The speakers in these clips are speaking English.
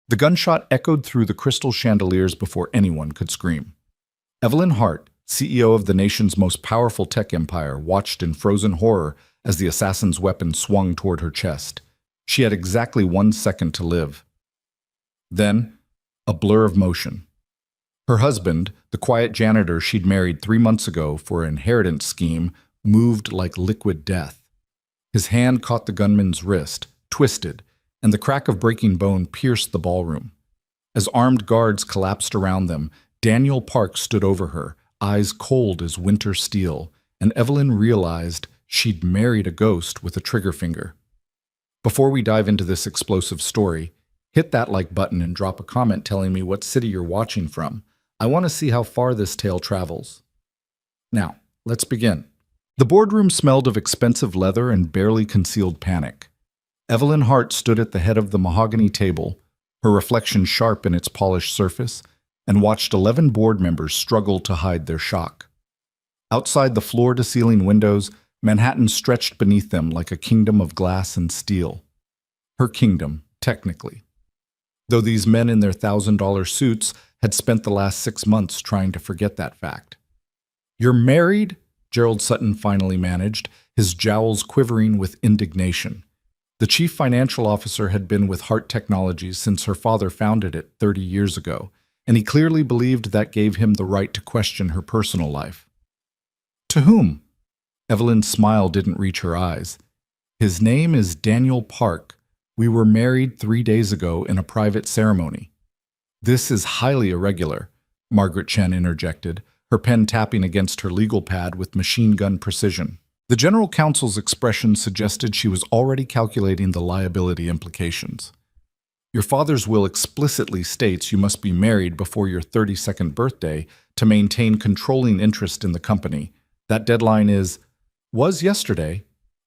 The gunshot echoed through the crystal chandeliers before anyone could scream. Evelyn Hart, CEO of the nation's most powerful tech empire, watched in frozen horror as the assassin's weapon swung toward her chest. She had exactly 1 second to live. Then, a blur of motion. Her husband, the quiet janitor she'd married 3 months ago for an inheritance scheme, moved like liquid death. His hand caught the gunman's wrist, twisted, and the crack of breaking bone pierced the ballroom. As armed guards collapsed around them, Daniel Park stood over her, eyes cold as winter steel, and Evelyn realized she'd married a ghost with a trigger finger. Before we dive into this explosive story, hit that like button and drop a comment telling me what city you're watching from. I want to see how far this tale travels. Now, let's begin. The boardroom smelled of expensive leather and barely concealed panic. Evelyn Hart stood at the head of the mahogany table, her reflection sharp in its polished surface, and watched 11 board members struggle to hide their shock. Outside the floor-to-ceiling windows, Manhattan stretched beneath them like a kingdom of glass and steel. Her kingdom, technically. Though these men in their $1,000 suits had spent the last 6 months trying to forget that fact. "You're married?" Gerald Sutton finally managed, his jowls quivering with indignation. The chief financial officer had been with Hart Technologies since her father founded it 30 years ago, and he clearly believed that gave him the right to question her personal life. "To whom?" Evelyn's smile didn't reach her eyes. "His name is Daniel Park. We were married 3 days ago in a private ceremony." "This is highly irregular," Margaret Chen interjected, her pen tapping against her legal pad with machine gun precision. The general counsel's expression suggested she was already calculating the liability implications. "Your father's will explicitly states you must be married before your 32nd birthday to maintain controlling interest in the company. That deadline was yesterday,"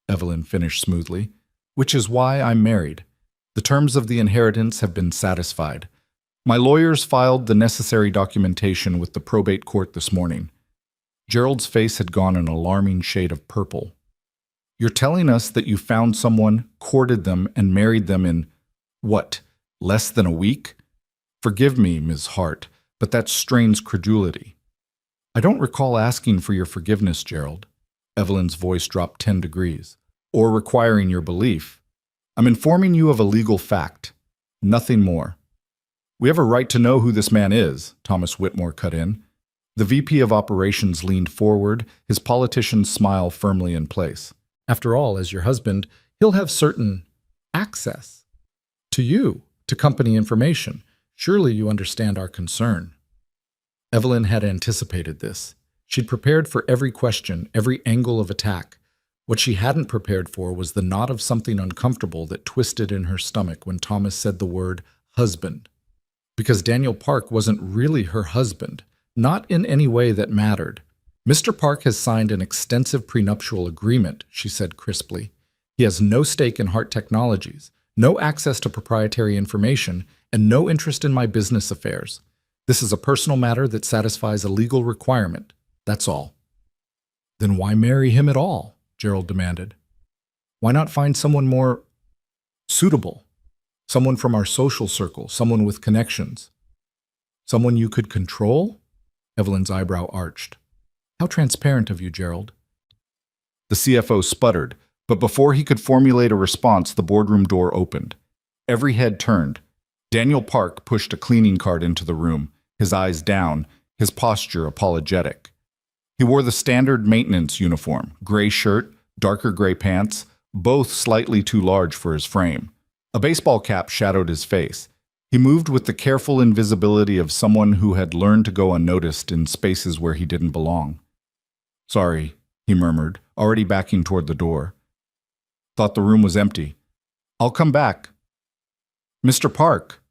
Evelyn finished smoothly, "which is why I'm married. The terms of the inheritance have been satisfied. My lawyers filed the necessary documentation with the probate court this morning." Gerald's face had gone an alarming shade of purple. "You're telling us that you found someone, courted them, and married them in, what, less than a week? Forgive me, Ms. Hart, but that strains credulity." "I don't recall asking for your forgiveness, Gerald." Evelyn's voice dropped 10 degrees. "Or requiring your belief. I'm informing you of a legal fact. Nothing more." "We have a right to know who this man is," Thomas Whitmore cut in. The VP of Operations leaned forward, his politician's smile firmly in place. "After all, as your husband, he'll have certain access to you, to company information. Surely you understand our concern." Evelyn had anticipated this. She'd prepared for every question, every angle of attack. What she hadn't prepared for was the knot of something uncomfortable that twisted in her stomach when Thomas said the word husband. Because Daniel Park wasn't really her husband. Not in any way that mattered. "Mr. Park has signed an extensive prenuptial agreement," she said crisply. "He has no stake in Hart Technologies, no access to proprietary information, and no interest in my business affairs. This is a personal matter that satisfies a legal requirement. That's all." "Then why marry him at all?" Gerald demanded. "Why not find someone more suitable? Someone from our social circle, someone with connections. Someone you could control?" Evelyn's eyebrow arched. "How transparent of you, Gerald." The CFO sputtered, but before he could formulate a response, the boardroom door opened. Every head turned. Daniel Park pushed a cleaning cart into the room, his eyes down, his posture apologetic. He wore the standard maintenance uniform, gray shirt, darker gray pants, both slightly too large for his frame. A baseball cap shadowed his face. He moved with the careful invisibility of someone who had learned to go unnoticed in spaces where he didn't belong. "Sorry," he murmured, already backing toward the door. "Thought the room was empty. I'll come back." "Mr. Park,"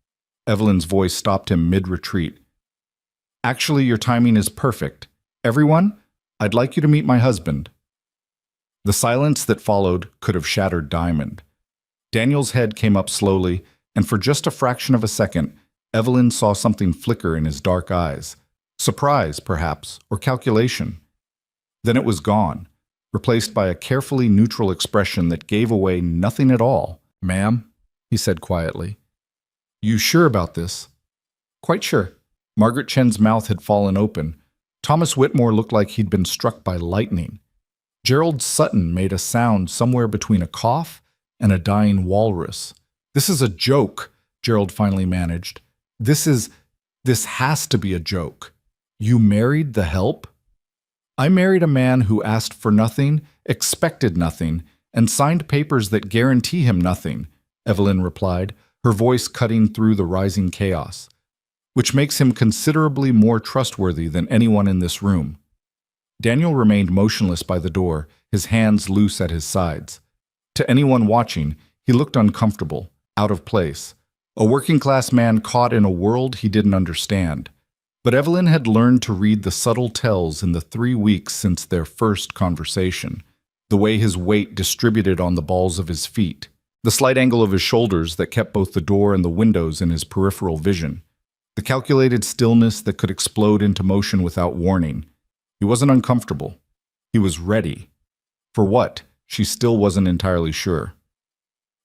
Evelyn's voice stopped him mid-retreat. "Actually, your timing is perfect. Everyone, I'd like you to meet my husband." The silence that followed could have shattered diamond. Daniel's head came up slowly, and for just a fraction of a second, Evelyn saw something flicker in his dark eyes. Surprise, perhaps, or calculation. Then it was gone, replaced by a carefully neutral expression that gave away nothing at all. "Ma'am," he said quietly, You sure about this? Quite sure. Margaret Chen's mouth had fallen open. Thomas Whitmore looked like he'd been struck by lightning. Gerald Sutton made a sound somewhere between a cough and a dying walrus. This is a joke, Gerald finally managed. This has to be a joke. You married the help? I married a man who asked for nothing, expected nothing, and signed papers that guarantee him nothing, Evelyn replied, her voice cutting through the rising chaos, which makes him considerably more trustworthy than anyone in this room. Daniel remained motionless by the door, his hands loose at his sides. To anyone watching, he looked uncomfortable, out of place, a working-class man caught in a world he didn't understand. But Evelyn had learned to read the subtle tells in the 3 weeks since their first conversation, the way his weight distributed on the balls of his feet, the slight angle of his shoulders that kept both the door and the windows in his peripheral vision, the calculated stillness that could explode into motion without warning. He wasn't uncomfortable. He was ready. For what? She still wasn't entirely sure.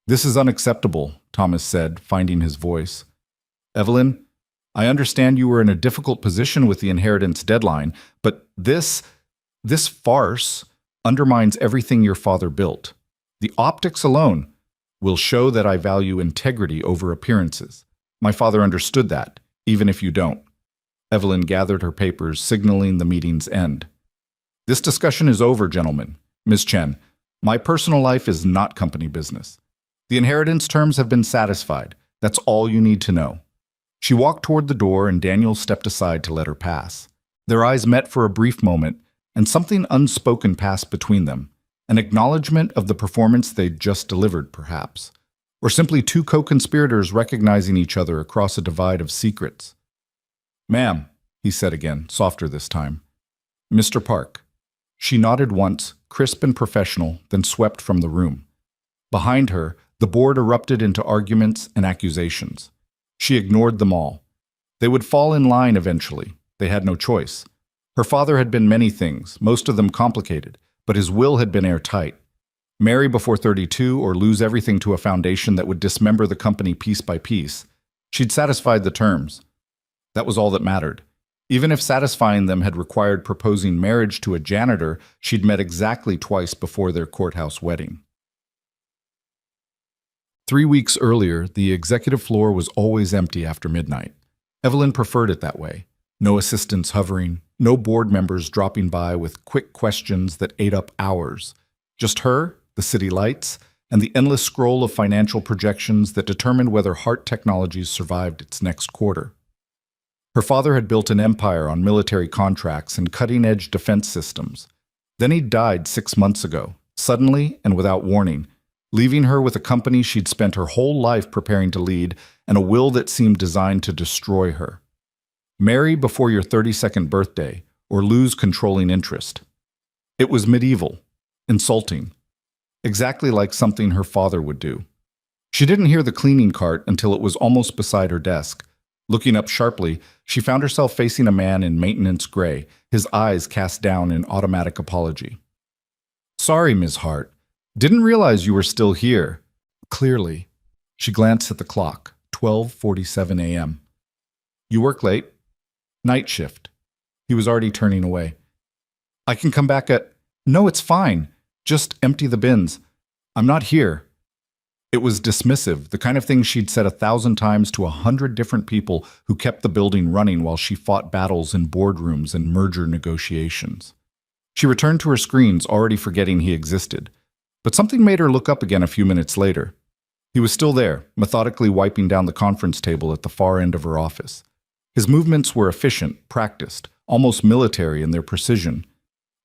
This is unacceptable, Thomas said, finding his voice. Evelyn, I understand you were in a difficult position with the inheritance deadline, but this farce undermines everything your father built. The optics alone will show that I value integrity over appearances. My father understood that, even if you don't. Evelyn gathered her papers, signaling the meeting's end. This discussion is over, gentlemen. Ms. Chen, my personal life is not company business. The inheritance terms have been satisfied. That's all you need to know. She walked toward the door and Daniel stepped aside to let her pass. Their eyes met for a brief moment, and something unspoken passed between them, an acknowledgement of the performance they'd just delivered, perhaps, or simply two co-conspirators recognizing each other across a divide of secrets. Ma'am, he said again, softer this time. Mr. Park. She nodded once, crisp and professional, then swept from the room. Behind her, the board erupted into arguments and accusations. She ignored them all. They would fall in line eventually. They had no choice. Her father had been many things, most of them complicated, but his will had been airtight. Marry before 32 or lose everything to a foundation that would dismember the company piece by piece. She'd satisfied the terms. That was all that mattered. Even if satisfying them had required proposing marriage to a janitor she'd met exactly twice before their courthouse wedding. 3 weeks earlier, the executive floor was always empty after midnight. Evelyn preferred it that way. No assistants hovering, no board members dropping by with quick questions that ate up hours. Just her, the city lights, and the endless scroll of financial projections that determined whether Hart Technologies survived its next quarter. Her father had built an empire on military contracts and cutting-edge defense systems. Then he died 6 months ago, suddenly and without warning, leaving her with a company she'd spent her whole life preparing to lead and a will that seemed designed to destroy her. Marry before your 32nd birthday, or lose controlling interest. It was medieval, insulting, exactly like something her father would do. She didn't hear the cleaning cart until it was almost beside her desk. Looking up sharply, she found herself facing a man in maintenance gray, his eyes cast down in automatic apology. Sorry, Ms. Hart. Didn't realize you were still here. Clearly. She glanced at the clock, 12:47 a.m. You work late? Night shift. He was already turning away. I can come back at... No, it's fine. Just empty the bins. I'm not here. It was dismissive, the kind of thing she'd said 1,000 times to 100 different people who kept the building running while she fought battles in boardrooms and merger negotiations. She returned to her screens, already forgetting he existed. But something made her look up again a few minutes later. He was still there, methodically wiping down the conference table at the far end of her office. His movements were efficient, practiced, almost military in their precision.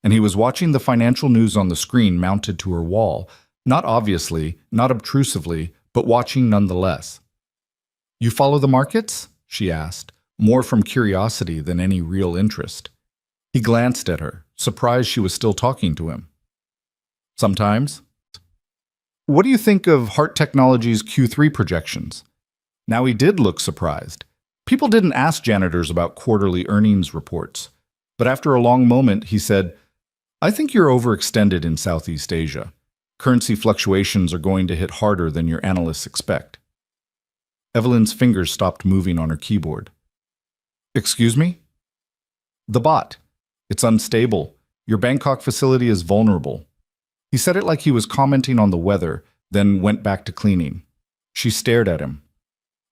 And he was watching the financial news on the screen mounted to her wall, not obviously, not obtrusively, but watching nonetheless. You follow the markets? She asked, more from curiosity than any real interest. He glanced at her, surprised she was still talking to him. Sometimes. What do you think of Hart Technologies' Q3 projections? Now he did look surprised. People didn't ask janitors about quarterly earnings reports. But after a long moment, he said, I think you're overextended in Southeast Asia. Currency fluctuations are going to hit harder than your analysts expect. Evelyn's fingers stopped moving on her keyboard. Excuse me? The bot. It's unstable. Your Bangkok facility is vulnerable. He said it like he was commenting on the weather, then went back to cleaning. She stared at him.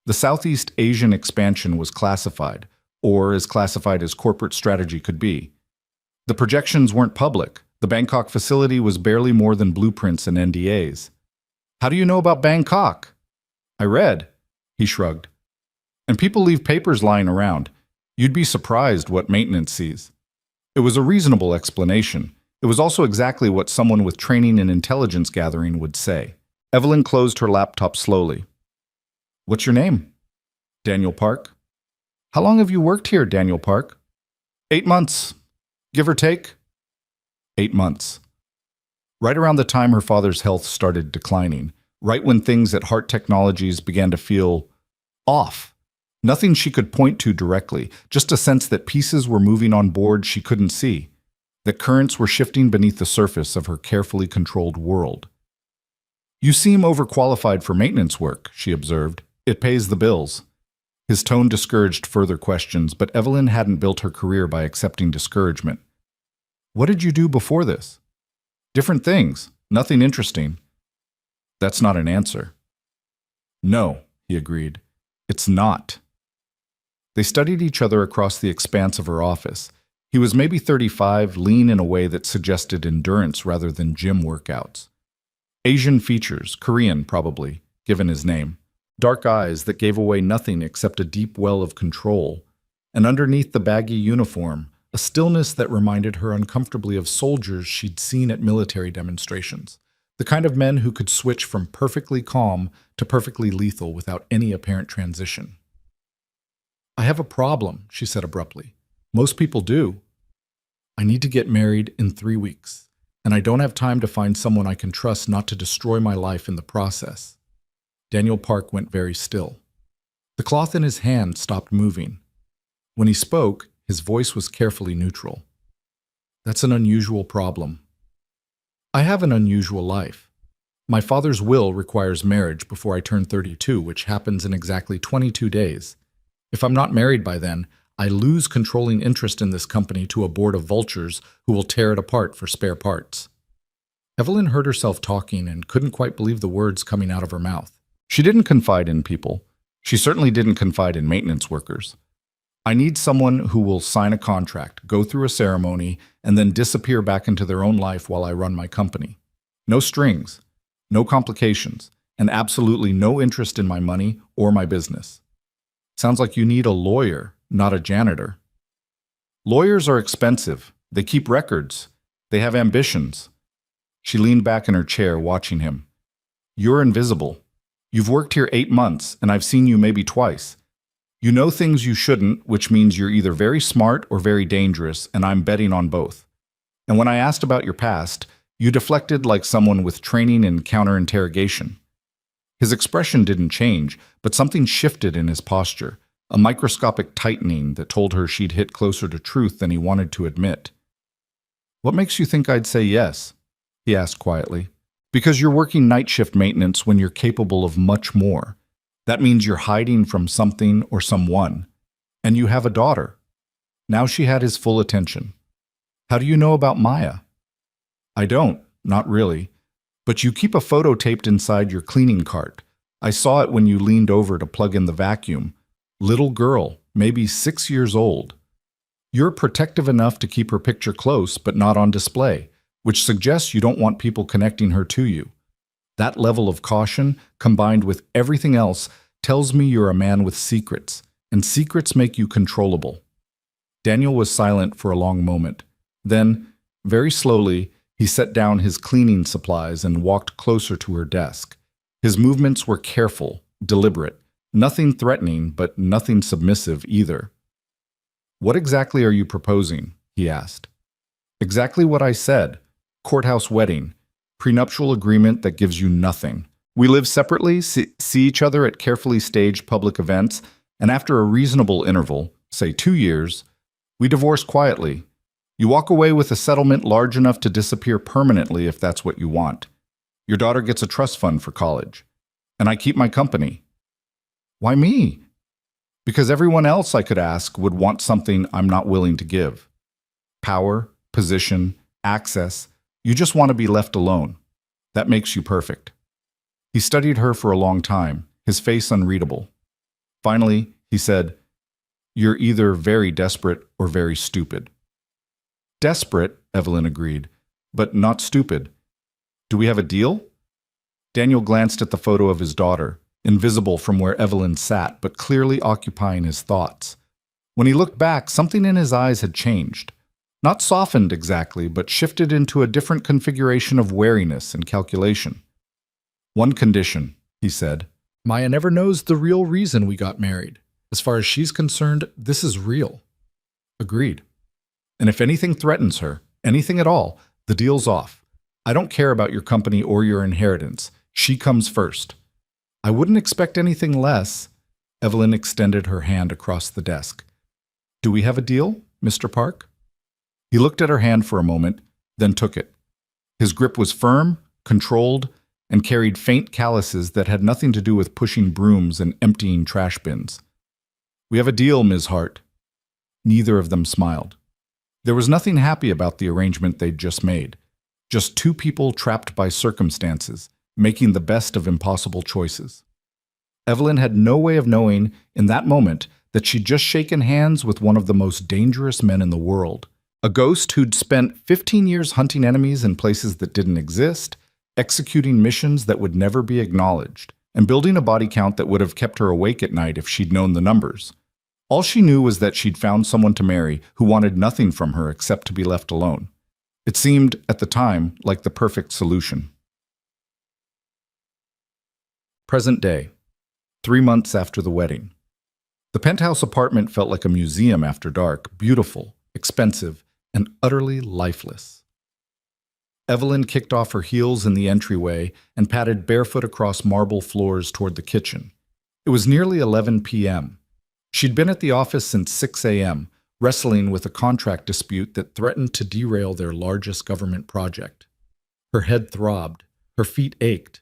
The Southeast Asian expansion was classified, or as classified as corporate strategy could be. The projections weren't public. The Bangkok facility was barely more than blueprints and NDAs. How do you know about Bangkok? I read. He shrugged. And people leave papers lying around. You'd be surprised what maintenance sees. It was a reasonable explanation. It was also exactly what someone with training in intelligence gathering would say. Evelyn closed her laptop slowly. What's your name? Daniel Park. How long have you worked here, Daniel Park? 8 months. Give or take? 8 months. Right around the time her father's health started declining, right when things at Hart Technologies began to feel off. Nothing she could point to directly, just a sense that pieces were moving on board she couldn't see, that currents were shifting beneath the surface of her carefully controlled world. You seem overqualified for maintenance work, she observed. It pays the bills. His tone discouraged further questions, but Evelyn hadn't built her career by accepting discouragement. What did you do before this? Different things. Nothing interesting. That's not an answer. No, he agreed. It's not. They studied each other across the expanse of her office. He was maybe 35, lean in a way that suggested endurance rather than gym workouts. Asian features, Korean probably, given his name. Dark eyes that gave away nothing except a deep well of control. And underneath the baggy uniform, a stillness that reminded her uncomfortably of soldiers she'd seen at military demonstrations. The kind of men who could switch from perfectly calm to perfectly lethal without any apparent transition. I have a problem, she said abruptly. Most people do. I need to get married in 3 weeks, and I don't have time to find someone I can trust not to destroy my life in the process. Daniel Park went very still. The cloth in his hand stopped moving. When he spoke, his voice was carefully neutral. That's an unusual problem. I have an unusual life. My father's will requires marriage before I turn 32, which happens in exactly 22 days. If I'm not married by then, I lose controlling interest in this company to a board of vultures who will tear it apart for spare parts. Evelyn heard herself talking and couldn't quite believe the words coming out of her mouth. She didn't confide in people. She certainly didn't confide in maintenance workers. I need someone who will sign a contract, go through a ceremony, and then disappear back into their own life while I run my company. No strings, no complications, and absolutely no interest in my money or my business. Sounds like you need a lawyer, not a janitor. Lawyers are expensive. They keep records. They have ambitions. She leaned back in her chair, watching him. You're invisible. You've worked here 8 months, and I've seen you maybe twice. You know things you shouldn't, which means you're either very smart or very dangerous, and I'm betting on both. And when I asked about your past, you deflected like someone with training in counter-interrogation. His expression didn't change, but something shifted in his posture, a microscopic tightening that told her she'd hit closer to truth than he wanted to admit. What makes you think I'd say yes? He asked quietly. Because you're working night shift maintenance when you're capable of much more. That means you're hiding from something or someone. And you have a daughter. Now she had his full attention. How do you know about Maya? I don't, not really. But you keep a photo taped inside your cleaning cart. I saw it when you leaned over to plug in the vacuum. Little girl, maybe 6 years old. You're protective enough to keep her picture close but not on display, which suggests you don't want people connecting her to you. That level of caution, combined with everything else, tells me you're a man with secrets, and secrets make you controllable. Daniel was silent for a long moment. Then, very slowly, he set down his cleaning supplies and walked closer to her desk. His movements were careful, deliberate, nothing threatening, but nothing submissive either. What exactly are you proposing? He asked. Exactly what I said. Courthouse wedding. Prenuptial agreement that gives you nothing. We live separately, see each other at carefully staged public events, and after a reasonable interval, say 2 years, we divorce quietly. You walk away with a settlement large enough to disappear permanently if that's what you want. Your daughter gets a trust fund for college. And I keep my company. Why me? Because everyone else I could ask would want something I'm not willing to give. Power, position, access. You just want to be left alone. That makes you perfect. He studied her for a long time, his face unreadable. Finally, he said, "You're either very desperate or very stupid." Desperate, Evelyn agreed, but not stupid. Do we have a deal? Daniel glanced at the photo of his daughter, invisible from where Evelyn sat, but clearly occupying his thoughts. When he looked back, something in his eyes had changed. Not softened exactly, but shifted into a different configuration of wariness and calculation. "One condition," he said. "Maya never knows the real reason we got married. As far as she's concerned, this is real." Agreed. "And if anything threatens her, anything at all, the deal's off. I don't care about your company or your inheritance. She comes first." "I wouldn't expect anything less." Evelyn extended her hand across the desk. "Do we have a deal, Mr. Park?" He looked at her hand for a moment, then took it. His grip was firm, controlled, and carried faint calluses that had nothing to do with pushing brooms and emptying trash bins. "We have a deal, Ms. Hart." Neither of them smiled. There was nothing happy about the arrangement they'd just made. Just two people trapped by circumstances, making the best of impossible choices. Evelyn had no way of knowing, in that moment, that she'd just shaken hands with one of the most dangerous men in the world. A ghost who'd spent 15 years hunting enemies in places that didn't exist, executing missions that would never be acknowledged, and building a body count that would have kept her awake at night if she'd known the numbers. All she knew was that she'd found someone to marry who wanted nothing from her except to be left alone. It seemed, at the time, like the perfect solution. Present day, 3 months after the wedding. The penthouse apartment felt like a museum after dark, beautiful, expensive, and utterly lifeless. Evelyn kicked off her heels in the entryway and padded barefoot across marble floors toward the kitchen. It was nearly 11 p.m. She'd been at the office since 6 a.m., wrestling with a contract dispute that threatened to derail their largest government project. Her head throbbed, her feet ached,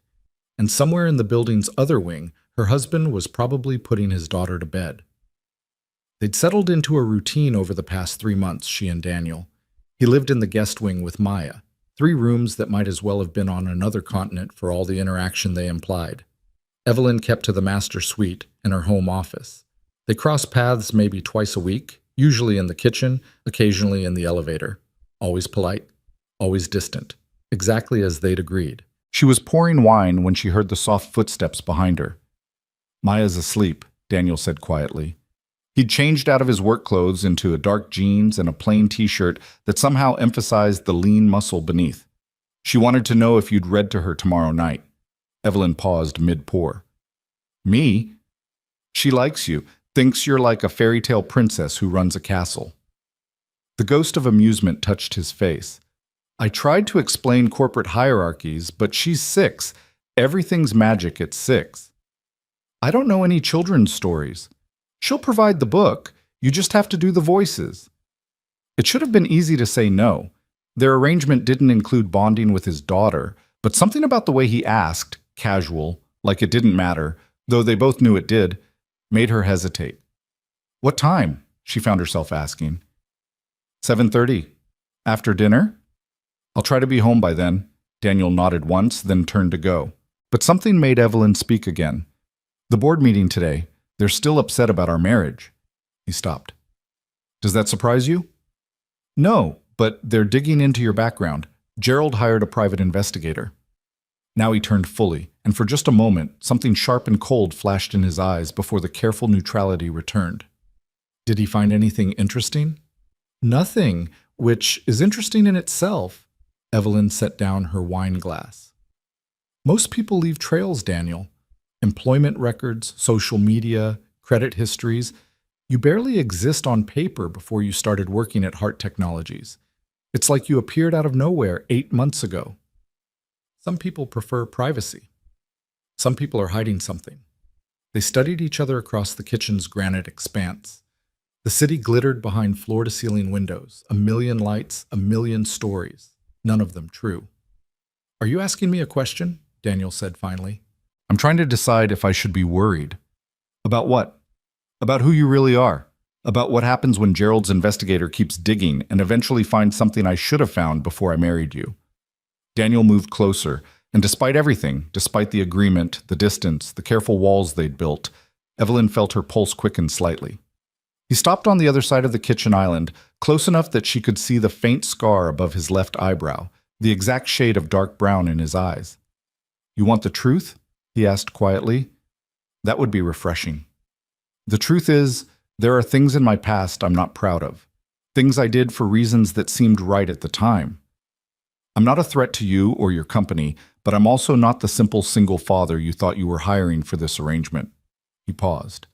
and somewhere in the building's other wing, her husband was probably putting his daughter to bed. They'd settled into a routine over the past 3 months, she and Daniel. He lived in the guest wing with Maya, 3 rooms that might as well have been on another continent for all the interaction they implied. Evelyn kept to the master suite in her home office. They crossed paths maybe twice a week, usually in the kitchen, occasionally in the elevator. Always polite, always distant, exactly as they'd agreed. She was pouring wine when she heard the soft footsteps behind her. "Maya's asleep," Daniel said quietly. He'd changed out of his work clothes into a dark jeans and a plain t-shirt that somehow emphasized the lean muscle beneath. "She wanted to know if you'd read to her tomorrow night." Evelyn paused mid-pour. "Me? She likes you, thinks you're like a fairy tale princess who runs a castle." The ghost of amusement touched his face. "I tried to explain corporate hierarchies, but she's 6. Everything's magic at 6. I don't know any children's stories. She'll provide the book, you just have to do the voices." It should have been easy to say no. Their arrangement didn't include bonding with his daughter, but something about the way he asked, casual, like it didn't matter, though they both knew it did, made her hesitate. "What time?" she found herself asking. 7:30. "After dinner?" "I'll try to be home by then." Daniel nodded once, then turned to go. But something made Evelyn speak again. "The board meeting today. They're still upset about our marriage." He stopped. "Does that surprise you?" "No, but they're digging into your background. Gerald hired a private investigator." Now he turned fully, and for just a moment, something sharp and cold flashed in his eyes before the careful neutrality returned. "Did he find anything interesting?" "Nothing, which is interesting in itself." Evelyn set down her wine glass. "Most people leave trails, Daniel. Employment records, social media, credit histories. You barely exist on paper before you started working at Hart Technologies. It's like you appeared out of nowhere 8 months ago." Some people prefer privacy. Some people are hiding something. They studied each other across the kitchen's granite expanse. The city glittered behind floor-to-ceiling windows, a million lights, a million stories, none of them true. "Are you asking me a question?" Daniel said finally. "I'm trying to decide if I should be worried." About what? About who you really are. About what happens when Gerald's investigator keeps digging and eventually finds something I should have found before I married you. Daniel moved closer, and despite everything, despite the agreement, the distance, the careful walls they'd built, Evelyn felt her pulse quicken slightly. He stopped on the other side of the kitchen island, close enough that she could see the faint scar above his left eyebrow, the exact shade of dark brown in his eyes. "You want the truth?" he asked quietly. "That would be refreshing. The truth is, there are things in my past I'm not proud of. Things I did for reasons that seemed right at the time. I'm not a threat to you or your company, but I'm also not the simple single father you thought you were hiring for this arrangement." He paused.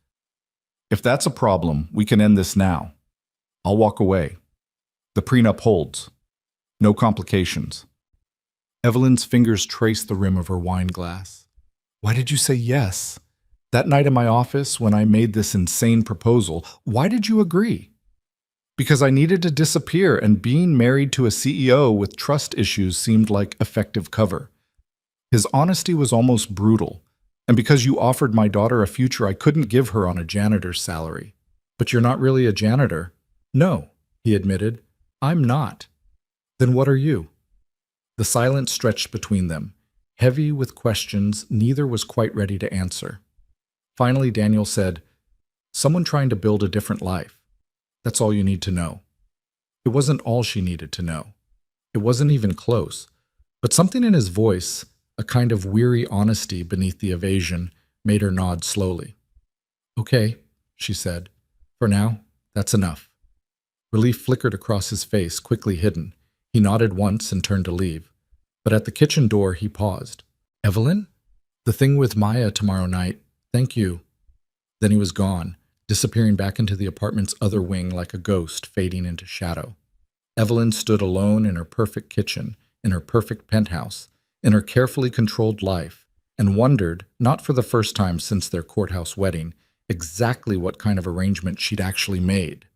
"If that's a problem, we can end this now. I'll walk away. The prenup holds. No complications." Evelyn's fingers traced the rim of her wine glass. "Why did you say yes? That night in my office, when I made this insane proposal, why did you agree?" "Because I needed to disappear, and being married to a CEO with trust issues seemed like effective cover." His honesty was almost brutal. "And because you offered my daughter a future I couldn't give her on a janitor's salary." "But you're not really a janitor." "No," he admitted. "I'm not." "Then what are you?" The silence stretched between them, heavy with questions neither was quite ready to answer. Finally, Daniel said, "Someone trying to build a different life. That's all you need to know." It wasn't all she needed to know. It wasn't even close. But something in his voice, a kind of weary honesty beneath the evasion, made her nod slowly. "Okay," she said. "For now, that's enough." Relief flickered across his face, quickly hidden. He nodded once and turned to leave. But at the kitchen door, he paused. "Evelyn? The thing with Maya tomorrow night. Thank you." Then he was gone, disappearing back into the apartment's other wing like a ghost fading into shadow. Evelyn stood alone in her perfect kitchen, in her perfect penthouse, in her carefully controlled life, and wondered, not for the first time since their courthouse wedding, exactly what kind of arrangement she'd actually made.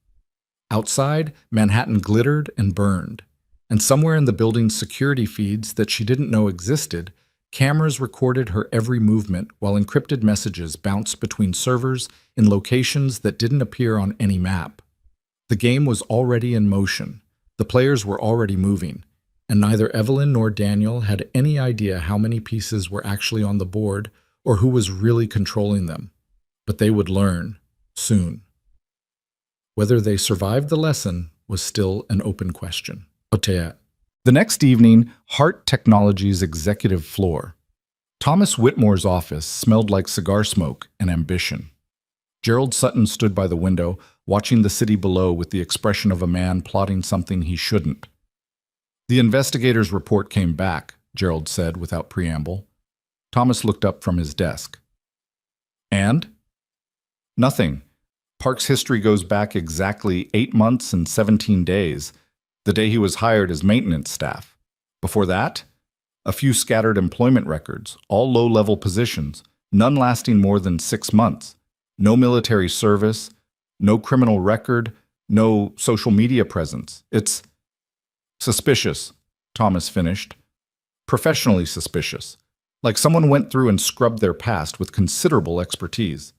Outside, Manhattan glittered and burned, and somewhere in the building's security feeds that she didn't know existed, cameras recorded her every movement while encrypted messages bounced between servers in locations that didn't appear on any map. The game was already in motion. The players were already moving, and neither Evelyn nor Daniel had any idea how many pieces were actually on the board or who was really controlling them. But they would learn, soon. Whether they survived the lesson was still an open question. The next evening, Hart Technologies' executive floor. Thomas Whitmore's office smelled like cigar smoke and ambition. Gerald Sutton stood by the window, watching the city below with the expression of a man plotting something he shouldn't. "The investigator's report came back," Gerald said without preamble. Thomas looked up from his desk. "And?" "Nothing. Park's history goes back exactly 8 months and 17 days, the day he was hired as maintenance staff. Before that, a few scattered employment records, all low-level positions, none lasting more than 6 months. No military service, no criminal record, no social media presence. It's suspicious," Thomas finished. "Professionally suspicious. Like someone went through and scrubbed their past with considerable expertise."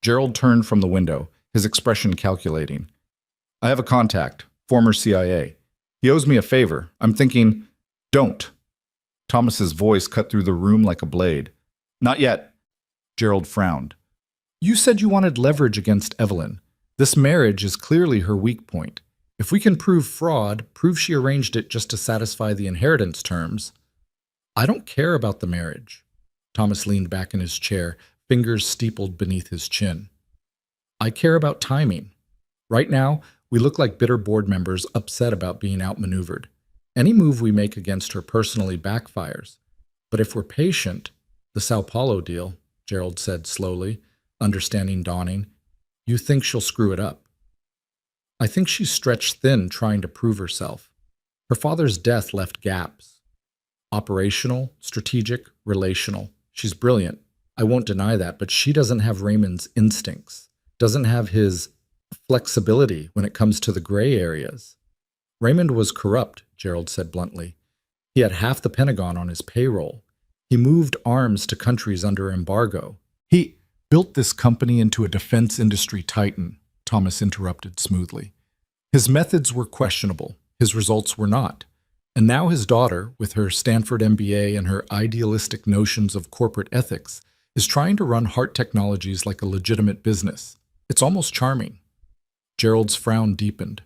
Gerald turned from the window, his expression calculating. "I have a contact, former CIA. He owes me a favor. I'm thinking, don't." Thomas's voice cut through the room like a blade. "Not yet." Gerald frowned. "You said you wanted leverage against Evelyn. This marriage is clearly her weak point. If we can prove fraud, prove she arranged it just to satisfy the inheritance terms." "I don't care about the marriage." Thomas leaned back in his chair, fingers steepled beneath his chin. "I care about timing. Right now, we look like bitter board members upset about being outmaneuvered. Any move we make against her personally backfires. But if we're patient, the Sao Paulo deal," Gerald said slowly, understanding dawning, "you think she'll screw it up." "I think she's stretched thin trying to prove herself. Her father's death left gaps. Operational, strategic, relational. She's brilliant. I won't deny that, but she doesn't have Raymond's instincts, doesn't have his flexibility when it comes to the gray areas." "Raymond was corrupt," Gerald said bluntly. "He had half the Pentagon on his payroll. He moved arms to countries under embargo. built this company into a defense industry titan, Thomas interrupted smoothly. His methods were questionable. His results were not. And now his daughter, with her Stanford MBA and her idealistic notions of corporate ethics, is trying to run Hart Technologies like a legitimate business. It's almost charming. Gerald's frown deepened.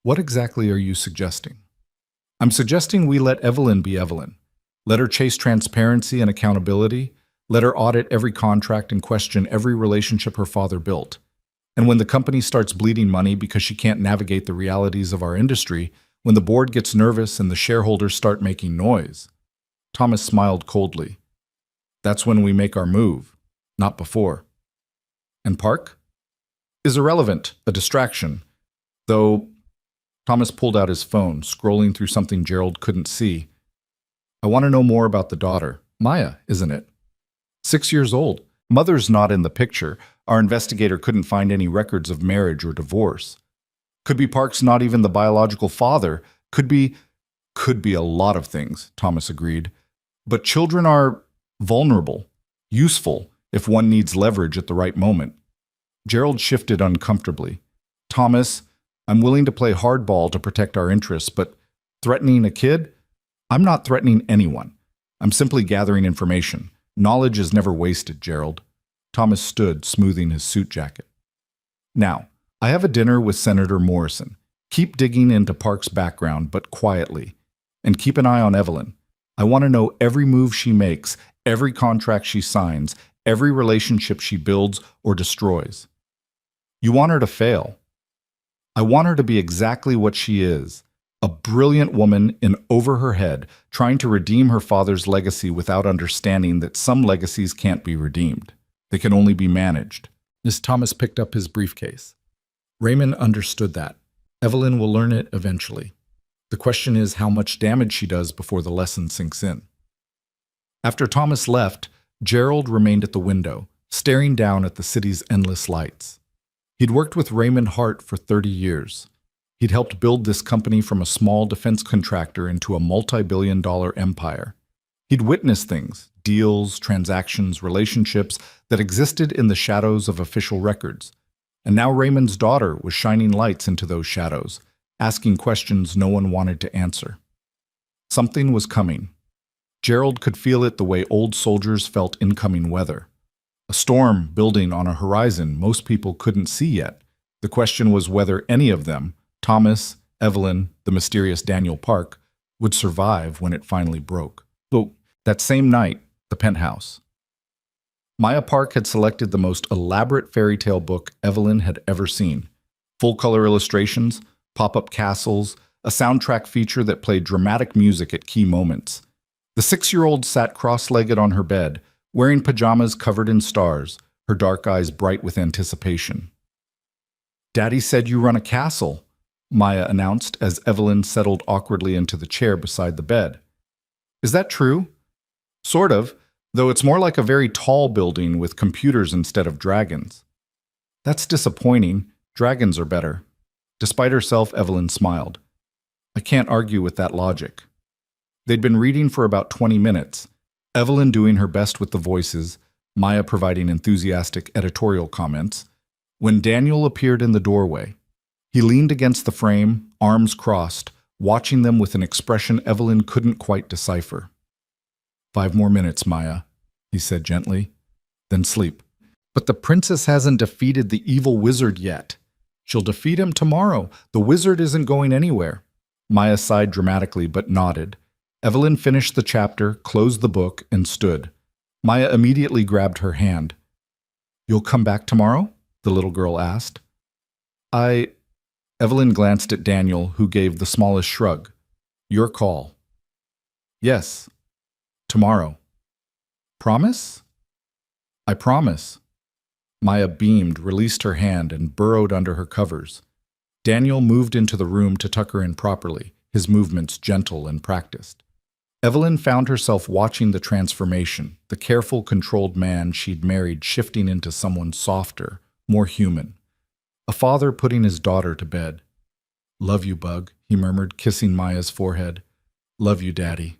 What exactly are you suggesting? I'm suggesting we let Evelyn be Evelyn. Let her chase transparency and accountability. Let her audit every contract and question every relationship her father built. And when the company starts bleeding money because she can't navigate the realities of our industry, when the board gets nervous and the shareholders start making noise. Thomas smiled coldly. That's when we make our move, not before. And Park? Is irrelevant, a distraction. Though, Thomas pulled out his phone, scrolling through something Gerald couldn't see. I want to know more about the daughter. Maya, isn't it? 6 years old. Mother's not in the picture. Our investigator couldn't find any records of marriage or divorce. Could be Park's not even the biological father. Could be a lot of things, Thomas agreed. But children are vulnerable, useful, if one needs leverage at the right moment. Gerald shifted uncomfortably. Thomas, I'm willing to play hardball to protect our interests, but threatening a kid? I'm not threatening anyone. I'm simply gathering information. Knowledge is never wasted, Gerald. Thomas stood, smoothing his suit jacket. Now, I have a dinner with Senator Morrison. Keep digging into Park's background, but quietly. And keep an eye on Evelyn. I want to know every move she makes, every contract she signs, every relationship she builds or destroys. You want her to fail. I want her to be exactly what she is, a brilliant woman in over her head, trying to redeem her father's legacy without understanding that some legacies can't be redeemed. They can only be managed. As Thomas picked up his briefcase. Raymond understood that. Evelyn will learn it eventually. The question is how much damage she does before the lesson sinks in. After Thomas left, Gerald remained at the window, staring down at the city's endless lights. He'd worked with Raymond Hart for 30 years. He'd helped build this company from a small defense contractor into a multi-billion-dollar empire. He'd witnessed things, deals, transactions, relationships that existed in the shadows of official records. And now Raymond's daughter was shining lights into those shadows, asking questions no one wanted to answer. Something was coming. Gerald could feel it the way old soldiers felt incoming weather. A storm building on a horizon most people couldn't see yet. The question was whether any of them, Thomas, Evelyn, the mysterious Daniel Park, would survive when it finally broke. Though that same night, the penthouse. Maya Park had selected the most elaborate fairy tale book Evelyn had ever seen. Full-color illustrations, pop-up castles, a soundtrack feature that played dramatic music at key moments. The 6-year-old sat cross-legged on her bed, wearing pajamas covered in stars, her dark eyes bright with anticipation. "Daddy said you run a castle," Maya announced as Evelyn settled awkwardly into the chair beside the bed. "Is that true?" "Sort of. Though it's more like a very tall building with computers instead of dragons." "That's disappointing. Dragons are better." Despite herself, Evelyn smiled. "I can't argue with that logic." They'd been reading for about 20 minutes, Evelyn doing her best with the voices, Maya providing enthusiastic editorial comments, when Daniel appeared in the doorway. He leaned against the frame, arms crossed, watching them with an expression Evelyn couldn't quite decipher. "5 more minutes, Maya," he said gently. "Then sleep." "But the princess hasn't defeated the evil wizard yet." "She'll defeat him tomorrow. The wizard isn't going anywhere." Maya sighed dramatically but nodded. Evelyn finished the chapter, closed the book, and stood. Maya immediately grabbed her hand. "You'll come back tomorrow?" the little girl asked. Evelyn glanced at Daniel, who gave the smallest shrug. "Your call." "Yes. Tomorrow." "Promise?" "I promise." Maya beamed, released her hand, and burrowed under her covers. Daniel moved into the room to tuck her in properly, his movements gentle and practiced. Evelyn found herself watching the transformation, the careful, controlled man she'd married shifting into someone softer, more human. A father putting his daughter to bed. "Love you, Bug," he murmured, kissing Maya's forehead. "Love you, Daddy.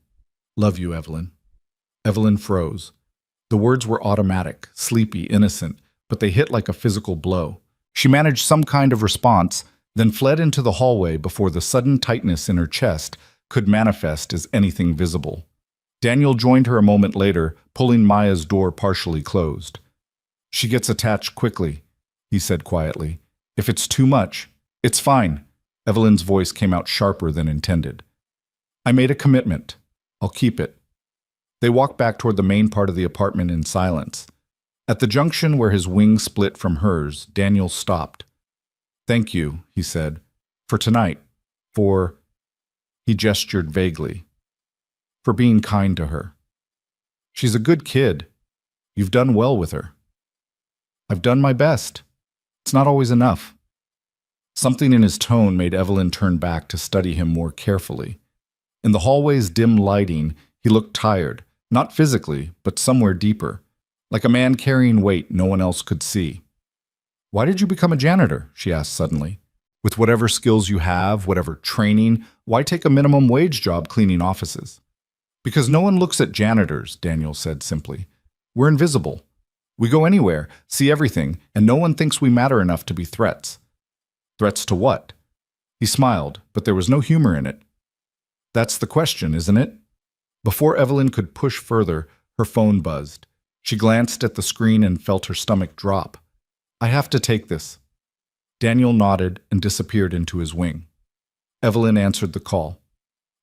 Love you, Evelyn." Evelyn froze. The words were automatic, sleepy, innocent, but they hit like a physical blow. She managed some kind of response, then fled into the hallway before the sudden tightness in her chest could manifest as anything visible. Daniel joined her a moment later, pulling Maya's door partially closed. "She gets attached quickly," he said quietly. "If it's too much, it's fine." Evelyn's voice came out sharper than intended. "I made a commitment. I'll keep it." They walked back toward the main part of the apartment in silence. At the junction where his wing split from hers, Daniel stopped. "Thank you," he said, "for tonight, for—" he gestured vaguely, "for being kind to her. She's a good kid. You've done well with her." "I've done my best. It's not always enough." Something in his tone made Evelyn turn back to study him more carefully. In the hallway's dim lighting, he looked tired, not physically, but somewhere deeper, like a man carrying weight no one else could see. "Why did you become a janitor?" she asked suddenly. "With whatever skills you have, whatever training, why take a minimum wage job cleaning offices?" "Because no one looks at janitors," Daniel said simply. "We're invisible. We go anywhere, see everything, and no one thinks we matter enough to be threats." "Threats to what?" He smiled, but there was no humor in it. "That's the question, isn't it?" Before Evelyn could push further, her phone buzzed. She glanced at the screen and felt her stomach drop. "I have to take this." Daniel nodded and disappeared into his wing. Evelyn answered the call.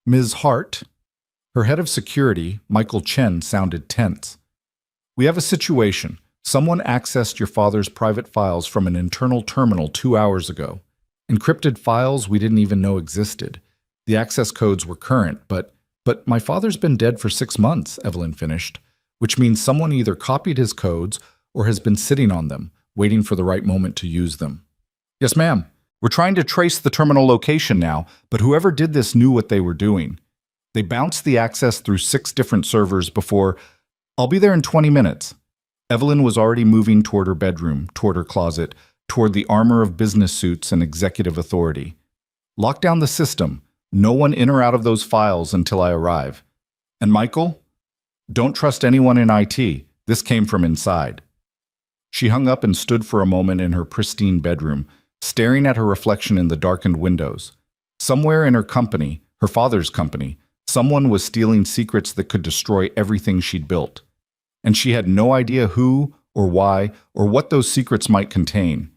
"Ms. Hart?" Her head of security, Michael Chen, sounded tense. "We have a situation. Someone accessed your father's private files from an internal terminal 2 hours ago. Encrypted files we didn't even know existed. The access codes were current, but my father's been dead for 6 months," Evelyn finished, "which means someone either copied his codes or has been sitting on them, waiting for the right moment to use them." "Yes, ma'am. We're trying to trace the terminal location now, but whoever did this knew what they were doing. They bounced the access through 6 different servers before—" "I'll be there in 20 minutes. Evelyn was already moving toward her bedroom, toward her closet, toward the armor of business suits and executive authority. "Lock down the system. No one in or out of those files until I arrive. And Michael? Don't trust anyone in IT. This came from inside." She hung up and stood for a moment in her pristine bedroom, staring at her reflection in the darkened windows. Somewhere in her company, her father's company, someone was stealing secrets that could destroy everything she'd built. And she had no idea who or why or what those secrets might contain.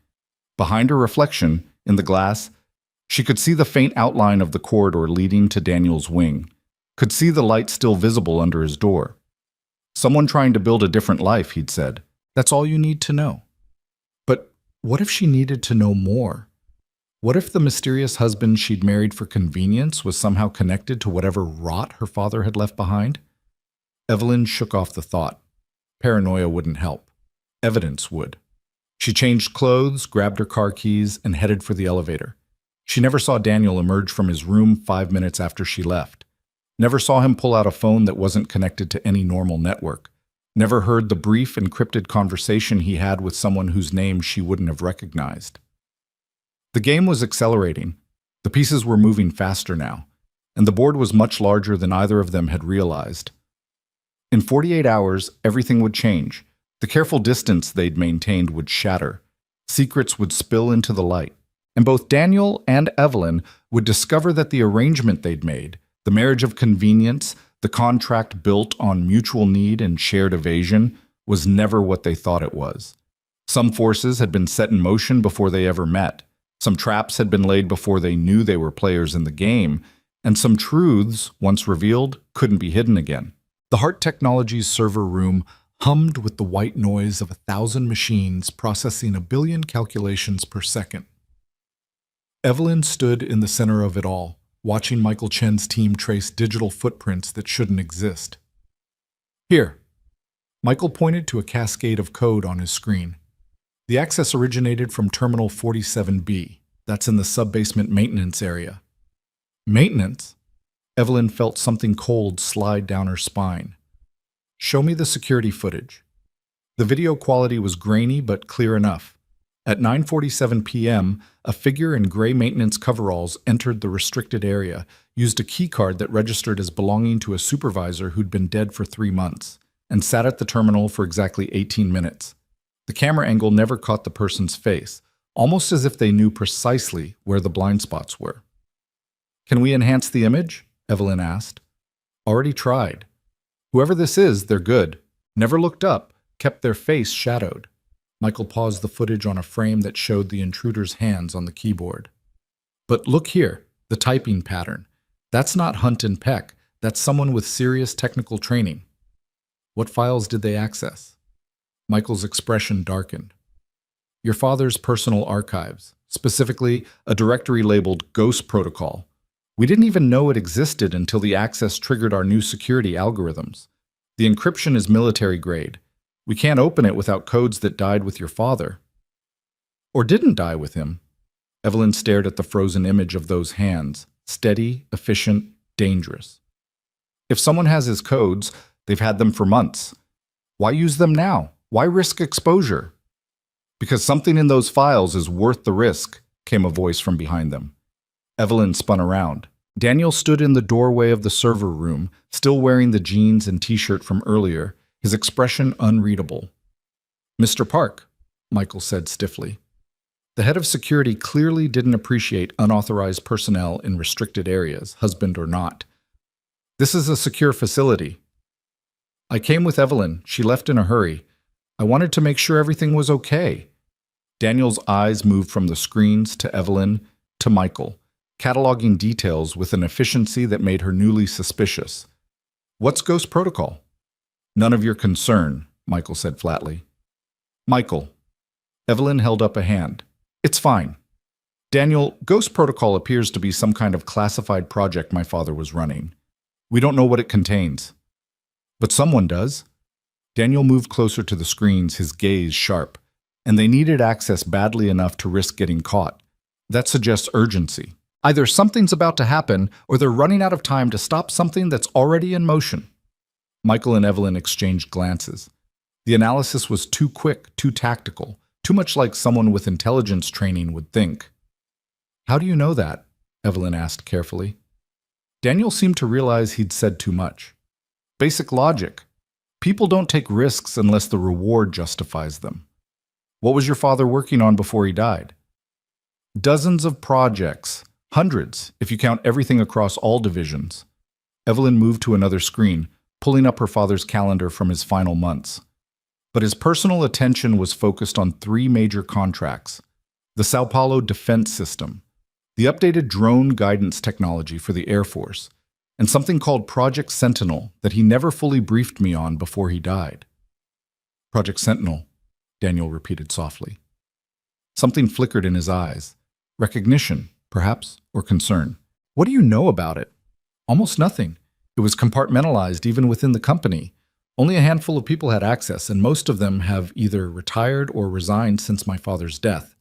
Behind her reflection, in the glass, she could see the faint outline of the corridor leading to Daniel's wing, could see the light still visible under his door. "Someone trying to build a different life," he'd said. "That's all you need to know." But what if she needed to know more? What if the mysterious husband she'd married for convenience was somehow connected to whatever rot her father had left behind? Evelyn shook off the thought. Paranoia wouldn't help. Evidence would. She changed clothes, grabbed her car keys, and headed for the elevator. She never saw Daniel emerge from his room 5 minutes after she left. Never saw him pull out a phone that wasn't connected to any normal network. Never heard the brief, encrypted conversation he had with someone whose name she wouldn't have recognized. The game was accelerating. The pieces were moving faster now, and the board was much larger than either of them had realized. In 48 hours, everything would change. The careful distance they'd maintained would shatter. Secrets would spill into the light. And both Daniel and Evelyn would discover that the arrangement they'd made, the marriage of convenience, the contract built on mutual need and shared evasion, was never what they thought it was. Some forces had been set in motion before they ever met. Some traps had been laid before they knew they were players in the game, and some truths, once revealed, couldn't be hidden again. The Hart Technologies server room hummed with the white noise of 1,000 machines processing 1 billion calculations per second. Evelyn stood in the center of it all, watching Michael Chen's team trace digital footprints that shouldn't exist. "Here." Michael pointed to a cascade of code on his screen. The access originated from Terminal 47B. That's in the sub-basement maintenance area. Maintenance? Evelyn felt something cold slide down her spine. "Show me the security footage." The video quality was grainy but clear enough. At 9:47 p.m., a figure in gray maintenance coveralls entered the restricted area, used a keycard that registered as belonging to a supervisor who'd been dead for 3 months, and sat at the terminal for exactly 18 minutes. The camera angle never caught the person's face, almost as if they knew precisely where the blind spots were. "Can we enhance the image?" Evelyn asked. "Already tried. Whoever this is, they're good. Never looked up, kept their face shadowed." Michael paused the footage on a frame that showed the intruder's hands on the keyboard. "But look here, the typing pattern. That's not Hunt and Peck. That's someone with serious technical training." "What files did they access?" Michael's expression darkened. "Your father's personal archives, specifically a directory labeled Ghost Protocol. We didn't even know it existed until the access triggered our new security algorithms. The encryption is military grade. We can't open it without codes that died with your father." "Or didn't die with him." Evelyn stared at the frozen image of those hands, steady, efficient, dangerous. "If someone has his codes, they've had them for months. Why use them now? Why risk exposure?" "Because something in those files is worth the risk," came a voice from behind them. Evelyn spun around. Daniel stood in the doorway of the server room, still wearing the jeans and t-shirt from earlier, his expression unreadable. "Mr. Park," Michael said stiffly. The head of security clearly didn't appreciate unauthorized personnel in restricted areas, husband or not. "This is a secure facility." "I came with Evelyn. She left in a hurry. I wanted to make sure everything was okay." Daniel's eyes moved from the screens to Evelyn to Michael, cataloging details with an efficiency that made her newly suspicious. "What's Ghost Protocol?" "None of your concern," Michael said flatly. "Michael." Evelyn held up a hand. "It's fine. Daniel, Ghost Protocol appears to be some kind of classified project my father was running. We don't know what it contains." "But someone does." Daniel moved closer to the screens, his gaze sharp. "And they needed access badly enough to risk getting caught. That suggests urgency. Either something's about to happen, or they're running out of time to stop something that's already in motion." Michael and Evelyn exchanged glances. The analysis was too quick, too tactical, too much like someone with intelligence training would think. "How do you know that?" Evelyn asked carefully. Daniel seemed to realize he'd said too much. "Basic logic. People don't take risks unless the reward justifies them." "What was your father working on before he died?" "Dozens of projects. Hundreds, if you count everything across all divisions." Evelyn moved to another screen, pulling up her father's calendar from his final months. But his personal attention was focused on 3 major contracts: the Sao Paulo defense system, the updated drone guidance technology for the Air Force, and something called Project Sentinel that he never fully briefed me on before he died. "Project Sentinel," Daniel repeated softly. Something flickered in his eyes. Recognition, perhaps, or concern. "What do you know about it?" "Almost nothing. It was compartmentalized even within the company. Only a handful of people had access, and most of them have either retired or resigned since my father's death."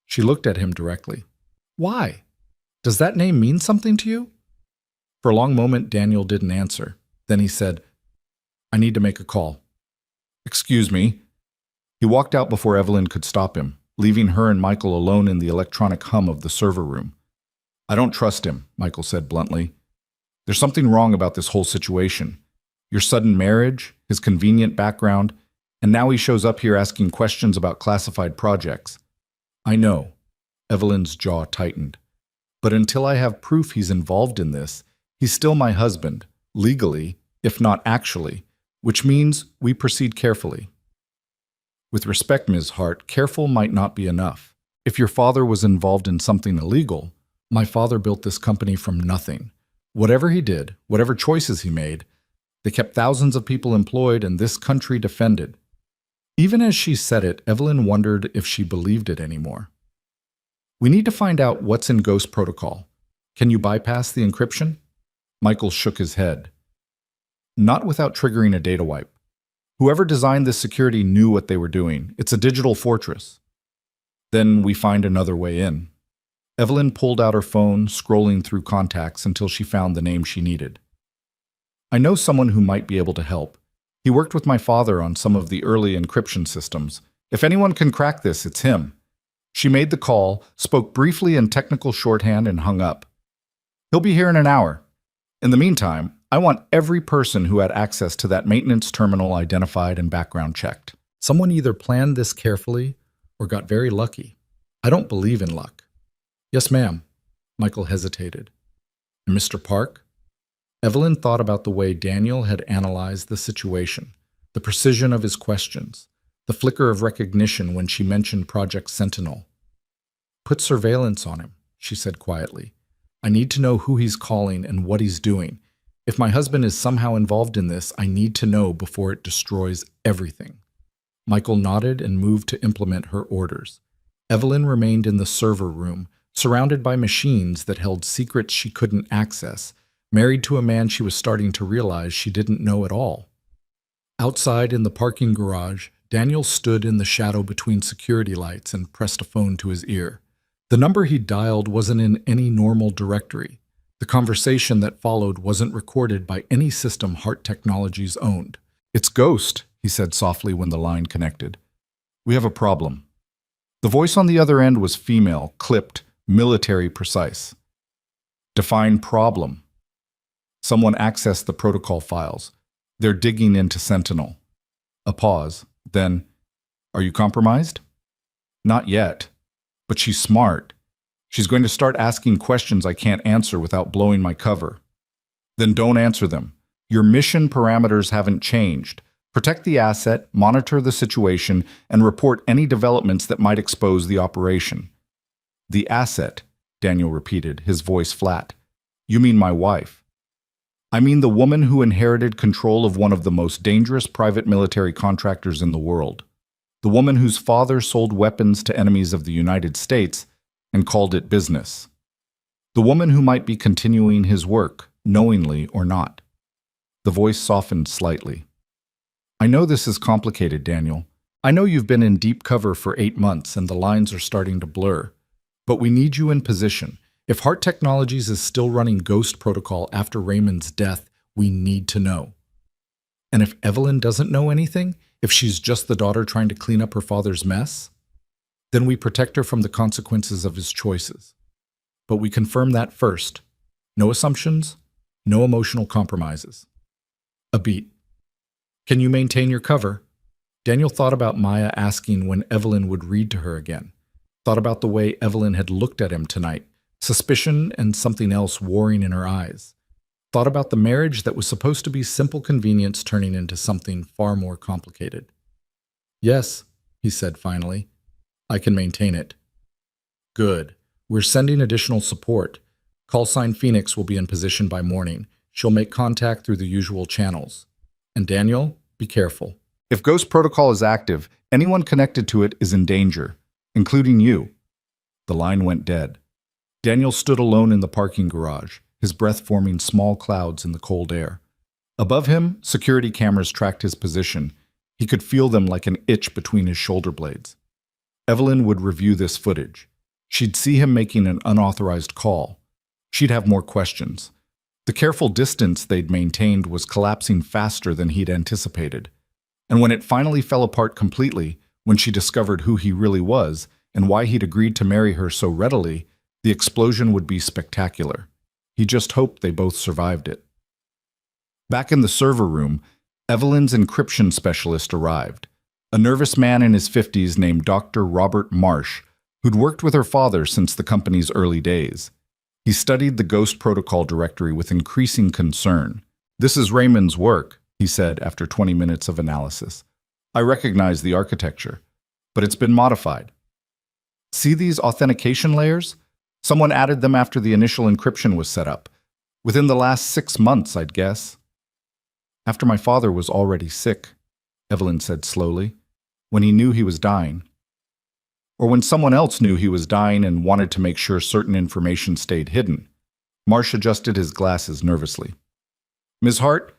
She looked at him directly. "Why? Does that name mean something to you?" For a long moment, Daniel didn't answer. Then he said, "I need to make a call." "Excuse me." He walked out before Evelyn could stop him, leaving her and Michael alone in the electronic hum of the server room. "I don't trust him," Michael said bluntly. "There's something wrong about this whole situation. Your sudden marriage, his convenient background, and now he shows up here asking questions about classified projects." "I know." Evelyn's jaw tightened. "But until I have proof he's involved in this, he's still my husband, legally, if not actually, which means we proceed carefully." "With respect, Ms. Hart, careful might not be enough. If your father was involved in something illegal, my father built this company from nothing. Whatever he did, whatever choices he made, they kept thousands of people employed and this country defended." Even as she said it, Evelyn wondered if she believed it anymore. "We need to find out what's in Ghost Protocol. Can you bypass the encryption?" Michael shook his head. "Not without triggering a data wipe. Whoever designed this security knew what they were doing. It's a digital fortress." "Then we find another way in." Evelyn pulled out her phone, scrolling through contacts until she found the name she needed. "I know someone who might be able to help. He worked with my father on some of the early encryption systems. If anyone can crack this, it's him." She made the call, spoke briefly in technical shorthand, and hung up. "He'll be here in an hour. In the meantime, I want every person who had access to that maintenance terminal identified and background checked. Someone either planned this carefully or got very lucky. I don't believe in luck. Yes, ma'am. Michael hesitated. And Mr. Park? Evelyn thought about the way Daniel had analyzed the situation, the precision of his questions, the flicker of recognition when she mentioned Project Sentinel. Put surveillance on him, she said quietly. I need to know who he's calling and what he's doing. If my husband is somehow involved in this, I need to know before it destroys everything. Michael nodded and moved to implement her orders. Evelyn remained in the server room, surrounded by machines that held secrets she couldn't access, married to a man she was starting to realize she didn't know at all. Outside in the parking garage, Daniel stood in the shadow between security lights and pressed a phone to his ear. The number he dialed wasn't in any normal directory. The conversation that followed wasn't recorded by any system Hart Technologies owned. It's Ghost, he said softly when the line connected. We have a problem. The voice on the other end was female, clipped, military precise. Define problem. Someone accessed the protocol files. They're digging into Sentinel. A pause. Then, are you compromised? Not yet. But she's smart. She's going to start asking questions I can't answer without blowing my cover. Then don't answer them. Your mission parameters haven't changed. Protect the asset, monitor the situation, and report any developments that might expose the operation. The asset, Daniel repeated, his voice flat. You mean my wife? I mean the woman who inherited control of one of the most dangerous private military contractors in the world. The woman whose father sold weapons to enemies of the United States and called it business. The woman who might be continuing his work, knowingly or not. The voice softened slightly. I know this is complicated, Daniel. I know you've been in deep cover for 8 months and the lines are starting to blur. But we need you in position. If Hart Technologies is still running Ghost Protocol after Raymond's death, we need to know. And if Evelyn doesn't know anything, if she's just the daughter trying to clean up her father's mess, then we protect her from the consequences of his choices. But we confirm that first. No assumptions, no emotional compromises. A beat. Can you maintain your cover? Daniel thought about Maya asking when Evelyn would read to her again. Thought about the way Evelyn had looked at him tonight, suspicion and something else warring in her eyes. Thought about the marriage that was supposed to be simple convenience turning into something far more complicated. Yes, he said finally. I can maintain it. Good. We're sending additional support. Call sign Phoenix will be in position by morning. She'll make contact through the usual channels. And Daniel, be careful. If Ghost Protocol is active, anyone connected to it is in danger, including you. The line went dead. Daniel stood alone in the parking garage, his breath forming small clouds in the cold air. Above him, security cameras tracked his position. He could feel them like an itch between his shoulder blades. Evelyn would review this footage. She'd see him making an unauthorized call. She'd have more questions. The careful distance they'd maintained was collapsing faster than he'd anticipated. And when it finally fell apart completely, when she discovered who he really was and why he'd agreed to marry her so readily, the explosion would be spectacular. He just hoped they both survived it. Back in the server room, Evelyn's encryption specialist arrived, a nervous man in his 50s named Dr. Robert Marsh, who'd worked with her father since the company's early days. He studied the Ghost Protocol directory with increasing concern. This is Raymond's work, he said after 20 minutes of analysis. I recognize the architecture, but it's been modified. See these authentication layers? Someone added them after the initial encryption was set up. Within the last 6 months, I'd guess. After my father was already sick, Evelyn said slowly, when he knew he was dying. Or when someone else knew he was dying and wanted to make sure certain information stayed hidden. Marsh adjusted his glasses nervously. Ms. Hart,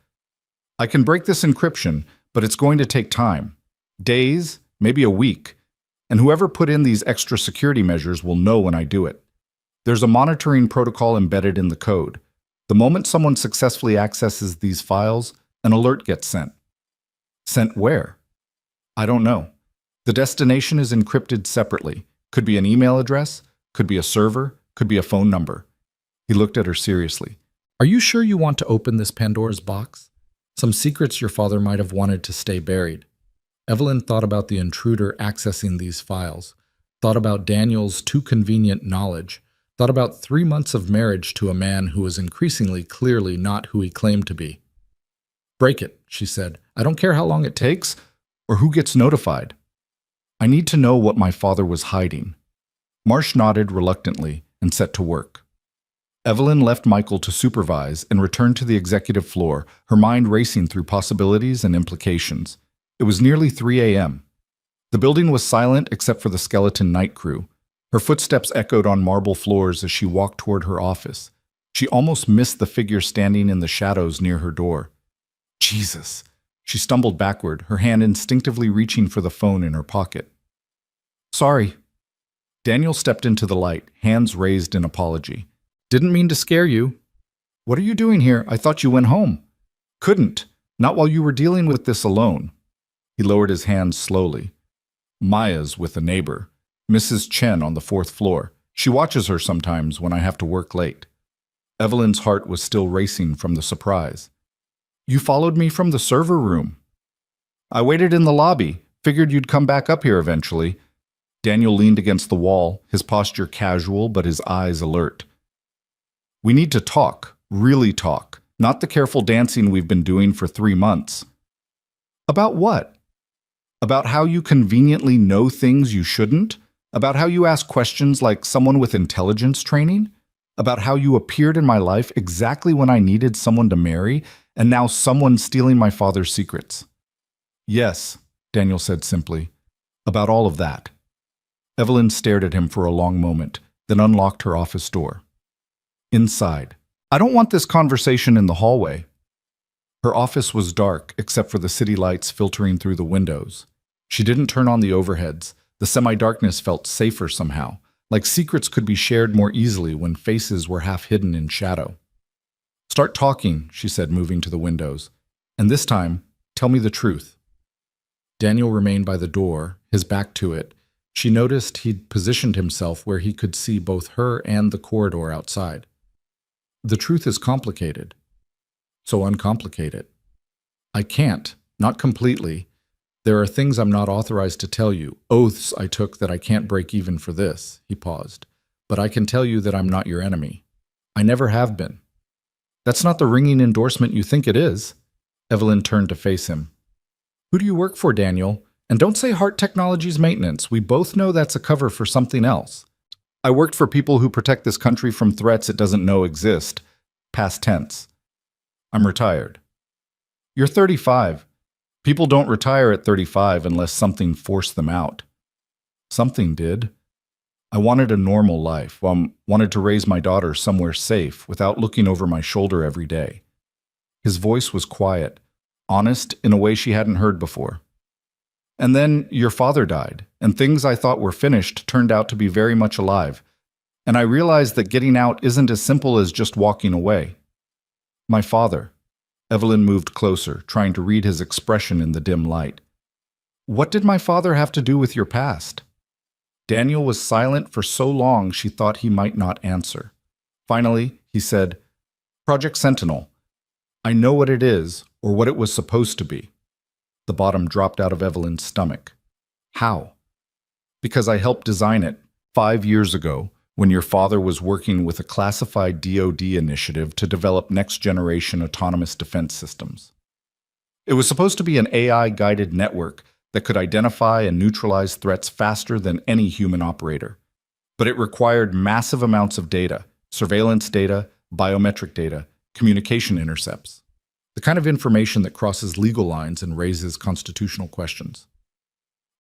I can break this encryption, but it's going to take time. Days, maybe a week. And whoever put in these extra security measures will know when I do it. There's a monitoring protocol embedded in the code. The moment someone successfully accesses these files, an alert gets sent. Sent where? I don't know. The destination is encrypted separately. Could be an email address, could be a server, could be a phone number. He looked at her seriously. Are you sure you want to open this Pandora's box? Some secrets your father might have wanted to stay buried. Evelyn thought about the intruder accessing these files, thought about Daniel's too convenient knowledge, thought about 3 months of marriage to a man who was increasingly clearly not who he claimed to be. Break it, she said. I don't care how long it takes or who gets notified. I need to know what my father was hiding. Marsh nodded reluctantly and set to work. Evelyn left Michael to supervise and returned to the executive floor, her mind racing through possibilities and implications. It was nearly 3 a.m. The building was silent except for the skeleton night crew. Her footsteps echoed on marble floors as she walked toward her office. She almost missed the figure standing in the shadows near her door. Jesus! She stumbled backward, her hand instinctively reaching for the phone in her pocket. Sorry. Daniel stepped into the light, hands raised in apology. Didn't mean to scare you. What are you doing here? I thought you went home. Couldn't. Not while you were dealing with this alone. He lowered his hands slowly. Maya's with a neighbor, Mrs. Chen on the 4th floor. She watches her sometimes when I have to work late. Evelyn's heart was still racing from the surprise. You followed me from the server room. I waited in the lobby. Figured you'd come back up here eventually. Daniel leaned against the wall, his posture casual but his eyes alert. We need to talk, really talk, not the careful dancing we've been doing for 3 months. About what? About how you conveniently know things you shouldn't? About how you ask questions like someone with intelligence training? About how you appeared in my life exactly when I needed someone to marry, and now someone's stealing my father's secrets? Yes, Daniel said simply. About all of that. Evelyn stared at him for a long moment, then unlocked her office door. Inside. I don't want this conversation in the hallway. Her office was dark, except for the city lights filtering through the windows. She didn't turn on the overheads. The semi-darkness felt safer somehow, like secrets could be shared more easily when faces were half hidden in shadow. Start talking, she said, moving to the windows. And this time, tell me the truth. Daniel remained by the door, his back to it. She noticed he'd positioned himself where he could see both her and the corridor outside. The truth is complicated. So uncomplicate it. I can't, not completely. There are things I'm not authorized to tell you, oaths I took that I can't break even for this, he paused. But I can tell you that I'm not your enemy. I never have been. That's not the ringing endorsement you think it is. Evelyn turned to face him. Who do you work for, Daniel? And don't say Hart Technologies Maintenance. We both know that's a cover for something else. I worked for people who protect this country from threats it doesn't know exist. Past tense. I'm retired. You're 35. People don't retire at 35 unless something forced them out. Something did. I wanted a normal life. Wanted to raise my daughter somewhere safe without looking over my shoulder every day. His voice was quiet, honest in a way she hadn't heard before. And then your father died, and things I thought were finished turned out to be very much alive. And I realized that getting out isn't as simple as just walking away. My father. Evelyn moved closer, trying to read his expression in the dim light. What did my father have to do with your past? Daniel was silent for so long she thought he might not answer. Finally, he said, Project Sentinel. I know what it is, or what it was supposed to be. The bottom dropped out of Evelyn's stomach. How? Because I helped design it 5 years ago, when your father was working with a classified DoD initiative to develop next-generation autonomous defense systems. It was supposed to be an AI-guided network that could identify and neutralize threats faster than any human operator. But it required massive amounts of data, surveillance data, biometric data, communication intercepts. The kind of information that crosses legal lines and raises constitutional questions.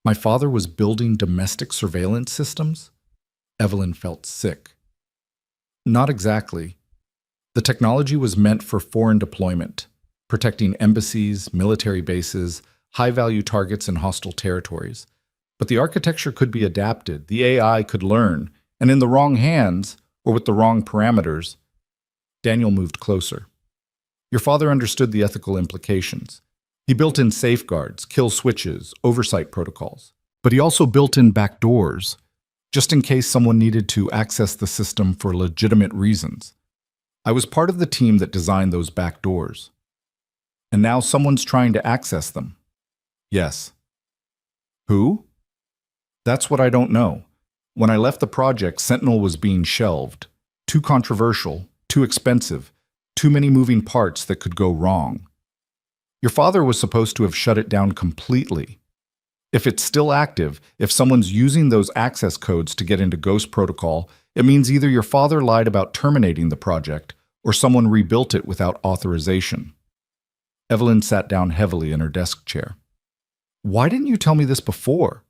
My father was building domestic surveillance systems? Evelyn felt sick. Not exactly. The technology was meant for foreign deployment, protecting embassies, military bases, high-value targets in hostile territories. But the architecture could be adapted, the AI could learn, and in the wrong hands, or with the wrong parameters. Daniel moved closer. Your father understood the ethical implications. He built in safeguards, kill switches, oversight protocols. But he also built in backdoors, just in case someone needed to access the system for legitimate reasons. I was part of the team that designed those back doors. And now someone's trying to access them. Yes. Who? That's what I don't know. When I left the project, Sentinel was being shelved. Too controversial, too expensive, too many moving parts that could go wrong. Your father was supposed to have shut it down completely. If it's still active, if someone's using those access codes to get into Ghost Protocol, it means either your father lied about terminating the project or someone rebuilt it without authorization. Evelyn sat down heavily in her desk chair. Why didn't you tell me this before?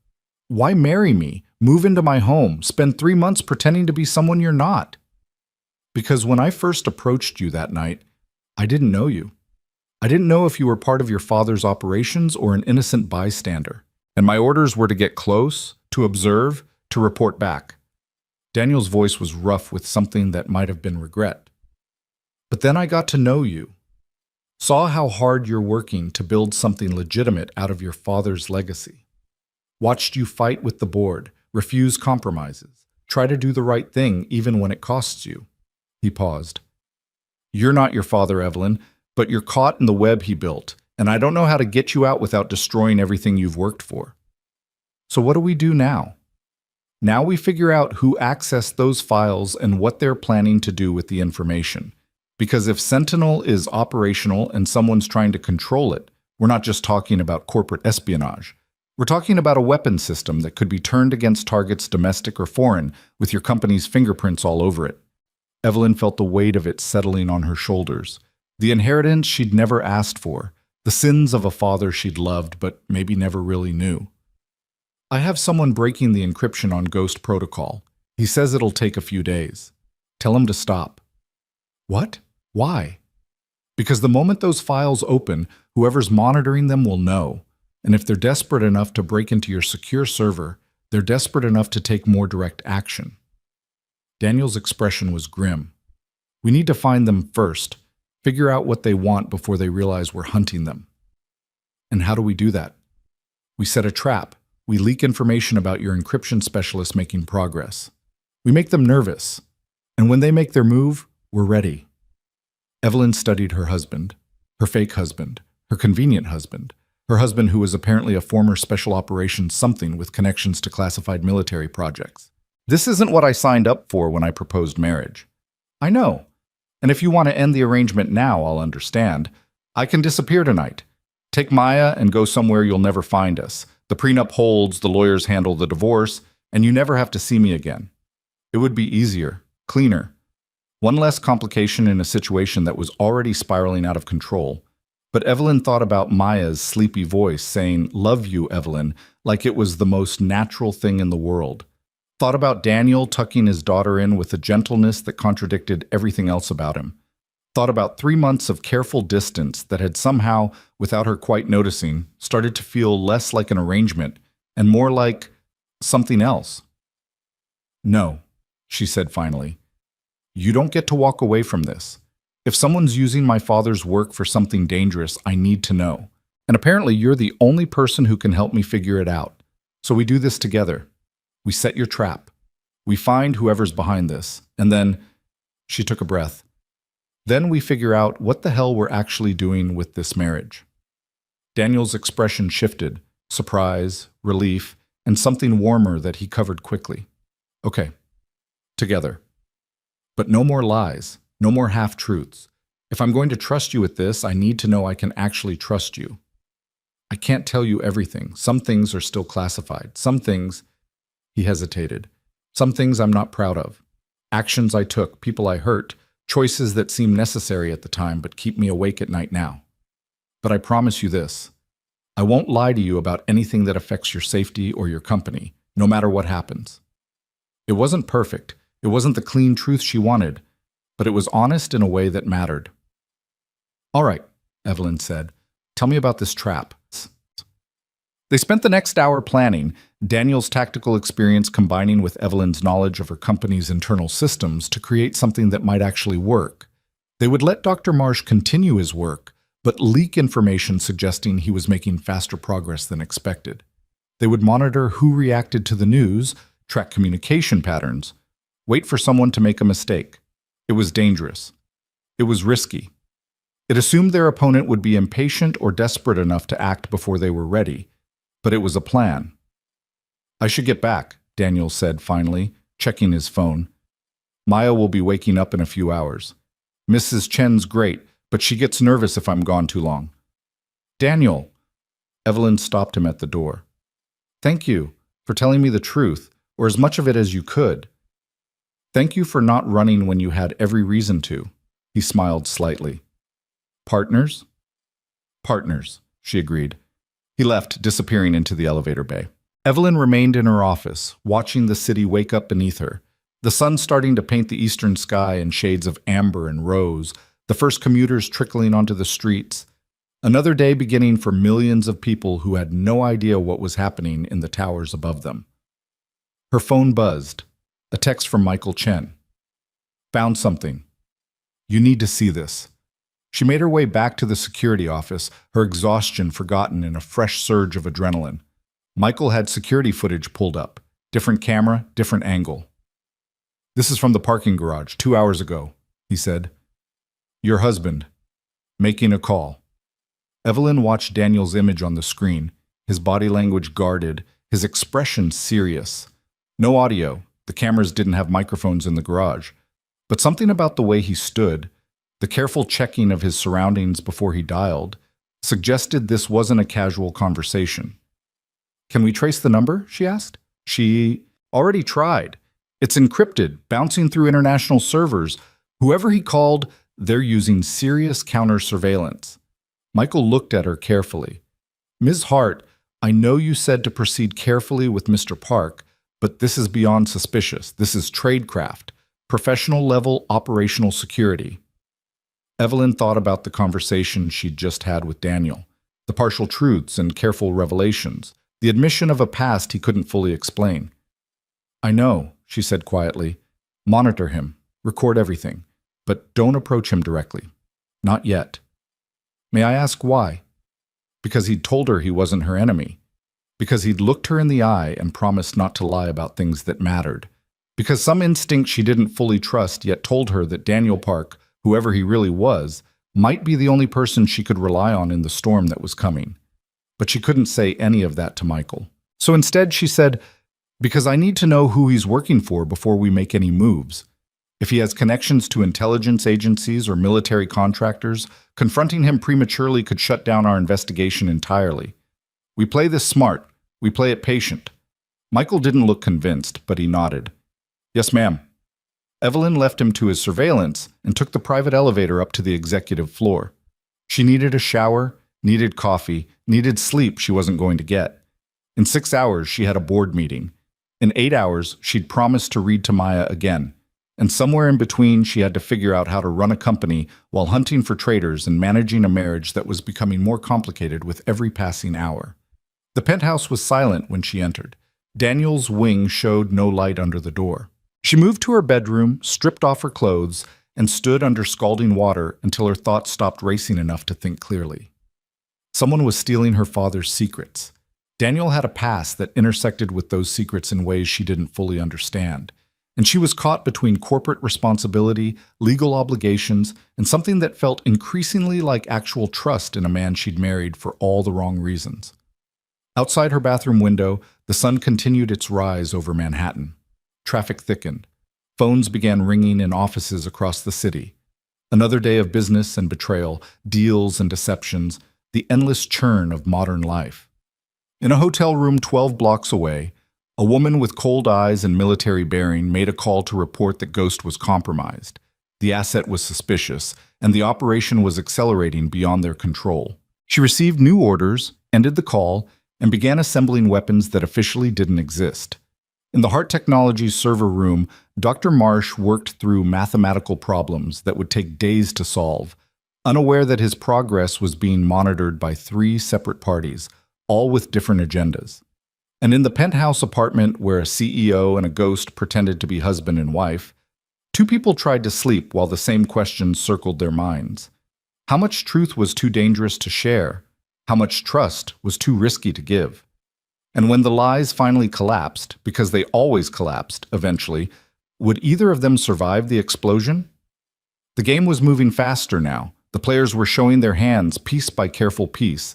Why marry me, move into my home, spend 3 months pretending to be someone you're not? Because when I first approached you that night, I didn't know you. I didn't know if you were part of your father's operations or an innocent bystander. And my orders were to get close, to observe, to report back. Daniel's voice was rough with something that might have been regret. But then I got to know you. Saw how hard you're working to build something legitimate out of your father's legacy. Watched you fight with the board, refuse compromises, try to do the right thing even when it costs you. He paused. You're not your father, Evelyn, but you're caught in the web he built, and I don't know how to get you out without destroying everything you've worked for. So what do we do now? Now we figure out who accessed those files and what they're planning to do with the information. Because if Sentinel is operational and someone's trying to control it, we're not just talking about corporate espionage. We're talking about a weapon system that could be turned against targets domestic or foreign, with your company's fingerprints all over it. Evelyn felt the weight of it settling on her shoulders. The inheritance she'd never asked for, the sins of a father she'd loved but maybe never really knew. I have someone breaking the encryption on Ghost Protocol. He says it'll take a few days. Tell him to stop. What? Why? Because the moment those files open, whoever's monitoring them will know. And if they're desperate enough to break into your secure server, they're desperate enough to take more direct action. Daniel's expression was grim. We need to find them first, figure out what they want before they realize we're hunting them. And how do we do that? We set a trap. We leak information about your encryption specialist making progress. We make them nervous. And when they make their move, we're ready. Evelyn studied her husband, her fake husband, her convenient husband, her husband who was apparently a former special operations something with connections to classified military projects. This isn't what I signed up for when I proposed marriage. I know. And if you want to end the arrangement now, I'll understand. I can disappear tonight. Take Maya and go somewhere you'll never find us. The prenup holds, the lawyers handle the divorce, and you never have to see me again. It would be easier, cleaner. One less complication in a situation that was already spiraling out of control. But Evelyn thought about Maya's sleepy voice saying, "Love you, Evelyn," like it was the most natural thing in the world. Thought about Daniel tucking his daughter in with a gentleness that contradicted everything else about him. Thought about 3 months of careful distance that had somehow, without her quite noticing, started to feel less like an arrangement and more like something else. "No," she said finally. "You don't get to walk away from this. If someone's using my father's work for something dangerous, I need to know. And apparently you're the only person who can help me figure it out. So we do this together. We set your trap. We find whoever's behind this. And then," she took a breath, "then we figure out what the hell we're actually doing with this marriage." Daniel's expression shifted, surprise, relief, and something warmer that he covered quickly. "Okay, together. But no more lies, no more half-truths. If I'm going to trust you with this, I need to know I can actually trust you. I can't tell you everything. Some things are still classified. Some things," he hesitated, "some things I'm not proud of. Actions I took, people I hurt, choices that seem necessary at the time but keep me awake at night now. But I promise you this. I won't lie to you about anything that affects your safety or your company, no matter what happens." It wasn't perfect. It wasn't the clean truth she wanted, but it was honest in a way that mattered. "All right," Evelyn said. "Tell me about this trap." They spent the next hour planning, Daniel's tactical experience combining with Evelyn's knowledge of her company's internal systems to create something that might actually work. They would let Dr. Marsh continue his work, but leak information suggesting he was making faster progress than expected. They would monitor who reacted to the news, track communication patterns, wait for someone to make a mistake. It was dangerous. It was risky. It assumed their opponent would be impatient or desperate enough to act before they were ready, but it was a plan. "I should get back," Daniel said finally, checking his phone. "Maya will be waking up in a few hours. Mrs. Chen's great, but she gets nervous if I'm gone too long." "Daniel!" Evelyn stopped him at the door. "Thank you for telling me the truth, or as much of it as you could. Thank you for not running when you had every reason to." He smiled slightly. "Partners?" "Partners," she agreed. He left, disappearing into the elevator bay. Evelyn remained in her office, watching the city wake up beneath her, the sun starting to paint the eastern sky in shades of amber and rose, the first commuters trickling onto the streets. Another day beginning for millions of people who had no idea what was happening in the towers above them. Her phone buzzed. A text from Michael Chen. "Found something. You need to see this." She made her way back to the security office, her exhaustion forgotten in a fresh surge of adrenaline. Michael had security footage pulled up. Different camera, different angle. "This is from the parking garage 2 hours ago," he said. "Your husband. Making a call." Evelyn watched Daniel's image on the screen, his body language guarded, his expression serious. No audio. The cameras didn't have microphones in the garage. But something about the way he stood, the careful checking of his surroundings before he dialed, suggested this wasn't a casual conversation. "Can we trace the number?" she asked. She already tried. "It's encrypted, bouncing through international servers. Whoever he called, they're using serious counter-surveillance." Michael looked at her carefully. "Ms. Hart, I know you said to proceed carefully with Mr. Park, but this is beyond suspicious. This is tradecraft, professional-level operational security." Evelyn thought about the conversation she'd just had with Daniel, the partial truths and careful revelations, the admission of a past he couldn't fully explain. "I know," she said quietly. "Monitor him, record everything, but don't approach him directly. Not yet." "May I ask why?" Because he'd told her he wasn't her enemy. Because he'd looked her in the eye and promised not to lie about things that mattered. Because some instinct she didn't fully trust yet told her that Daniel Park, whoever he really was, might be the only person she could rely on in the storm that was coming. But she couldn't say any of that to Michael. So instead she said, "Because I need to know who he's working for before we make any moves. If he has connections to intelligence agencies or military contractors, confronting him prematurely could shut down our investigation entirely. We play this smart. We play it patient." Michael didn't look convinced, but he nodded. "Yes, ma'am." Evelyn left him to his surveillance and took the private elevator up to the executive floor. She needed a shower, needed coffee, needed sleep she wasn't going to get. In 6 hours, she had a board meeting. In 8 hours, she'd promised to read to Maya again. And somewhere in between, she had to figure out how to run a company while hunting for traitors and managing a marriage that was becoming more complicated with every passing hour. The penthouse was silent when she entered. Daniel's wing showed no light under the door. She moved to her bedroom, stripped off her clothes, and stood under scalding water until her thoughts stopped racing enough to think clearly. Someone was stealing her father's secrets. Daniel had a past that intersected with those secrets in ways she didn't fully understand. And she was caught between corporate responsibility, legal obligations, and something that felt increasingly like actual trust in a man she'd married for all the wrong reasons. Outside her bathroom window, the sun continued its rise over Manhattan. Traffic thickened. Phones began ringing in offices across the city. Another day of business and betrayal, deals and deceptions, the endless churn of modern life. In a hotel room 12 blocks away, a woman with cold eyes and military bearing made a call to report that Ghost was compromised. The asset was suspicious, and the operation was accelerating beyond their control. She received new orders, ended the call, and began assembling weapons that officially didn't exist. In the Hart Technologies server room, Dr. Marsh worked through mathematical problems that would take days to solve, unaware that his progress was being monitored by 3 separate parties, all with different agendas. And in the penthouse apartment where a CEO and a ghost pretended to be husband and wife, 2 people tried to sleep while the same questions circled their minds. How much truth was too dangerous to share? How much trust was too risky to give? And when the lies finally collapsed, because they always collapsed eventually, would either of them survive the explosion? The game was moving faster now. The players were showing their hands piece by careful piece.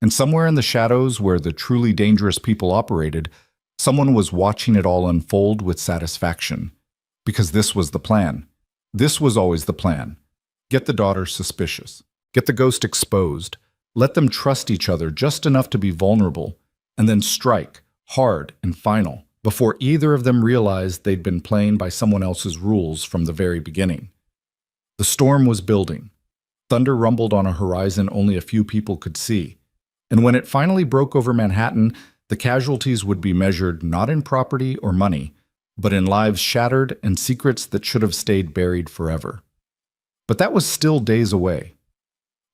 And somewhere in the shadows where the truly dangerous people operated, someone was watching it all unfold with satisfaction. Because this was the plan. This was always the plan. Get the daughter suspicious. Get the ghost exposed. Let them trust each other just enough to be vulnerable. And then strike, hard and final, before either of them realized they'd been playing by someone else's rules from the very beginning. The storm was building. Thunder rumbled on a horizon only a few people could see. And when it finally broke over Manhattan, the casualties would be measured not in property or money, but in lives shattered and secrets that should have stayed buried forever. But that was still days away.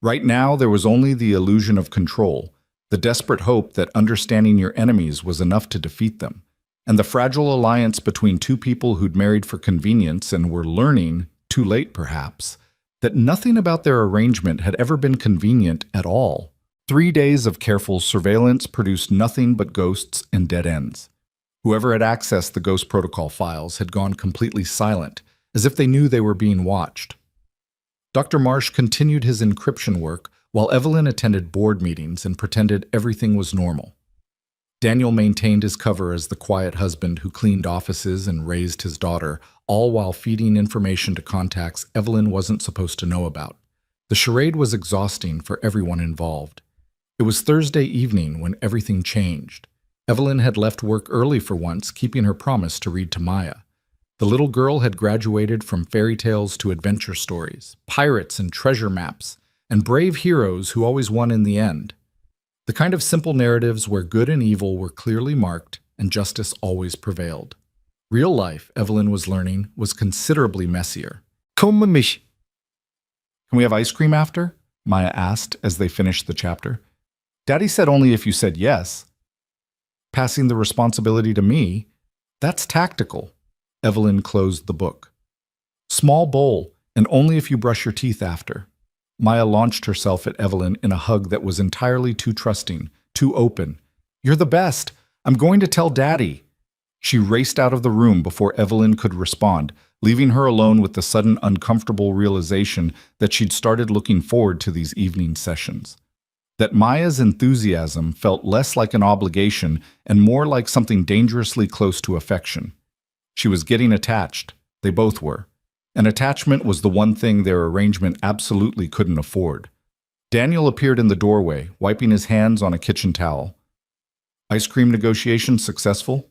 Right now, there was only the illusion of control, the desperate hope that understanding your enemies was enough to defeat them, and the fragile alliance between two people who'd married for convenience and were learning, too late perhaps, that nothing about their arrangement had ever been convenient at all. 3 days of careful surveillance produced nothing but ghosts and dead ends. Whoever had accessed the Ghost Protocol files had gone completely silent, as if they knew they were being watched. Dr. Marsh continued his encryption work while Evelyn attended board meetings and pretended everything was normal. Daniel maintained his cover as the quiet husband who cleaned offices and raised his daughter, all while feeding information to contacts Evelyn wasn't supposed to know about. The charade was exhausting for everyone involved. It was Thursday evening when everything changed. Evelyn had left work early for once, keeping her promise to read to Maya. The little girl had graduated from fairy tales to adventure stories, pirates and treasure maps, and brave heroes who always won in the end. The kind of simple narratives where good and evil were clearly marked and justice always prevailed. Real life, Evelyn was learning, was considerably messier. Komm mit mich. Can we have ice cream after? Maya asked as they finished the chapter. Daddy said only if you said yes. Passing the responsibility to me? That's tactical. Evelyn closed the book. Small bowl, and only if you brush your teeth after. Maya launched herself at Evelyn in a hug that was entirely too trusting, too open. You're the best. I'm going to tell Daddy. She raced out of the room before Evelyn could respond, leaving her alone with the sudden uncomfortable realization that she'd started looking forward to these evening sessions. That Maya's enthusiasm felt less like an obligation and more like something dangerously close to affection. She was getting attached. They both were. And attachment was the one thing their arrangement absolutely couldn't afford. Daniel appeared in the doorway, wiping his hands on a kitchen towel. Ice cream negotiations successful?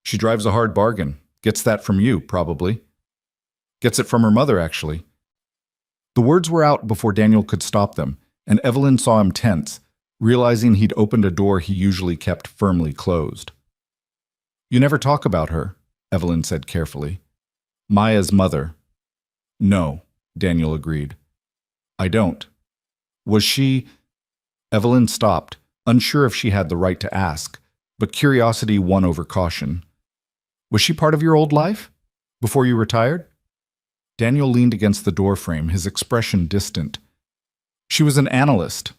She drives a hard bargain. Gets that from you, probably. Gets it from her mother, actually. The words were out before Daniel could stop them, and Evelyn saw him tense, realizing he'd opened a door he usually kept firmly closed. You never talk about her, Evelyn said carefully. Maya's mother. No, Daniel agreed. I don't. Was she... Evelyn stopped, unsure if she had the right to ask, but curiosity won over caution. Was she part of your old life? Before you retired? Daniel leaned against the doorframe, his expression distant. She was an analyst.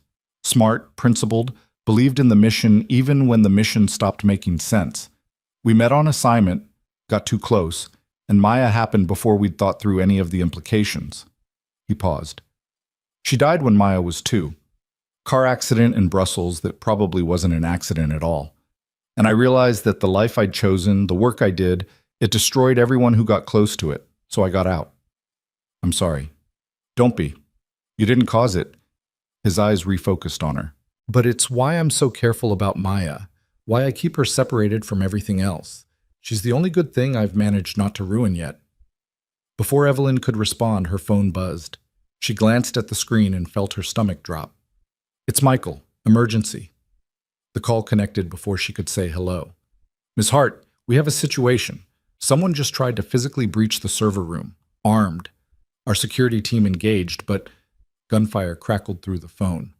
Smart, principled, believed in the mission even when the mission stopped making sense. We met on assignment, got too close, and Maya happened before we'd thought through any of the implications. He paused. She died when Maya was 2. Car accident in Brussels that probably wasn't an accident at all. And I realized that the life I'd chosen, the work I did, it destroyed everyone who got close to it, so I got out. I'm sorry. Don't be. You didn't cause it. His eyes refocused on her. But it's why I'm so careful about Maya, why I keep her separated from everything else. She's the only good thing I've managed not to ruin yet. Before Evelyn could respond, her phone buzzed. She glanced at the screen and felt her stomach drop. It's Michael. Emergency. The call connected before she could say hello. Ms. Hart, we have a situation. Someone just tried to physically breach the server room, armed. Our security team engaged, but gunfire crackled through the phone.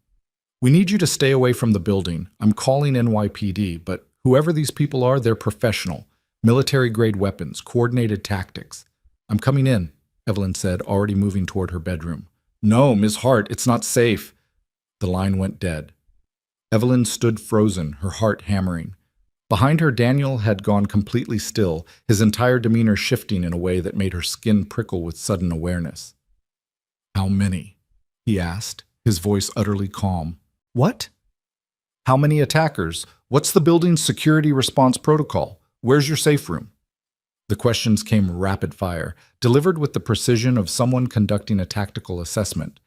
We need you to stay away from the building. I'm calling NYPD, but whoever these people are, they're professional. Military-grade weapons, coordinated tactics. I'm coming in, Evelyn said, already moving toward her bedroom. No, Ms. Hart, it's not safe. The line went dead. Evelyn stood frozen, her heart hammering. Behind her, Daniel had gone completely still, his entire demeanor shifting in a way that made her skin prickle with sudden awareness. How many? He asked, his voice utterly calm. What? How many attackers? What's the building's security response protocol? Where's your safe room? The questions came rapid fire, delivered with the precision of someone conducting a tactical assessment.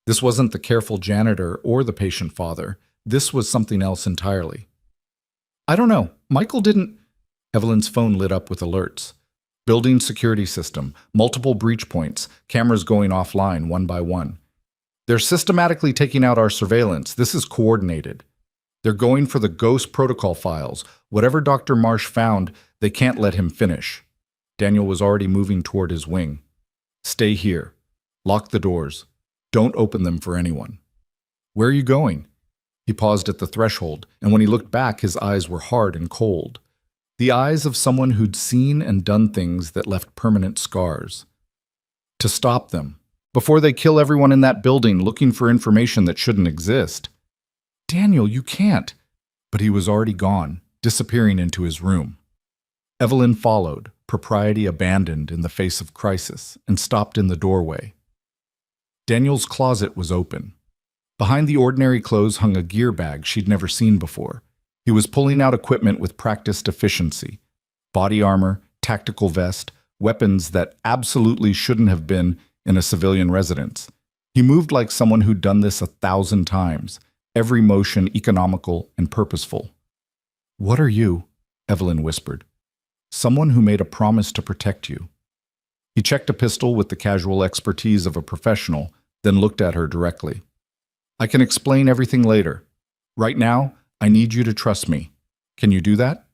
This wasn't the careful janitor or the patient father. This was something else entirely. I don't know. Michael didn't... Evelyn's phone lit up with alerts. Building security system, multiple breach points, cameras going offline one by one. They're systematically taking out our surveillance. This is coordinated. They're going for the ghost protocol files. Whatever Dr. Marsh found, they can't let him finish. Daniel was already moving toward his wing. Stay here. Lock the doors. Don't open them for anyone. Where are you going? He paused at the threshold, and when he looked back, his eyes were hard and cold. The eyes of someone who'd seen and done things that left permanent scars. To stop them, before they kill everyone in that building looking for information that shouldn't exist. Daniel, you can't. But he was already gone, disappearing into his room. Evelyn followed, propriety abandoned in the face of crisis, and stopped in the doorway. Daniel's closet was open. Behind the ordinary clothes hung a gear bag she'd never seen before. He was pulling out equipment with practiced efficiency. Body armor, tactical vest, weapons that absolutely shouldn't have been in a civilian residence. He moved like someone who'd done this 1,000 times, every motion economical and purposeful. What are you? Evelyn whispered. Someone who made a promise to protect you. He checked a pistol with the casual expertise of a professional, then looked at her directly. I can explain everything later. Right now, I need you to trust me. Can you do that?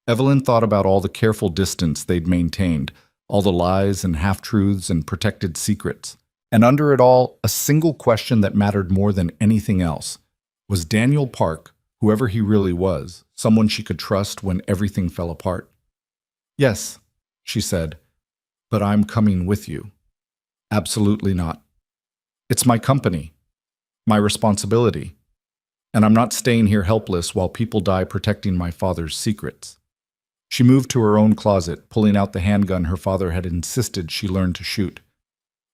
Evelyn thought about all the careful distance they'd maintained, all the lies and half-truths and protected secrets. And under it all, a single question that mattered more than anything else. Was Daniel Park, whoever he really was, someone she could trust when everything fell apart? Yes, she said, but I'm coming with you. Absolutely not. It's my company, my responsibility. And I'm not staying here helpless while people die protecting my father's secrets. She moved to her own closet, pulling out the handgun her father had insisted she learn to shoot.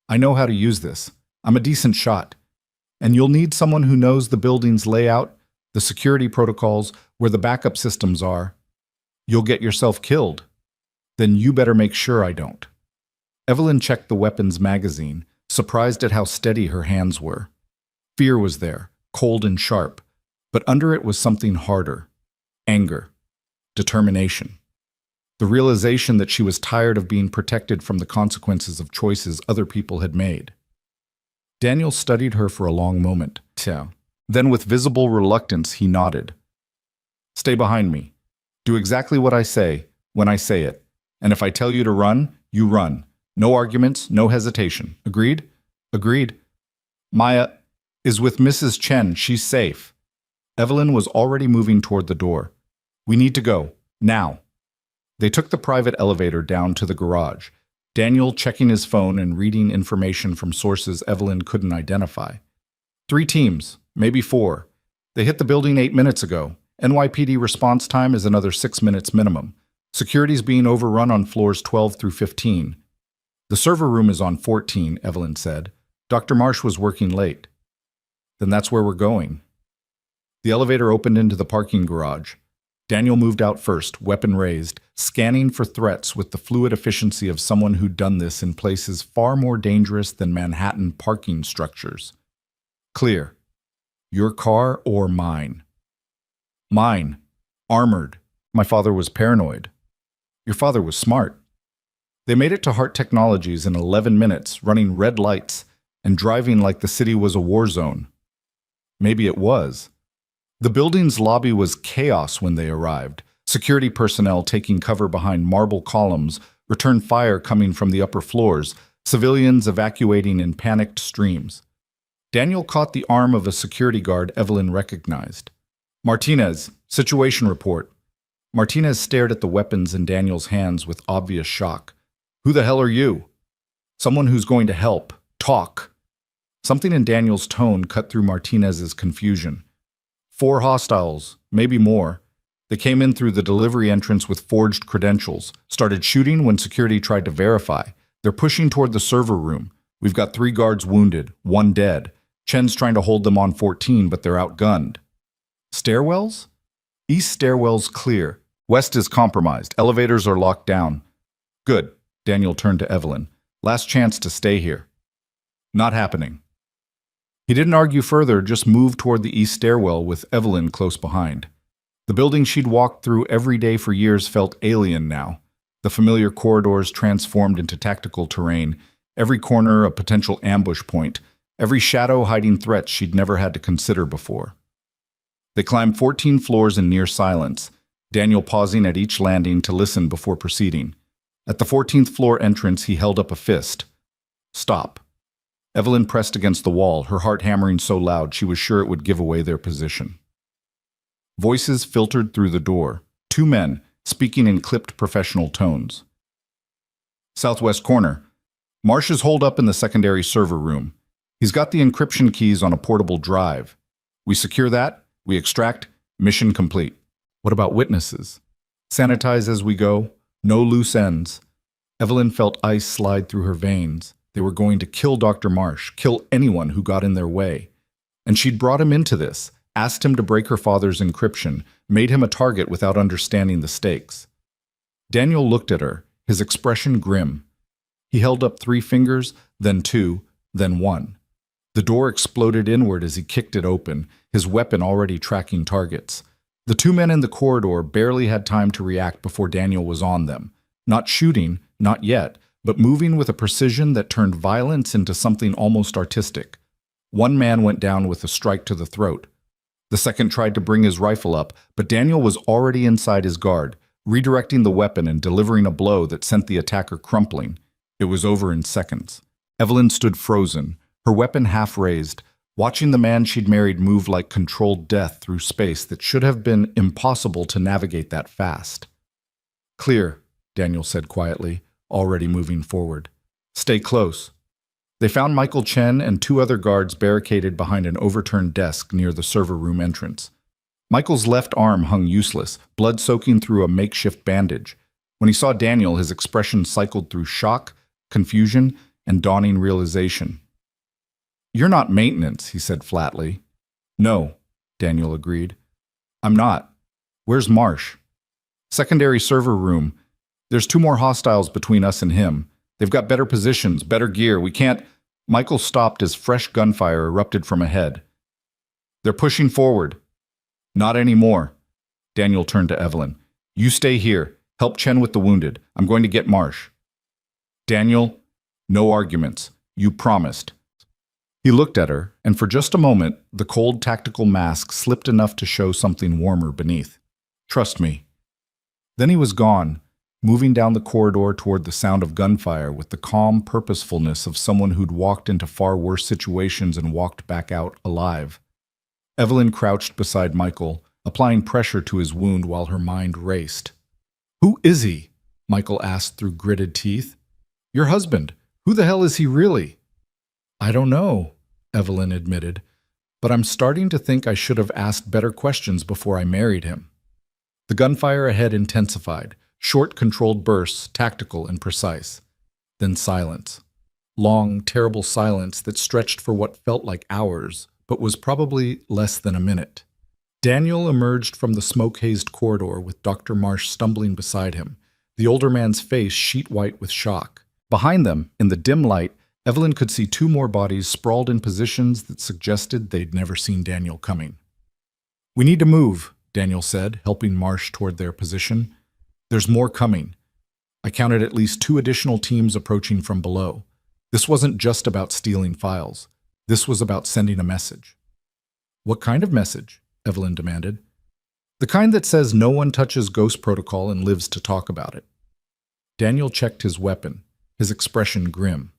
I know how to use this. I'm a decent shot. And you'll need someone who knows the building's layout, the security protocols, where the backup systems are. You'll get yourself killed. Then you better make sure I don't. Evelyn checked the weapons magazine, surprised at how steady her hands were. Fear was there, cold and sharp. But under it was something harder. Anger. Determination. The realization that she was tired of being protected from the consequences of choices other people had made. Daniel studied her for a long moment. Then with visible reluctance, he nodded. Stay behind me. Do exactly what I say, when I say it. And if I tell you to run, you run. No arguments, no hesitation. Agreed? Agreed. Maya is with Mrs. Chen. She's safe. Evelyn was already moving toward the door. We need to go. Now. They took the private elevator down to the garage, Daniel checking his phone and reading information from sources Evelyn couldn't identify. 3 teams, maybe 4. They hit the building 8 minutes ago. NYPD response time is another 6 minutes minimum. Security's being overrun on floors 12 through 15. The server room is on 14, Evelyn said. Dr. Marsh was working late. Then that's where we're going. The elevator opened into the parking garage. Daniel moved out first, weapon raised, scanning for threats with the fluid efficiency of someone who'd done this in places far more dangerous than Manhattan parking structures. Clear. Your car or mine? Mine. Armored. My father was paranoid. Your father was smart. They made it to Hart Technologies in 11 minutes, running red lights and driving like the city was a war zone. Maybe it was. The building's lobby was chaos when they arrived. Security personnel taking cover behind marble columns, return fire coming from the upper floors, civilians evacuating in panicked streams. Daniel caught the arm of a security guard Evelyn recognized. Martinez, situation report. Martinez stared at the weapons in Daniel's hands with obvious shock. Who the hell are you? Someone who's going to help. Talk. Something in Daniel's tone cut through Martinez's confusion. 4 hostiles, maybe more. They came in through the delivery entrance with forged credentials, started shooting when security tried to verify. They're pushing toward the server room. We've got 3 guards wounded, 1 dead. Chen's trying to hold them on 14, but they're outgunned. Stairwells? East stairwell's clear. West is compromised. Elevators are locked down. Good. Daniel turned to Evelyn. Last chance to stay here. Not happening. He didn't argue further, just moved toward the east stairwell with Evelyn close behind. The building she'd walked through every day for years felt alien now. The familiar corridors transformed into tactical terrain, every corner a potential ambush point, every shadow hiding threats she'd never had to consider before. They climbed 14 floors in near silence, Daniel pausing at each landing to listen before proceeding. At the 14th floor entrance, he held up a fist. Stop. Evelyn pressed against the wall, her heart hammering so loud she was sure it would give away their position. Voices filtered through the door, 2 men, speaking in clipped professional tones. Southwest corner. Marsh is holed up in the secondary server room. He's got the encryption keys on a portable drive. We secure that, we extract, mission complete. What about witnesses? Sanitize as we go, no loose ends. Evelyn felt ice slide through her veins. They were going to kill Dr. Marsh, kill anyone who got in their way. And she'd brought him into this, asked him to break her father's encryption, made him a target without understanding the stakes. Daniel looked at her, his expression grim. He held up 3 fingers, then 2, then 1. The door exploded inward as he kicked it open, his weapon already tracking targets. The 2 men in the corridor barely had time to react before Daniel was on them. Not shooting, not yet, but moving with a precision that turned violence into something almost artistic. 1 man went down with a strike to the throat. The second tried to bring his rifle up, but Daniel was already inside his guard, redirecting the weapon and delivering a blow that sent the attacker crumpling. It was over in seconds. Evelyn stood frozen, her weapon half raised, watching the man she'd married move like controlled death through space that should have been impossible to navigate that fast. Clear, Daniel said quietly, already moving forward. Stay close. They found Michael Chen and 2 other guards barricaded behind an overturned desk near the server room entrance. Michael's left arm hung useless, blood soaking through a makeshift bandage. When he saw Daniel, his expression cycled through shock, confusion, and dawning realization. You're not maintenance, he said flatly. No, Daniel agreed. I'm not. Where's Marsh? Secondary server room. There's 2 more hostiles between us and him. They've got better positions, better gear. We can't... Michael stopped as fresh gunfire erupted from ahead. They're pushing forward. Not anymore. Daniel turned to Evelyn. You stay here. Help Chen with the wounded. I'm going to get Marsh. Daniel, no arguments. You promised. He looked at her, and for just a moment, the cold tactical mask slipped enough to show something warmer beneath. Trust me. Then he was gone, moving down the corridor toward the sound of gunfire with the calm purposefulness of someone who'd walked into far worse situations and walked back out alive. Evelyn crouched beside Michael, applying pressure to his wound while her mind raced. Who is he? Michael asked through gritted teeth. Your husband. Who the hell is he really? I don't know, Evelyn admitted, but I'm starting to think I should have asked better questions before I married him. The gunfire ahead intensified, short, controlled bursts, tactical and precise. Then silence. Long, terrible silence that stretched for what felt like hours, but was probably less than a minute. Daniel emerged from the smoke-hazed corridor with Dr. Marsh stumbling beside him, the older man's face sheet-white with shock. Behind them, in the dim light, Evelyn could see 2 more bodies sprawled in positions that suggested they'd never seen Daniel coming. We need to move, Daniel said, helping Marsh toward their position. There's more coming. I counted at least 2 additional teams approaching from below. This wasn't just about stealing files. This was about sending a message. What kind of message? Evelyn demanded. The kind that says no one touches Ghost Protocol and lives to talk about it. Daniel checked his weapon, his expression grim.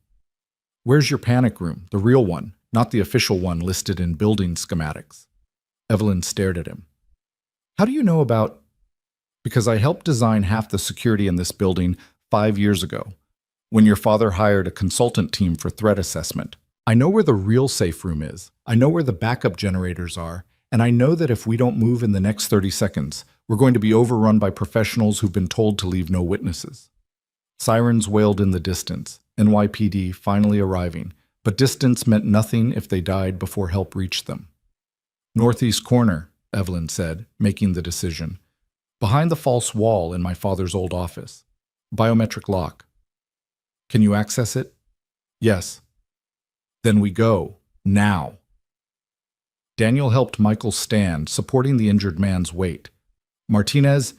Where's your panic room, the real one, not the official one listed in building schematics? Evelyn stared at him. How do you know about... Because I helped design half the security in this building 5 years ago, when your father hired a consultant team for threat assessment. I know where the real safe room is. I know where the backup generators are, and I know that if we don't move in the next 30 seconds, we're going to be overrun by professionals who've been told to leave no witnesses. Sirens wailed in the distance, NYPD finally arriving, but distance meant nothing if they died before help reached them. Northeast corner, Evelyn said, making the decision. Behind the false wall in my father's old office. Biometric lock. Can you access it? Yes. Then we go. Now. Daniel helped Michael stand, supporting the injured man's weight. Martinez,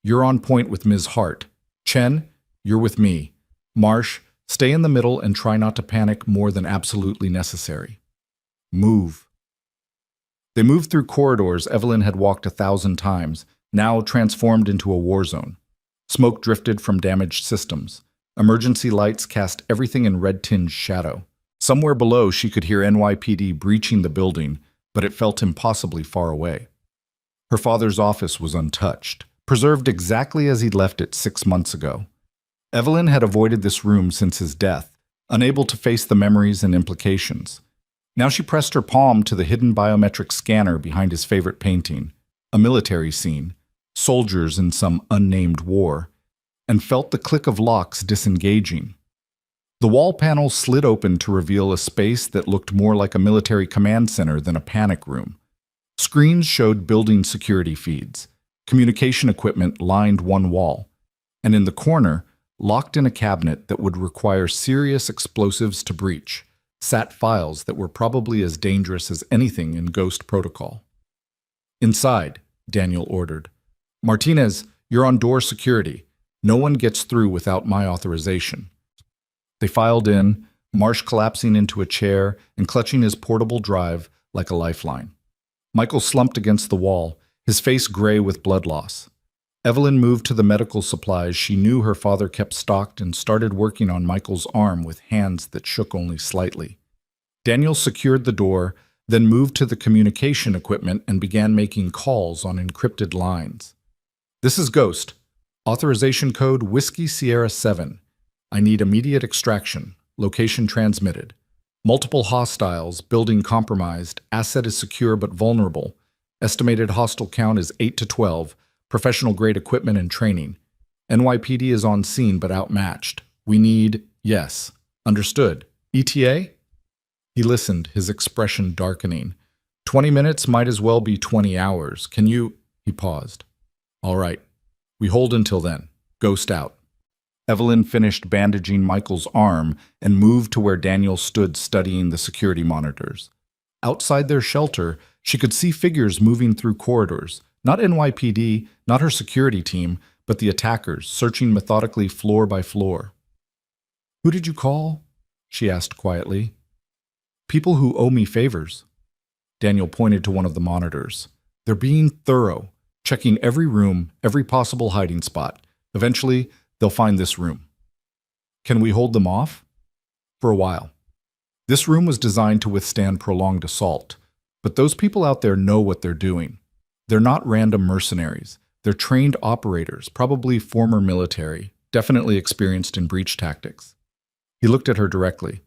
you're on point with Ms. Hart. Chen, you're with me. Marsh, stay in the middle and try not to panic more than absolutely necessary. Move. They moved through corridors Evelyn had walked 1,000 times, now transformed into a war zone. Smoke drifted from damaged systems. Emergency lights cast everything in red-tinged shadow. Somewhere below, she could hear NYPD breaching the building, but it felt impossibly far away. Her father's office was untouched, preserved exactly as he'd left it 6 months ago. Evelyn had avoided this room since his death, unable to face the memories and implications. Now she pressed her palm to the hidden biometric scanner behind his favorite painting, a military scene, soldiers in some unnamed war, and felt the click of locks disengaging. The wall panel slid open to reveal a space that looked more like a military command center than a panic room. Screens showed building security feeds. Communication equipment lined one wall, and in the corner, locked in a cabinet that would require serious explosives to breach, sat files that were probably as dangerous as anything in Ghost Protocol. Inside, Daniel ordered. Martinez, you're on door security. No one gets through without my authorization. They filed in, Marsh collapsing into a chair and clutching his portable drive like a lifeline. Michael slumped against the wall, his face gray with blood loss. Evelyn moved to the medical supplies she knew her father kept stocked and started working on Michael's arm with hands that shook only slightly. Daniel secured the door, then moved to the communication equipment and began making calls on encrypted lines. This is Ghost. Authorization code Whiskey Sierra 7. I need immediate extraction. Location transmitted. Multiple hostiles, building compromised, asset is secure but vulnerable. Estimated hostile count is 8 to 12. Professional-grade equipment and training. NYPD is on scene but outmatched. We need, yes. Understood. ETA? He listened, his expression darkening. 20 minutes might as well be 20 hours. Can you... He paused. All right. We hold until then. Ghost out. Evelyn finished bandaging Michael's arm and moved to where Daniel stood studying the security monitors. Outside their shelter, she could see figures moving through corridors. Not NYPD, not her security team, but the attackers, searching methodically floor by floor. Who did you call? She asked quietly. People who owe me favors. Daniel pointed to one of the monitors. They're being thorough, checking every room, every possible hiding spot. Eventually, they'll find this room. Can we hold them off? For a while. This room was designed to withstand prolonged assault, but those people out there know what they're doing. They're not random mercenaries. They're trained operators, probably former military, definitely experienced in breach tactics. He looked at her directly,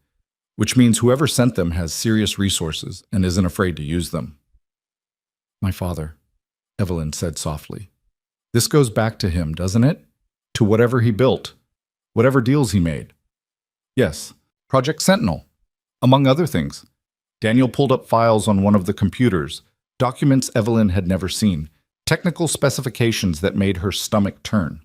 which means whoever sent them has serious resources and isn't afraid to use them. My father, Evelyn said softly. This goes back to him, doesn't it? To whatever he built, whatever deals he made. Yes, Project Sentinel, among other things. Daniel pulled up files on one of the computers, documents Evelyn had never seen, technical specifications that made her stomach turn.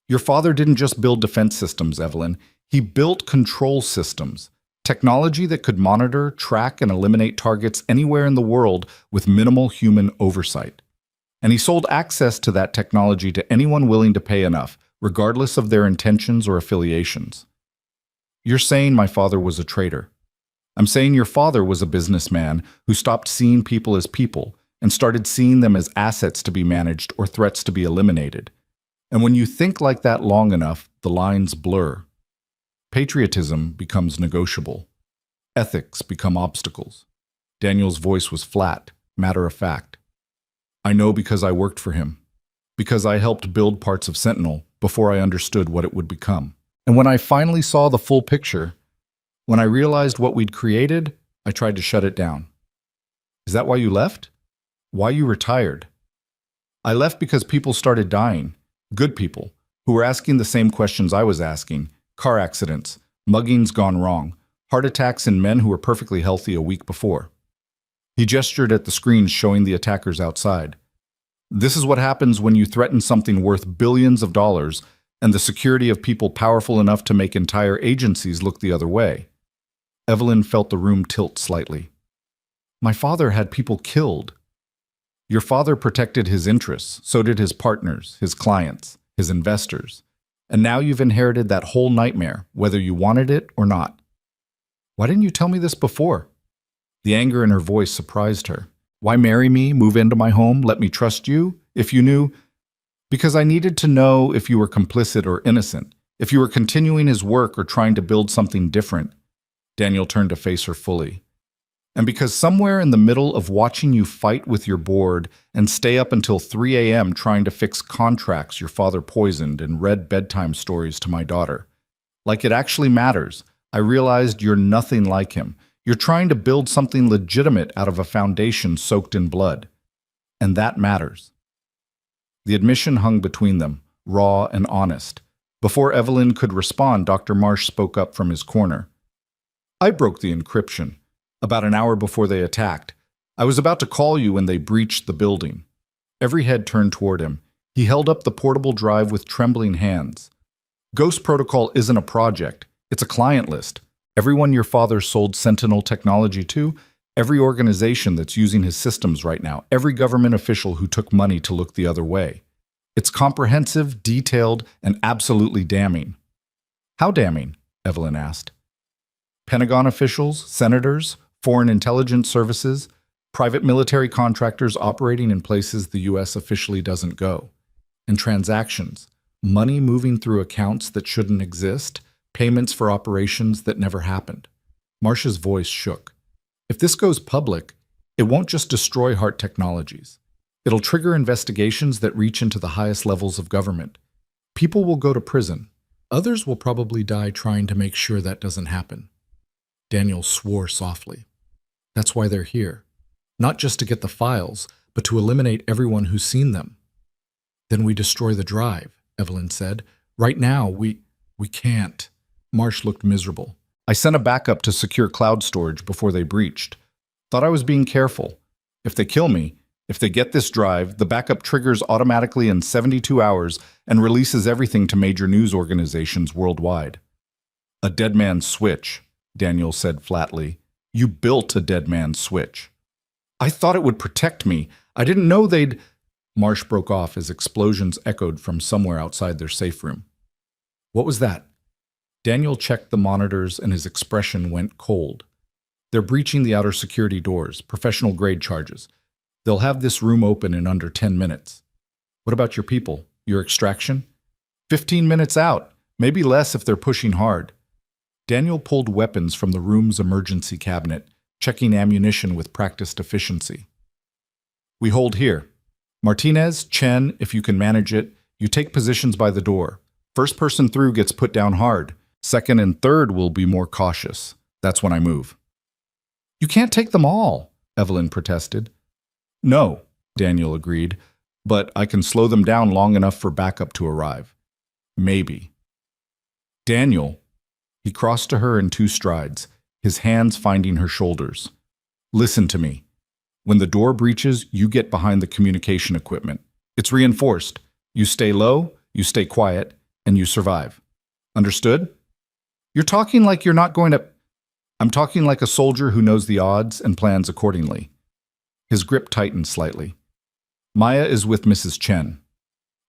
Your father didn't just build defense systems, Evelyn. He built control systems, technology that could monitor, track, and eliminate targets anywhere in the world with minimal human oversight. And he sold access to that technology to anyone willing to pay enough, regardless of their intentions or affiliations. You're saying my father was a traitor. I'm saying your father was a businessman who stopped seeing people as people and started seeing them as assets to be managed or threats to be eliminated. And when you think like that long enough, the lines blur. Patriotism becomes negotiable. Ethics become obstacles. Daniel's voice was flat, matter of fact. I know because I worked for him, because I helped build parts of Sentinel before I understood what it would become. And when I finally saw the full picture, when I realized what we'd created, I tried to shut it down. Is that why you left? Why you retired? I left because people started dying, good people, who were asking the same questions I was asking, Car accidents, muggings gone wrong, heart attacks in men who were perfectly healthy a week before. He gestured at the screens showing the attackers outside. This is what happens when you threaten something worth billions of dollars and the security of people powerful enough to make entire agencies look the other way. Evelyn felt the room tilt slightly. My father had people killed. Your father protected his interests, so did his partners, his clients, his investors. And now you've inherited that whole nightmare, whether you wanted it or not. Why didn't you tell me this before? The anger in her voice surprised her. Why marry me, move into my home, let me trust you, if you knew? Because I needed to know if you were complicit or innocent, if you were continuing his work or trying to build something different. Daniel turned to face her fully. And because somewhere in the middle of watching you fight with your board and stay up until 3 a.m. trying to fix contracts your father poisoned and read bedtime stories to my daughter, like it actually matters, I realized you're nothing like him. You're trying to build something legitimate out of a foundation soaked in blood. And that matters. The admission hung between them, raw and honest. Before Evelyn could respond, Dr. Marsh spoke up from his corner. I broke the encryption. About an hour before they attacked. I was about to call you when they breached the building. Every head turned toward him. He held up the portable drive with trembling hands. Ghost Protocol isn't a project. It's a client list. Everyone your father sold Sentinel technology to, every organization that's using his systems right now, every government official who took money to look the other way. It's comprehensive, detailed, and absolutely damning. How damning? Evelyn asked. Pentagon officials, senators, foreign intelligence services, private military contractors operating in places the U.S. officially doesn't go. And transactions, money moving through accounts that shouldn't exist, payments for operations that never happened. Marsh's voice shook. If this goes public, it won't just destroy Hart Technologies. It'll trigger investigations that reach into the highest levels of government. People will go to prison. Others will probably die trying to make sure that doesn't happen. Daniel swore softly. That's why they're here. Not just to get the files, but to eliminate everyone who's seen them. Then we destroy the drive, Evelyn said. Right now, we can't. Marsh looked miserable. I sent a backup to secure cloud storage before they breached. Thought I was being careful. If they kill me, if they get this drive, the backup triggers automatically in 72 hours and releases everything to major news organizations worldwide. A dead man's switch, Daniel said flatly. You built a dead man's switch. I thought it would protect me. I didn't know they'd... Marsh broke off as explosions echoed from somewhere outside their safe room. What was that? Daniel checked the monitors and his expression went cold. They're breaching the outer security doors, professional grade charges. They'll have this room open in under 10 minutes. What about your people? Your extraction? 15 minutes out, maybe less if they're pushing hard. Daniel pulled weapons from the room's emergency cabinet, checking ammunition with practiced efficiency. We hold here. Martinez, Chen, if you can manage it, you take positions by the door. First person through gets put down hard. Second and third will be more cautious. That's when I move. You can't take them all, Evelyn protested. No, Daniel agreed, but I can slow them down long enough for backup to arrive. Maybe. Daniel. He crossed to her in 2 strides, his hands finding her shoulders. Listen to me. When the door breaches, you get behind the communication equipment. It's reinforced. You stay low, you stay quiet, and you survive. Understood? You're talking like you're not going to... I'm talking like a soldier who knows the odds and plans accordingly. His grip tightened slightly. Maya is with Mrs. Chen.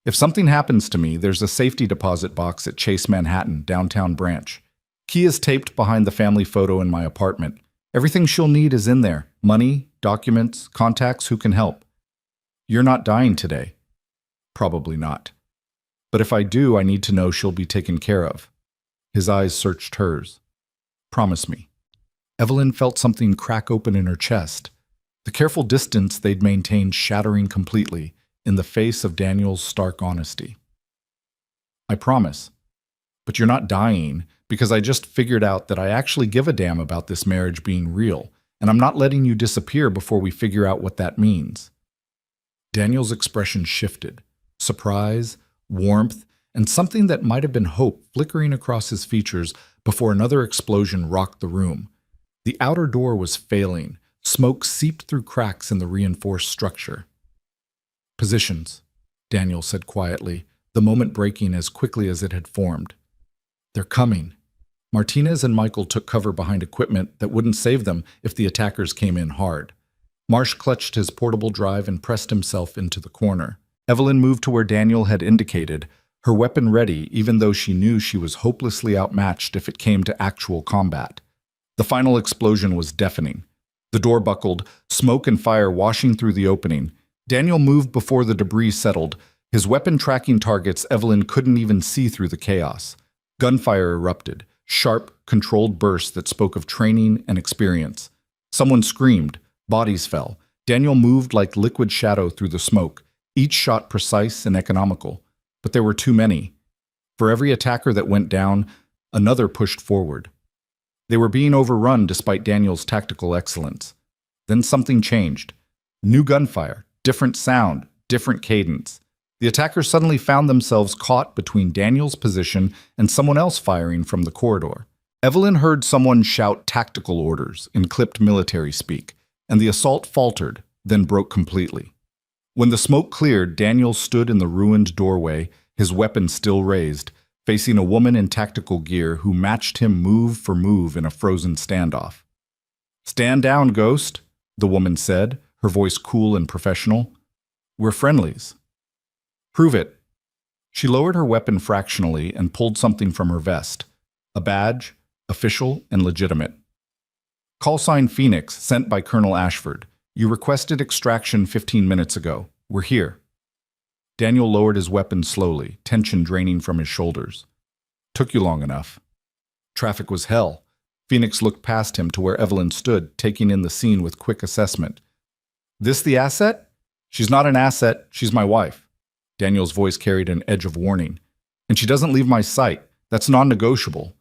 If something happens to me, there's a safety deposit box at Chase Manhattan, downtown branch. Key is taped behind the family photo in my apartment. Everything she'll need is in there. Money, documents, contacts who can help. You're not dying today. Probably not. But if I do, I need to know she'll be taken care of. His eyes searched hers. Promise me. Evelyn felt something crack open in her chest. The careful distance they'd maintained shattering completely in the face of Daniel's stark honesty. I promise. But you're not dying, because I just figured out that I actually give a damn about this marriage being real, and I'm not letting you disappear before we figure out what that means. Daniel's expression shifted. Surprise, warmth, and something that might have been hope flickering across his features before another explosion rocked the room. The outer door was failing. Smoke seeped through cracks in the reinforced structure. "Positions," Daniel said quietly, the moment breaking as quickly as it had formed. "They're coming." Martinez and Michael took cover behind equipment that wouldn't save them if the attackers came in hard. Marsh clutched his portable drive and pressed himself into the corner. Evelyn moved to where Daniel had indicated, her weapon ready even though she knew she was hopelessly outmatched if it came to actual combat. The final explosion was deafening. The door buckled, smoke and fire washing through the opening. Daniel moved before the debris settled, his weapon tracking targets Evelyn couldn't even see through the chaos. Gunfire erupted, sharp, controlled bursts that spoke of training and experience. Someone screamed, bodies fell. Daniel moved like liquid shadow through the smoke, each shot precise and economical. But there were too many. For every attacker that went down, another pushed forward. They were being overrun despite Daniel's tactical excellence. Then something changed. New gunfire, different sound, different cadence. The attackers suddenly found themselves caught between Daniel's position and someone else firing from the corridor. Evelyn heard someone shout tactical orders in clipped military speak, and the assault faltered, then broke completely. When the smoke cleared, Daniel stood in the ruined doorway, his weapon still raised, facing a woman in tactical gear who matched him move for move in a frozen standoff. "Stand down, Ghost," the woman said, her voice cool and professional. "We're friendlies." "Prove it." She lowered her weapon fractionally and pulled something from her vest. A badge, official and legitimate. "Call sign Phoenix, sent by Colonel Ashford. You requested extraction 15 minutes ago. We're here." Daniel lowered his weapon slowly, tension draining from his shoulders. "Took you long enough." Traffic was hell. Phoenix looked past him to where Evelyn stood, taking in the scene with quick assessment. "This the asset?" "She's not an asset, she's my wife." Daniel's voice carried an edge of warning. "And she doesn't leave my sight. That's non-negotiable."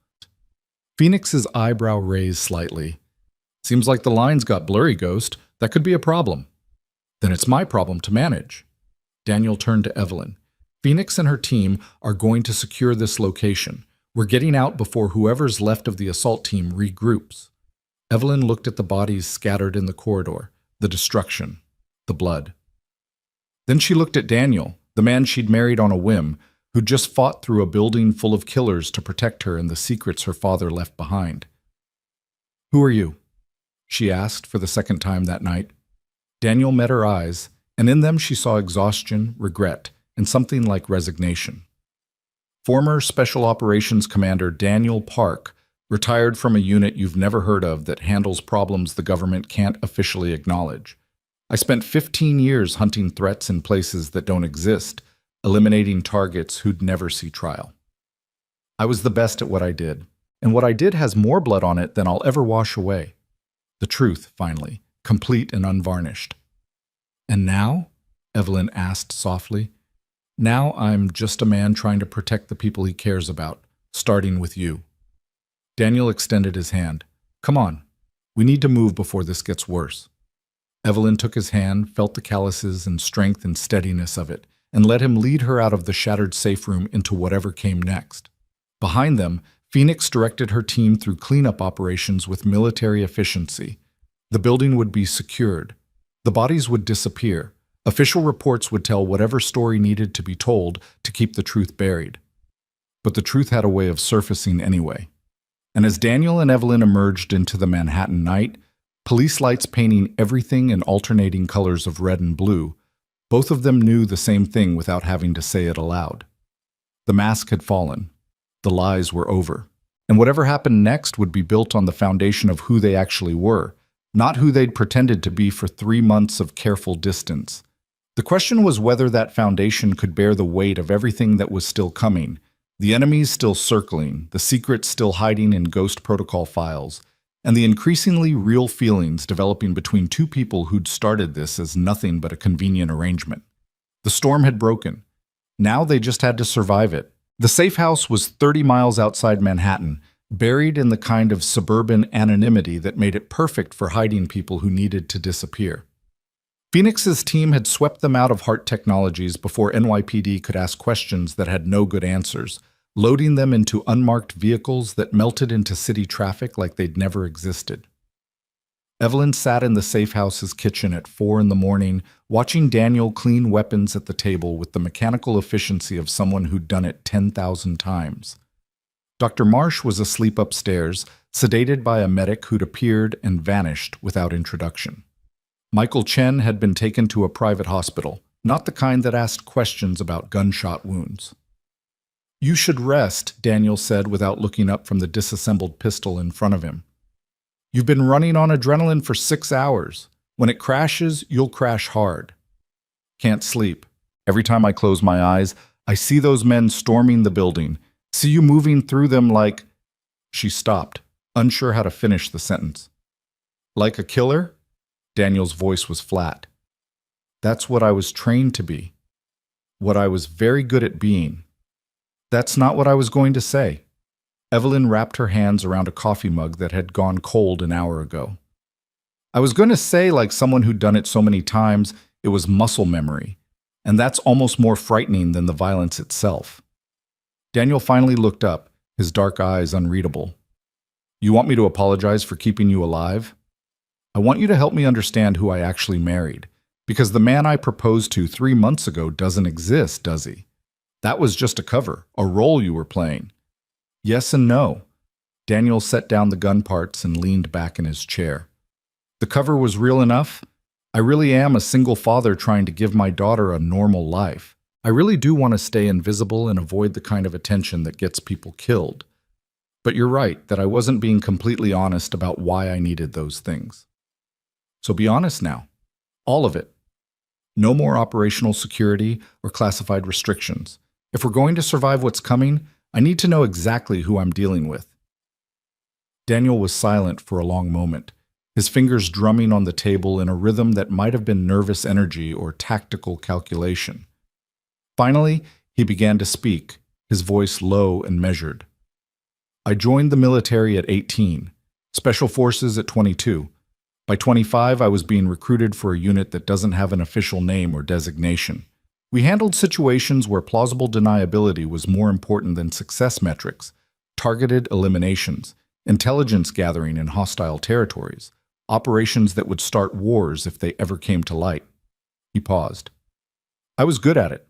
Phoenix's eyebrow raised slightly. "Seems like the lines got blurry, Ghost. That could be a problem." "Then it's my problem to manage." Daniel turned to Evelyn. "Phoenix and her team are going to secure this location. We're getting out before whoever's left of the assault team regroups." Evelyn looked at the bodies scattered in the corridor, the destruction, the blood. Then she looked at Daniel, the man she'd married on a whim, who'd just fought through a building full of killers to protect her and the secrets her father left behind. "Who are you?" she asked for the second time that night. Daniel met her eyes, and in them she saw exhaustion, regret, and something like resignation. "Former Special Operations Commander Daniel Park, retired from a unit you've never heard of that handles problems the government can't officially acknowledge. I spent 15 years hunting threats in places that don't exist, eliminating targets who'd never see trial. I was the best at what I did, and what I did has more blood on it than I'll ever wash away. The truth, finally, complete and unvarnished." "And now?" Evelyn asked softly. "Now I'm just a man trying to protect the people he cares about, starting with you." Daniel extended his hand. "Come on. We need to move before this gets worse." Evelyn took his hand, felt the calluses and strength and steadiness of it, and let him lead her out of the shattered safe room into whatever came next. Behind them, Phoenix directed her team through cleanup operations with military efficiency. The building would be secured. The bodies would disappear. Official reports would tell whatever story needed to be told to keep the truth buried. But the truth had a way of surfacing anyway. And as Daniel and Evelyn emerged into the Manhattan night, police lights painting everything in alternating colors of red and blue, both of them knew the same thing without having to say it aloud. The mask had fallen. The lies were over. And whatever happened next would be built on the foundation of who they actually were, not who they'd pretended to be for 3 months of careful distance. The question was whether that foundation could bear the weight of everything that was still coming, the enemies still circling, the secrets still hiding in Ghost Protocol files, and the increasingly real feelings developing between two people who'd started this as nothing but a convenient arrangement. The storm had broken. Now they just had to survive it. The safe house was 30 miles outside Manhattan, buried in the kind of suburban anonymity that made it perfect for hiding people who needed to disappear. Phoenix's team had swept them out of Hart Technologies before NYPD could ask questions that had no good answers, loading them into unmarked vehicles that melted into city traffic like they'd never existed. Evelyn sat in the safe house's kitchen at 4 in the morning, watching Daniel clean weapons at the table with the mechanical efficiency of someone who'd done it 10,000 times. Dr. Marsh was asleep upstairs, sedated by a medic who'd appeared and vanished without introduction. Michael Chen had been taken to a private hospital, not the kind that asked questions about gunshot wounds. "You should rest," Daniel said without looking up from the disassembled pistol in front of him. "You've been running on adrenaline for 6 hours. When it crashes, you'll crash hard." "Can't sleep. Every time I close my eyes, I see those men storming the building. See you moving through them like—" She stopped, unsure how to finish the sentence. "Like a killer?" Daniel's voice was flat. "That's what I was trained to be. What I was very good at being." "That's not what I was going to say." Evelyn wrapped her hands around a coffee mug that had gone cold an hour ago. "I was going to say, like someone who'd done it so many times, it was muscle memory. And that's almost more frightening than the violence itself." Daniel finally looked up, his dark eyes unreadable. "You want me to apologize for keeping you alive? I want you to help me understand who I actually married, because the man I proposed to 3 months ago doesn't exist, does he? That was just a cover, a role you were playing." "Yes and no." Daniel set down the gun parts and leaned back in his chair. "The cover was real enough. I really am a single father trying to give my daughter a normal life. I really do want to stay invisible and avoid the kind of attention that gets people killed. But you're right that I wasn't being completely honest about why I needed those things. So be honest now. All of it. No more operational security or classified restrictions. If we're going to survive what's coming, I need to know exactly who I'm dealing with." Daniel was silent for a long moment, his fingers drumming on the table in a rhythm that might have been nervous energy or tactical calculation. Finally, he began to speak, his voice low and measured. "I joined the military at 18, Special Forces at 22. By 25, I was being recruited for a unit that doesn't have an official name or designation. We handled situations where plausible deniability was more important than success metrics, targeted eliminations, intelligence gathering in hostile territories, operations that would start wars if they ever came to light." He paused. "I was good at it.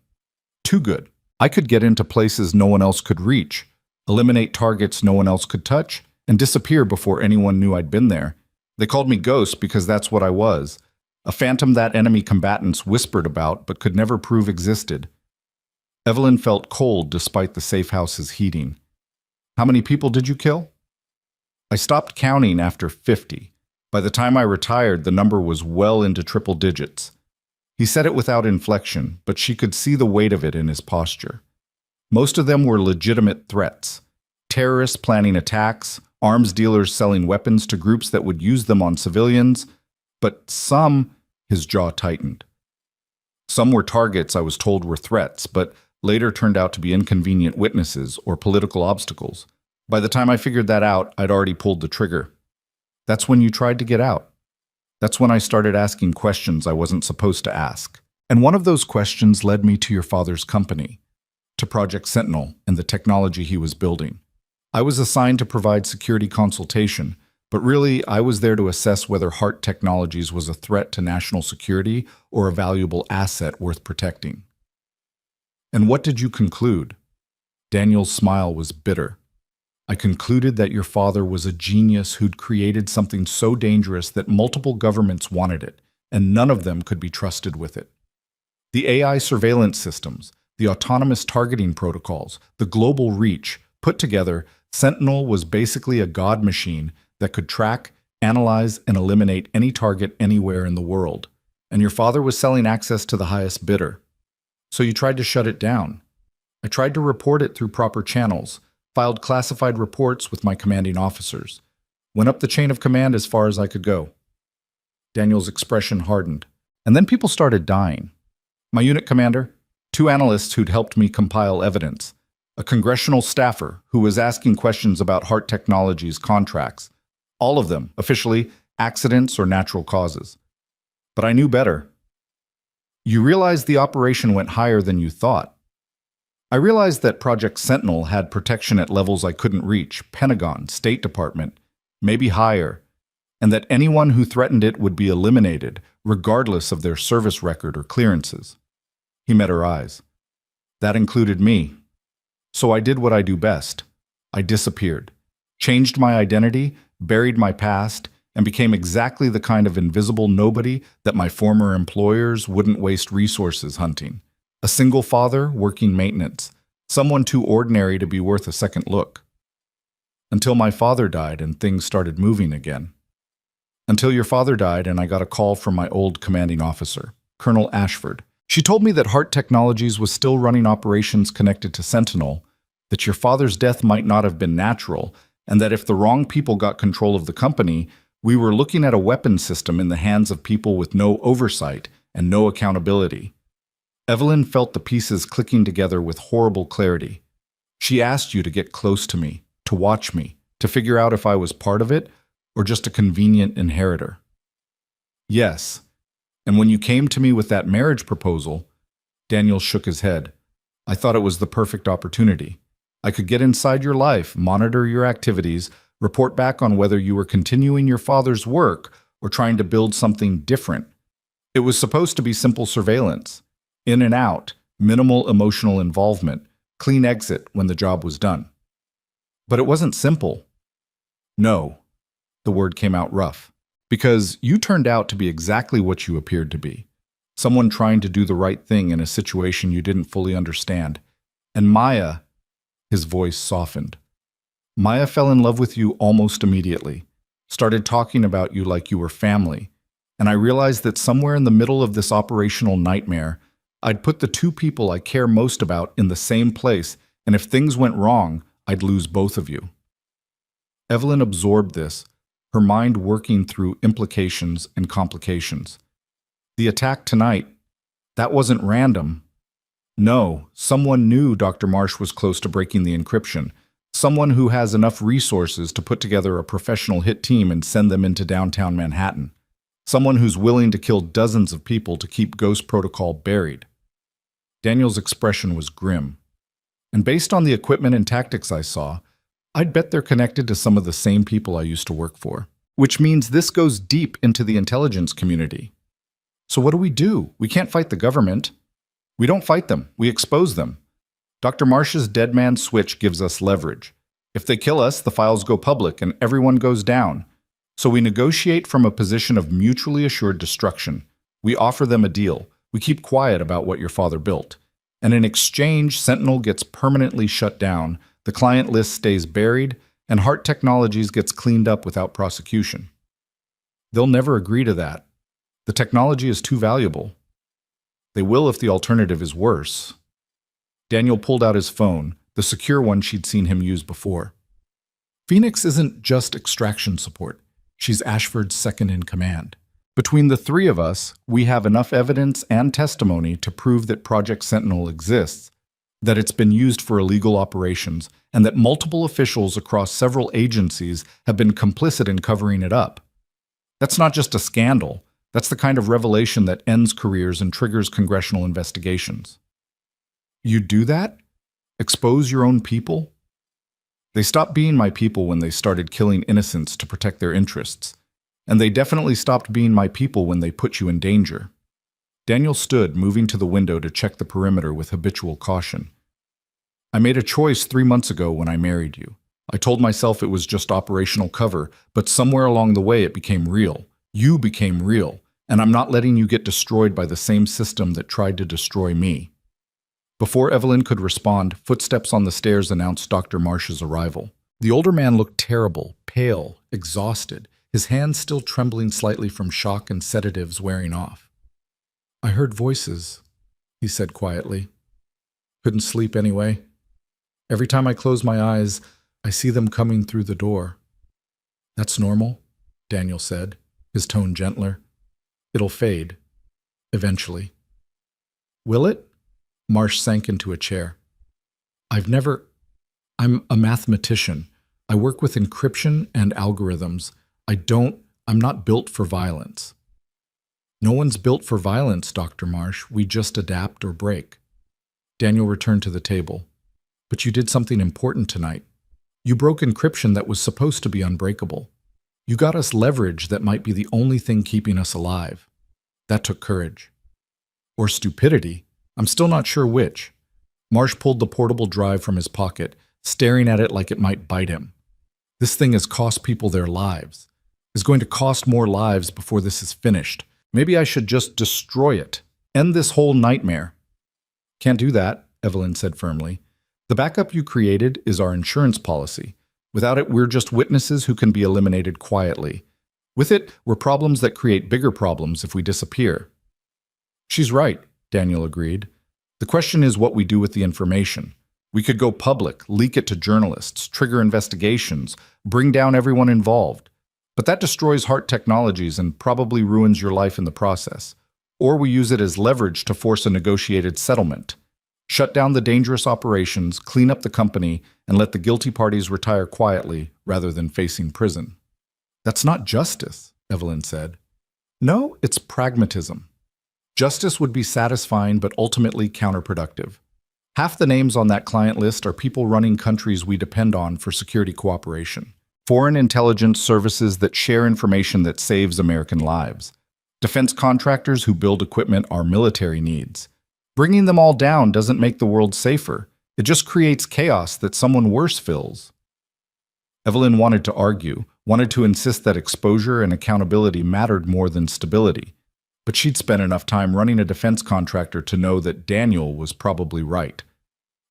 Too good. I could get into places no one else could reach, eliminate targets no one else could touch, and disappear before anyone knew I'd been there. They called me Ghost because that's what I was. A phantom that enemy combatants whispered about but could never prove existed." Evelyn felt cold despite the safe house's heating. "How many people did you kill?" "I stopped counting after 50. By the time I retired, the number was well into triple digits." He said it without inflection, but she could see the weight of it in his posture. Most of them were legitimate threats. Terrorists planning attacks, arms dealers selling weapons to groups that would use them on civilians, but some, his jaw tightened. Some were targets I was told were threats, but later turned out to be inconvenient witnesses or political obstacles. By the time I figured that out, I'd already pulled the trigger. That's when you tried to get out. That's when I started asking questions I wasn't supposed to ask. And one of those questions led me to your father's company, to Project Sentinel and the technology he was building. I was assigned to provide security consultation, but really I was there to assess whether Hart Technologies was a threat to national security or a valuable asset worth protecting." "And what did you conclude?" Daniel's smile was bitter. "I concluded that your father was a genius who'd created something so dangerous that multiple governments wanted it, and none of them could be trusted with it. The AI surveillance systems, the autonomous targeting protocols, the global reach, put together, Sentinel was basically a god machine that could track, analyze, and eliminate any target anywhere in the world. And your father was selling access to the highest bidder. So you tried to shut it down. I tried to report it through proper channels, filed classified reports with my commanding officers, went up the chain of command as far as I could go." Daniel's expression hardened. "And then people started dying. My unit commander, 2 analysts who'd helped me compile evidence, a congressional staffer who was asking questions about Hart Technologies contracts, all of them, officially, accidents or natural causes. But I knew better. You realized the operation went higher than you thought. I realized that Project Sentinel had protection at levels I couldn't reach, Pentagon, State Department, maybe higher, and that anyone who threatened it would be eliminated, regardless of their service record or clearances. He met her eyes. That included me. So I did what I do best. I disappeared, changed my identity, buried my past, and became exactly the kind of invisible nobody that my former employers wouldn't waste resources hunting. A single father working maintenance, someone too ordinary to be worth a second look. Until my father died and things started moving again. Until your father died and I got a call from my old commanding officer, Colonel Ashford. She told me that Hart Technologies was still running operations connected to Sentinel, that your father's death might not have been natural, and that if the wrong people got control of the company, we were looking at a weapons system in the hands of people with no oversight and no accountability. Evelyn felt the pieces clicking together with horrible clarity. She asked you to get close to me, to watch me, to figure out if I was part of it or just a convenient inheritor. Yes, and when you came to me with that marriage proposal, Daniel shook his head. I thought it was the perfect opportunity. I could get inside your life, monitor your activities, report back on whether you were continuing your father's work or trying to build something different. It was supposed to be simple surveillance. In and out, minimal emotional involvement, clean exit when the job was done. But it wasn't simple. No, the word came out rough, because you turned out to be exactly what you appeared to be. Someone trying to do the right thing in a situation you didn't fully understand. And Maya, his voice softened. Maya fell in love with you almost immediately, started talking about you like you were family, and I realized that somewhere in the middle of this operational nightmare, I'd put the two people I care most about in the same place, and if things went wrong, I'd lose both of you. Evelyn absorbed this, her mind working through implications and complications. The attack tonight, that wasn't random. No, someone knew Dr. Marsh was close to breaking the encryption, someone who has enough resources to put together a professional hit team and send them into downtown Manhattan, someone who's willing to kill dozens of people to keep Ghost Protocol buried. Daniel's expression was grim. And based on the equipment and tactics I saw, I'd bet they're connected to some of the same people I used to work for, which means this goes deep into the intelligence community. So what do? We can't fight the government. We don't fight them, we expose them. Dr. Marsh's dead man switch gives us leverage. If they kill us, the files go public and everyone goes down. So we negotiate from a position of mutually assured destruction. We offer them a deal. We keep quiet about what your father built. And in exchange, Sentinel gets permanently shut down, the client list stays buried, and Hart Technologies gets cleaned up without prosecution. They'll never agree to that. The technology is too valuable. They will if the alternative is worse. Daniel pulled out his phone, the secure one she'd seen him use before. Phoenix isn't just extraction support. She's Ashford's second in command. Between the three of us, we have enough evidence and testimony to prove that Project Sentinel exists, that it's been used for illegal operations, and that multiple officials across several agencies have been complicit in covering it up. That's not just a scandal. That's the kind of revelation that ends careers and triggers congressional investigations. You do that? Expose your own people? They stopped being my people when they started killing innocents to protect their interests. And they definitely stopped being my people when they put you in danger. Daniel stood, moving to the window to check the perimeter with habitual caution. I made a choice 3 months ago when I married you. I told myself it was just operational cover, but somewhere along the way it became real. You became real, and I'm not letting you get destroyed by the same system that tried to destroy me. Before Evelyn could respond, footsteps on the stairs announced Dr. Marsh's arrival. The older man looked terrible, pale, exhausted, his hands still trembling slightly from shock and sedatives wearing off. I heard voices, he said quietly. Couldn't sleep anyway. Every time I close my eyes, I see them coming through the door. That's normal, Daniel said, his tone gentler. It'll fade, eventually. Will it? Marsh sank into a chair. I'm a mathematician. I work with encryption and algorithms. I'm not built for violence. No one's built for violence, Dr. Marsh. We just adapt or break. Daniel returned to the table. But you did something important tonight. You broke encryption that was supposed to be unbreakable. You got us leverage that might be the only thing keeping us alive. That took courage. Or stupidity. I'm still not sure which. Marsh pulled the portable drive from his pocket, staring at it like it might bite him. This thing has cost people their lives. It's going to cost more lives before this is finished. Maybe I should just destroy it. End this whole nightmare. Can't do that, Evelyn said firmly. The backup you created is our insurance policy. Without it, we're just witnesses who can be eliminated quietly. With it, we're problems that create bigger problems if we disappear. She's right, Daniel agreed. The question is what we do with the information. We could go public, leak it to journalists, trigger investigations, bring down everyone involved. But that destroys Hart Technologies and probably ruins your life in the process. Or we use it as leverage to force a negotiated settlement. Shut down the dangerous operations, clean up the company, and let the guilty parties retire quietly rather than facing prison. That's not justice, Evelyn said. No, it's pragmatism. Justice would be satisfying but ultimately counterproductive. Half the names on that client list are people running countries we depend on for security cooperation. Foreign intelligence services that share information that saves American lives. Defense contractors who build equipment our military needs. Bringing them all down doesn't make the world safer. It just creates chaos that someone worse fills. Evelyn wanted to argue, wanted to insist that exposure and accountability mattered more than stability. But she'd spent enough time running a defense contractor to know that Daniel was probably right.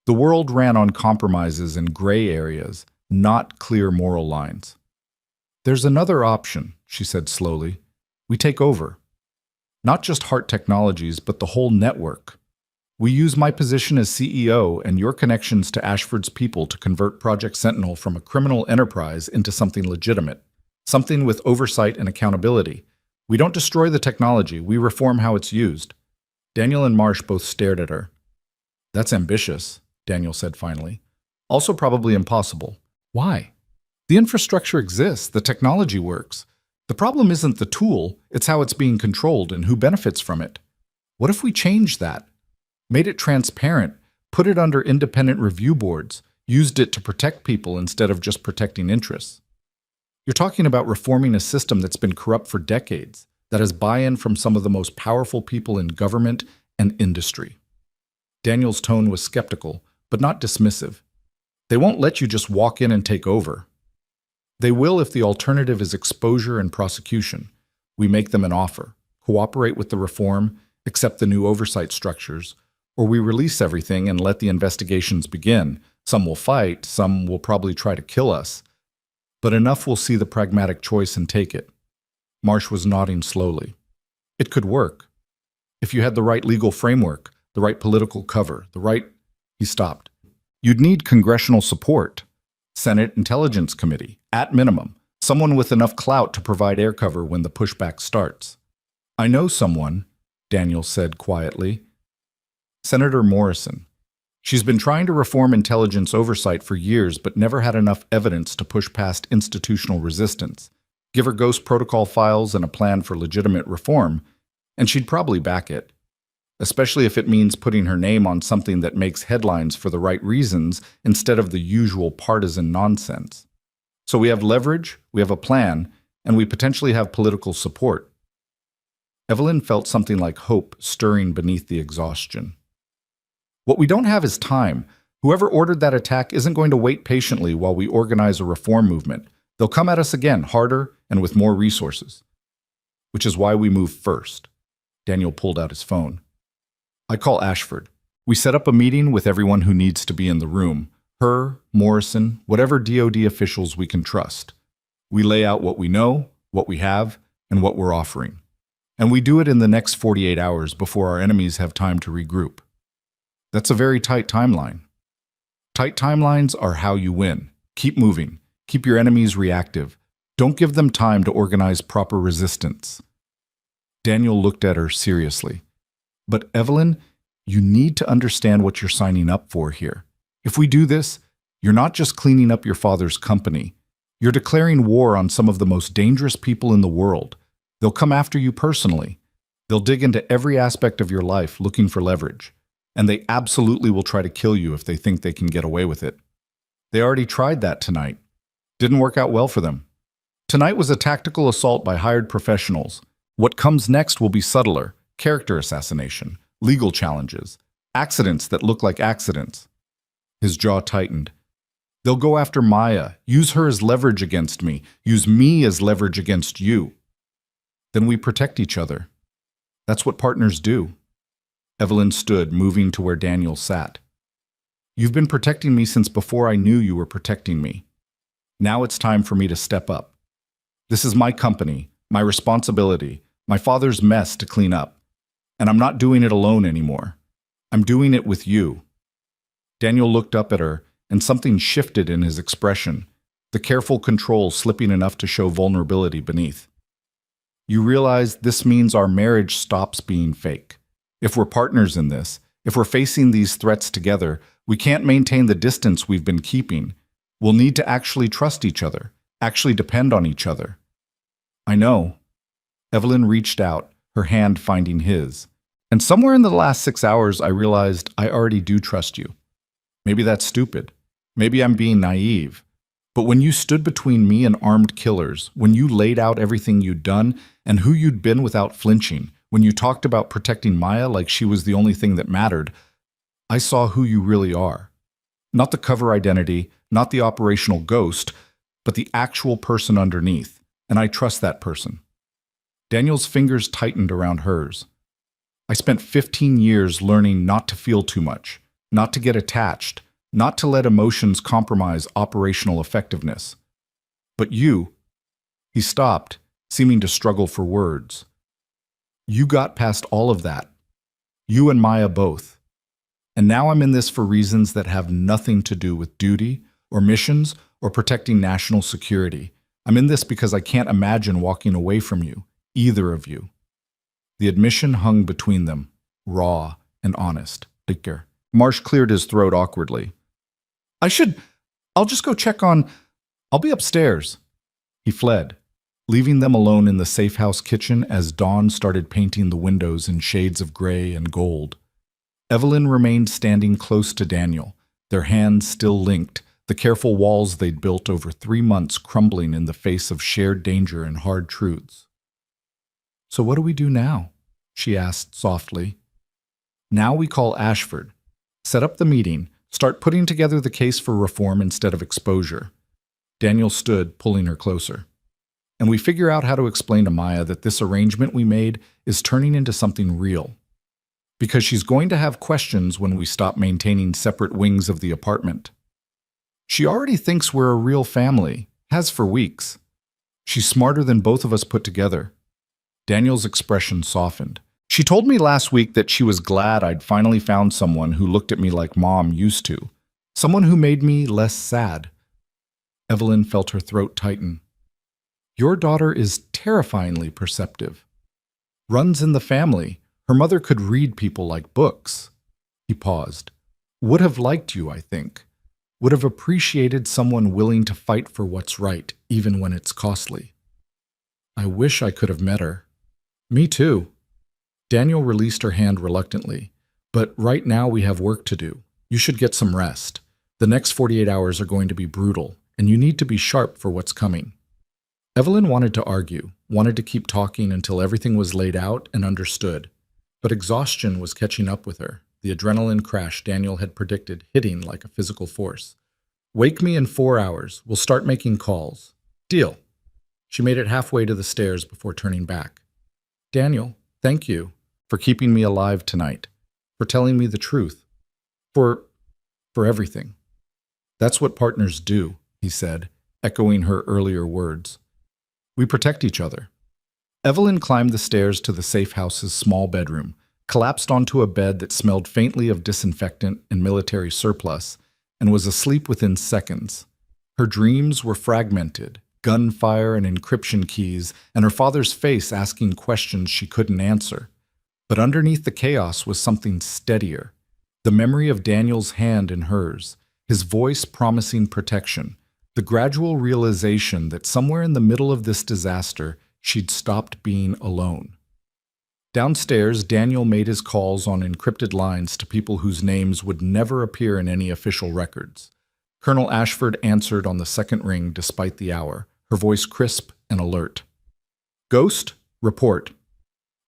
The world ran on compromises and gray areas, not clear moral lines. There's another option, she said slowly. We take over. Not just Hart Technologies, but the whole network. We use my position as CEO and your connections to Ashford's people to convert Project Sentinel from a criminal enterprise into something legitimate, something with oversight and accountability. We don't destroy the technology, we reform how it's used. Daniel and Marsh both stared at her. That's ambitious, Daniel said finally. Also probably impossible. Why? The infrastructure exists, the technology works. The problem isn't the tool, it's how it's being controlled and who benefits from it. What if we changed that? Made it transparent, put it under independent review boards, used it to protect people instead of just protecting interests? You're talking about reforming a system that's been corrupt for decades, that has buy-in from some of the most powerful people in government and industry. Daniel's tone was skeptical, but not dismissive. They won't let you just walk in and take over. They will if the alternative is exposure and prosecution. We make them an offer, cooperate with the reform, accept the new oversight structures, or we release everything and let the investigations begin. Some will fight, some will probably try to kill us. But enough will see the pragmatic choice and take it. Marsh was nodding slowly. It could work. If you had the right legal framework, the right political cover, He stopped. You'd need congressional support. Senate Intelligence Committee, at minimum. Someone with enough clout to provide air cover when the pushback starts. I know someone, Daniel said quietly. Senator Morrison. She's been trying to reform intelligence oversight for years, but never had enough evidence to push past institutional resistance. Give her ghost protocol files and a plan for legitimate reform, and she'd probably back it. Especially if it means putting her name on something that makes headlines for the right reasons instead of the usual partisan nonsense. So we have leverage, we have a plan, and we potentially have political support. Evelyn felt something like hope stirring beneath the exhaustion. What we don't have is time. Whoever ordered that attack isn't going to wait patiently while we organize a reform movement. They'll come at us again, harder and with more resources. Which is why we move first. Daniel pulled out his phone. I call Ashford. We set up a meeting with everyone who needs to be in the room. Her, Morrison, whatever DoD officials we can trust. We lay out what we know, what we have, and what we're offering. And we do it in the next 48 hours before our enemies have time to regroup. That's a very tight timeline. Tight timelines are how you win. Keep moving. Keep your enemies reactive. Don't give them time to organize proper resistance. Daniel looked at her seriously. But Evelyn, you need to understand what you're signing up for here. If we do this, you're not just cleaning up your father's company. You're declaring war on some of the most dangerous people in the world. They'll come after you personally. They'll dig into every aspect of your life looking for leverage, and they absolutely will try to kill you if they think they can get away with it. They already tried that tonight. Didn't work out well for them. Tonight was a tactical assault by hired professionals. What comes next will be subtler: character assassination, legal challenges, accidents that look like accidents. His jaw tightened. They'll go after Maya, use her as leverage against me, use me as leverage against you. Then we protect each other. That's what partners do. Evelyn stood, moving to where Daniel sat. You've been protecting me since before I knew you were protecting me. Now it's time for me to step up. This is my company, my responsibility, my father's mess to clean up. And I'm not doing it alone anymore. I'm doing it with you. Daniel looked up at her, and something shifted in his expression, the careful control slipping enough to show vulnerability beneath. You realize this means our marriage stops being fake. If we're partners in this, if we're facing these threats together, we can't maintain the distance we've been keeping. We'll need to actually trust each other, actually depend on each other. I know. Evelyn reached out, her hand finding his. And somewhere in the last 6 hours, I realized I already do trust you. Maybe that's stupid. Maybe I'm being naive. But when you stood between me and armed killers, when you laid out everything you'd done and who you'd been without flinching, when you talked about protecting Maya like she was the only thing that mattered, I saw who you really are. Not the cover identity, not the operational ghost, but the actual person underneath. And I trust that person. Daniel's fingers tightened around hers. I spent 15 years learning not to feel too much, not to get attached, not to let emotions compromise operational effectiveness. But you, he stopped, seeming to struggle for words. You got past all of that. You and Maya both. And now I'm in this for reasons that have nothing to do with duty or missions or protecting national security. I'm in this because I can't imagine walking away from you, either of you. The admission hung between them, raw and honest. Marsh cleared his throat awkwardly. I'll just go check on... I'll be upstairs. He fled, leaving them alone in the safe house kitchen as dawn started painting the windows in shades of gray and gold. Evelyn remained standing close to Daniel, their hands still linked, the careful walls they'd built over 3 months crumbling in the face of shared danger and hard truths. So what do we do now? She asked softly. Now we call Ashford, set up the meeting, start putting together the case for reform instead of exposure. Daniel stood, pulling her closer. And we figure out how to explain to Maya that this arrangement we made is turning into something real. Because she's going to have questions when we stop maintaining separate wings of the apartment. She already thinks we're a real family, has for weeks. She's smarter than both of us put together. Daniel's expression softened. She told me last week that she was glad I'd finally found someone who looked at me like Mom used to. Someone who made me less sad. Evelyn felt her throat tighten. Your daughter is terrifyingly perceptive. Runs in the family. Her mother could read people like books. He paused. Would have liked you, I think. Would have appreciated someone willing to fight for what's right, even when it's costly. I wish I could have met her. Me too. Daniel released her hand reluctantly. But right now we have work to do. You should get some rest. The next 48 hours are going to be brutal, and you need to be sharp for what's coming. Evelyn wanted to argue, wanted to keep talking until everything was laid out and understood. But exhaustion was catching up with her, the adrenaline crash Daniel had predicted hitting like a physical force. Wake me in 4 hours. We'll start making calls. Deal. She made it halfway to the stairs before turning back. Daniel, thank you for keeping me alive tonight, for telling me the truth, for everything. That's what partners do, he said, echoing her earlier words. We protect each other. Evelyn climbed the stairs to the safe house's small bedroom, collapsed onto a bed that smelled faintly of disinfectant and military surplus, and was asleep within seconds. Her dreams were fragmented, gunfire and encryption keys, and her father's face asking questions she couldn't answer. But underneath the chaos was something steadier, the memory of Daniel's hand in hers, his voice promising protection, the gradual realization that somewhere in the middle of this disaster, she'd stopped being alone. Downstairs, Daniel made his calls on encrypted lines to people whose names would never appear in any official records. Colonel Ashford answered on the second ring despite the hour, her voice crisp and alert. Ghost, report.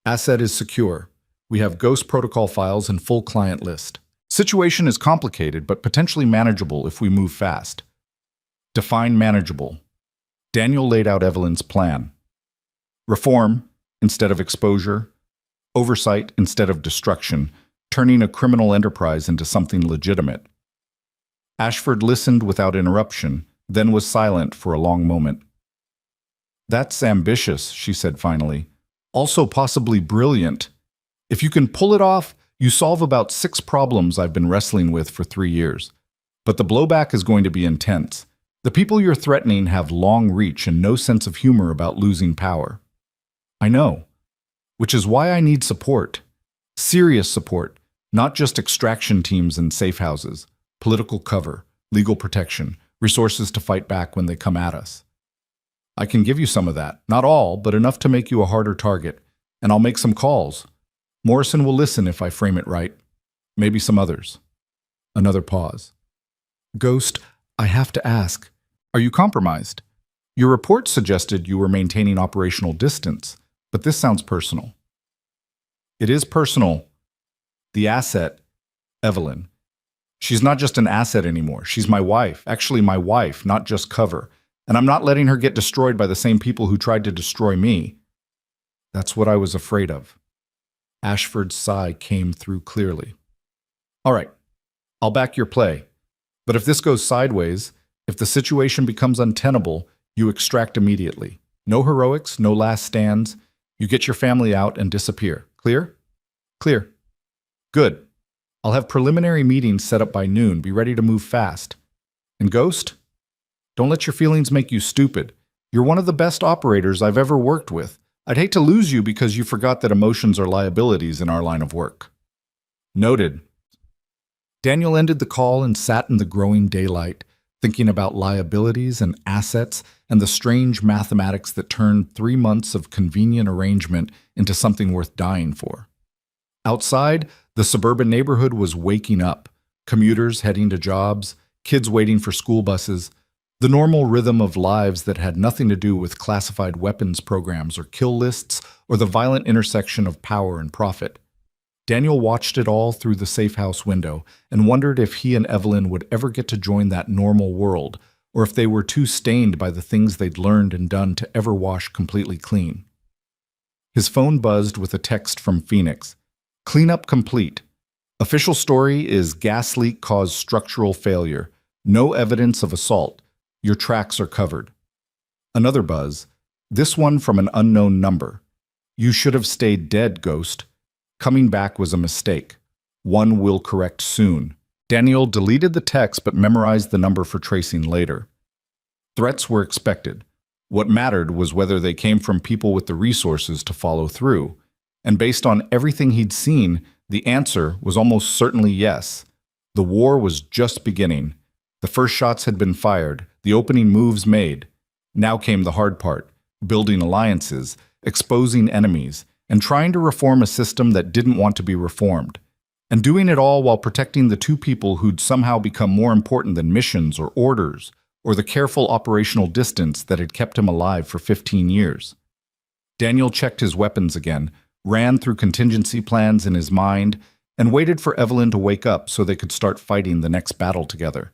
Asset is secure. We have Ghost protocol files and full client list. Situation is complicated, but potentially manageable if we move fast. Define manageable. Daniel laid out Evelyn's plan. Reform instead of exposure. Oversight instead of destruction, turning a criminal enterprise into something legitimate. Ashford listened without interruption, then was silent for a long moment. That's ambitious, she said finally. Also possibly brilliant. If you can pull it off, you solve about 6 problems I've been wrestling with for 3 years. But the blowback is going to be intense. The people you're threatening have long reach and no sense of humor about losing power. I know. Which is why I need support. Serious support, not just extraction teams and safe houses, political cover, legal protection, resources to fight back when they come at us. I can give you some of that, not all, but enough to make you a harder target, and I'll make some calls. Morrison will listen if I frame it right. Maybe some others. Another pause. Ghost, I have to ask, are you compromised? Your report suggested you were maintaining operational distance. But this sounds personal. It is personal. The asset, Evelyn. She's not just an asset anymore. She's my wife. Actually, my wife, not just cover. And I'm not letting her get destroyed by the same people who tried to destroy me. That's what I was afraid of. Ashford's sigh came through clearly. All right, I'll back your play. But if this goes sideways, if the situation becomes untenable, you extract immediately. No heroics, no last stands. You get your family out and disappear. Clear? Clear. Good. I'll have preliminary meetings set up by noon. Be ready to move fast. And Ghost? Don't let your feelings make you stupid. You're one of the best operators I've ever worked with. I'd hate to lose you because you forgot that emotions are liabilities in our line of work. Noted. Daniel ended the call and sat in the growing daylight, thinking about liabilities and assets and the strange mathematics that turned 3 months of convenient arrangement into something worth dying for. Outside, the suburban neighborhood was waking up, commuters heading to jobs, kids waiting for school buses, the normal rhythm of lives that had nothing to do with classified weapons programs or kill lists or the violent intersection of power and profit. Daniel watched it all through the safe house window and wondered if he and Evelyn would ever get to join that normal world, or if they were too stained by the things they'd learned and done to ever wash completely clean. His phone buzzed with a text from Phoenix. Cleanup complete. Official story is gas leak caused structural failure. No evidence of assault. Your tracks are covered. Another buzz. This one from an unknown number. You should have stayed dead, Ghost. Coming back was a mistake. One will correct soon. Daniel deleted the text but memorized the number for tracing later. Threats were expected. What mattered was whether they came from people with the resources to follow through. And based on everything he'd seen, the answer was almost certainly yes. The war was just beginning. The first shots had been fired, the opening moves made. Now came the hard part, building alliances, exposing enemies, and trying to reform a system that didn't want to be reformed. And doing it all while protecting the 2 people who'd somehow become more important than missions or orders, or the careful operational distance that had kept him alive for 15 years. Daniel checked his weapons again, ran through contingency plans in his mind, and waited for Evelyn to wake up so they could start fighting the next battle together.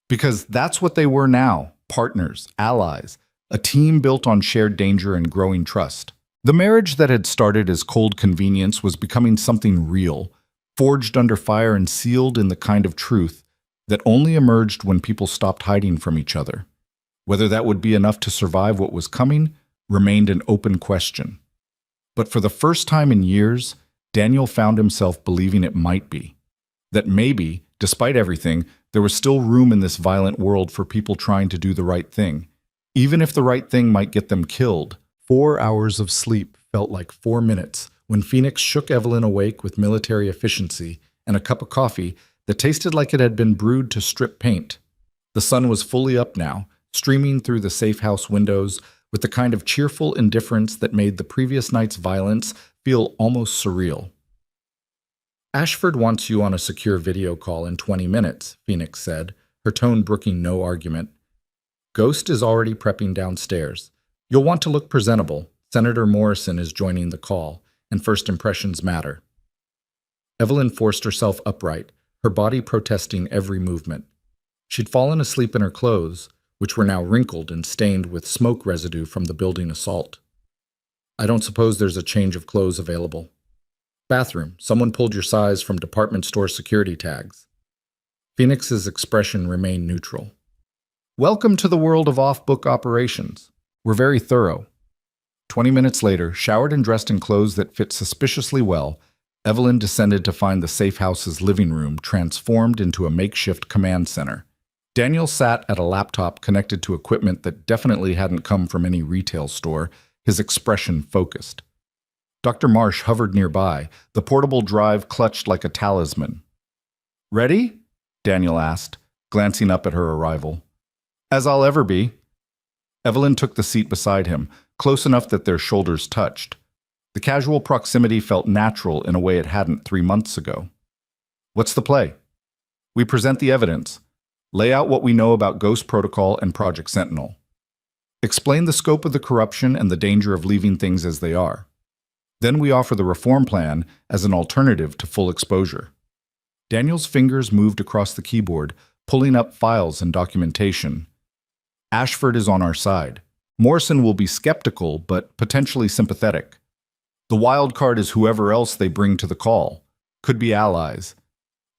Because that's what they were now, partners, allies, a team built on shared danger and growing trust. The marriage that had started as cold convenience was becoming something real, forged under fire and sealed in the kind of truth that only emerged when people stopped hiding from each other. Whether that would be enough to survive what was coming remained an open question. But for the first time in years, Daniel found himself believing it might be. That maybe, despite everything, there was still room in this violent world for people trying to do the right thing, even if the right thing might get them killed. 4 hours of sleep felt like 4 minutes when Phoenix shook Evelyn awake with military efficiency and a cup of coffee that tasted like it had been brewed to strip paint. The sun was fully up now, streaming through the safe house windows with the kind of cheerful indifference that made the previous night's violence feel almost surreal. Ashford wants you on a secure video call in 20 minutes, Phoenix said, her tone brooking no argument. Ghost is already prepping downstairs. You'll want to look presentable. Senator Morrison is joining the call, and first impressions matter. Evelyn forced herself upright, her body protesting every movement. She'd fallen asleep in her clothes, which were now wrinkled and stained with smoke residue from the building assault. I don't suppose there's a change of clothes available. Bathroom. Someone pulled your size from department store security tags. Phoenix's expression remained neutral. Welcome to the world of off-book operations. We're very thorough. 20 minutes later, showered and dressed in clothes that fit suspiciously well, Evelyn descended to find the safe house's living room transformed into a makeshift command center. Daniel sat at a laptop connected to equipment that definitely hadn't come from any retail store, his expression focused. Dr. Marsh hovered nearby, the portable drive clutched like a talisman. Ready? Daniel asked, glancing up at her arrival. As I'll ever be. Evelyn took the seat beside him, close enough that their shoulders touched. The casual proximity felt natural in a way it hadn't 3 months ago. What's the play? We present the evidence, lay out what we know about Ghost Protocol and Project Sentinel. Explain the scope of the corruption and the danger of leaving things as they are. Then we offer the reform plan as an alternative to full exposure. Daniel's fingers moved across the keyboard, pulling up files and documentation. Ashford is on our side. Morrison will be skeptical, but potentially sympathetic. The wild card is whoever else they bring to the call. Could be allies.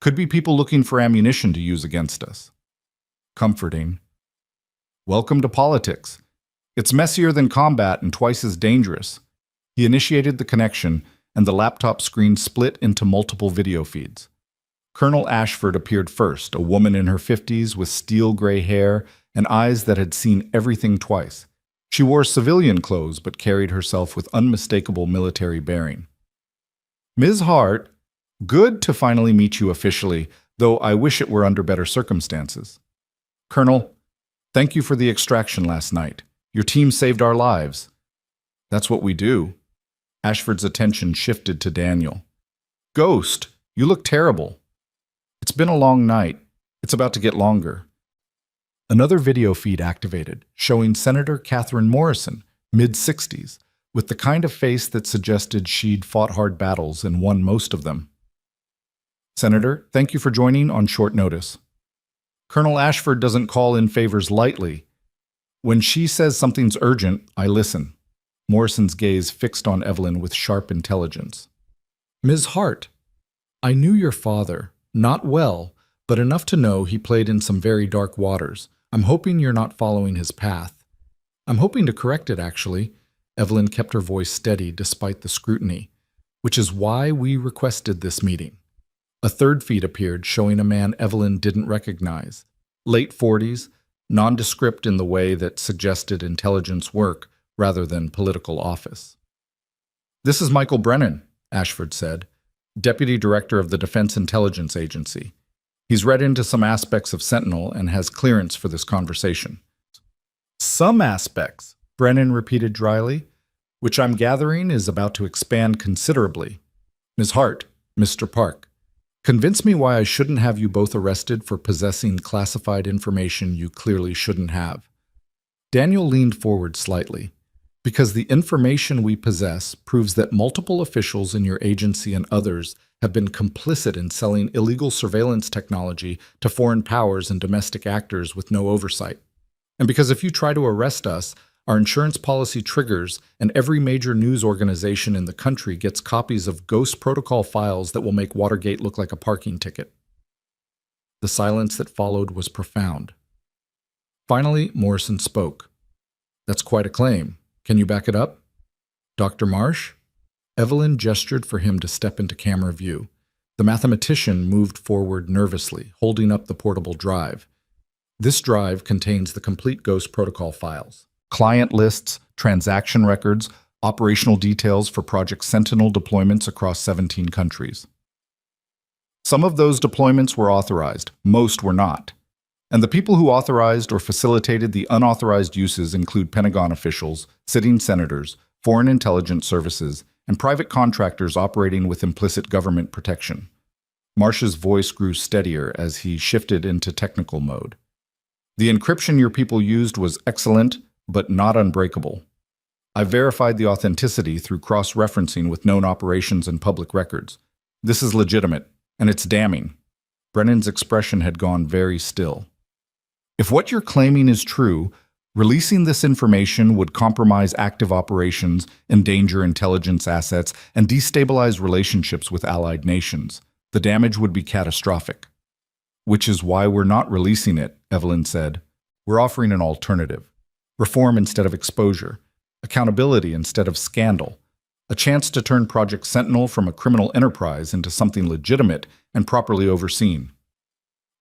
Could be people looking for ammunition to use against us. Comforting. Welcome to politics. It's messier than combat and twice as dangerous. He initiated the connection, and the laptop screen split into multiple video feeds. Colonel Ashford appeared first, a woman in her 50s with steel gray hair and eyes that had seen everything twice. She wore civilian clothes but carried herself with unmistakable military bearing. Ms. Hart, good to finally meet you officially, though I wish it were under better circumstances. Colonel, thank you for the extraction last night. Your team saved our lives. That's what we do. Ashford's attention shifted to Daniel. Ghost, you look terrible. It's been a long night. It's about to get longer. Another video feed activated, showing Senator Catherine Morrison, mid-60s, with the kind of face that suggested she'd fought hard battles and won most of them. Senator, thank you for joining on short notice. Colonel Ashford doesn't call in favors lightly. When she says something's urgent, I listen. Morrison's gaze fixed on Evelyn with sharp intelligence. Ms. Hart, I knew your father, not well, but enough to know he played in some very dark waters. I'm hoping you're not following his path. I'm hoping to correct it, actually. Evelyn kept her voice steady despite the scrutiny, which is why we requested this meeting. A third feed appeared showing a man Evelyn didn't recognize. Late 40s, nondescript in the way that suggested intelligence work rather than political office. This is Michael Brennan, Ashford said, Deputy Director of the Defense Intelligence Agency. He's read into some aspects of Sentinel and has clearance for this conversation. Some aspects, Brennan repeated dryly, which I'm gathering is about to expand considerably. Ms. Hart, Mr. Park, convince me why I shouldn't have you both arrested for possessing classified information you clearly shouldn't have. Daniel leaned forward slightly. Because the information we possess proves that multiple officials in your agency and others have been complicit in selling illegal surveillance technology to foreign powers and domestic actors with no oversight. And because if you try to arrest us, our insurance policy triggers and every major news organization in the country gets copies of Ghost Protocol files that will make Watergate look like a parking ticket. The silence that followed was profound. Finally, Morrison spoke. That's quite a claim. Can you back it up? Dr. Marsh? Evelyn gestured for him to step into camera view. The mathematician moved forward nervously, holding up the portable drive. This drive contains the complete Ghost Protocol files. Client lists, transaction records, operational details for Project Sentinel deployments across 17 countries. Some of those deployments were authorized, most were not. And the people who authorized or facilitated the unauthorized uses include Pentagon officials, sitting senators, foreign intelligence services, and private contractors operating with implicit government protection. Marsh's voice grew steadier as he shifted into technical mode. The encryption your people used was excellent, but not unbreakable. I verified the authenticity through cross-referencing with known operations and public records. This is legitimate, and it's damning. Brennan's expression had gone very still. If what you're claiming is true, releasing this information would compromise active operations, endanger intelligence assets, and destabilize relationships with allied nations. The damage would be catastrophic. Which is why we're not releasing it, Evelyn said. We're offering an alternative. Reform instead of exposure. Accountability instead of scandal. A chance to turn Project Sentinel from a criminal enterprise into something legitimate and properly overseen.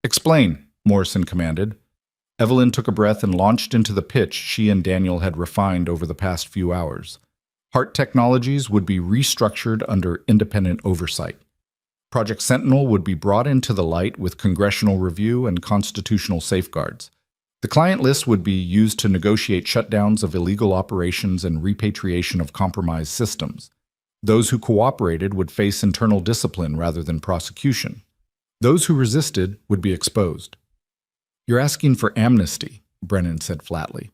Explain, Morrison commanded. Evelyn took a breath and launched into the pitch she and Daniel had refined over the past few hours. Hart Technologies would be restructured under independent oversight. Project Sentinel would be brought into the light with congressional review and constitutional safeguards. The client list would be used to negotiate shutdowns of illegal operations and repatriation of compromised systems. Those who cooperated would face internal discipline rather than prosecution. Those who resisted would be exposed. You're asking for amnesty, Brennan said flatly.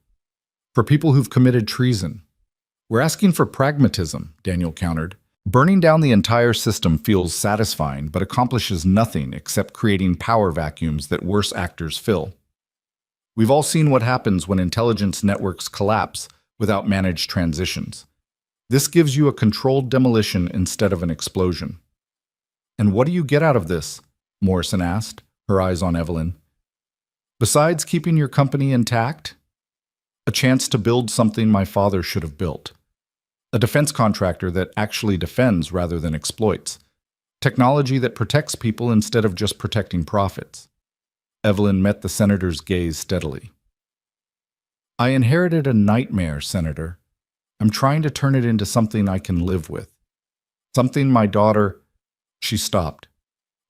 For people who've committed treason. We're asking for pragmatism, Daniel countered. Burning down the entire system feels satisfying but accomplishes nothing except creating power vacuums that worse actors fill. We've all seen what happens when intelligence networks collapse without managed transitions. This gives you a controlled demolition instead of an explosion. And what do you get out of this? Morrison asked, her eyes on Evelyn. Besides keeping your company intact? A chance to build something my father should have built. A defense contractor that actually defends rather than exploits. Technology that protects people instead of just protecting profits. Evelyn met the senator's gaze steadily. I inherited a nightmare, Senator. I'm trying to turn it into something I can live with. Something my daughter... She stopped,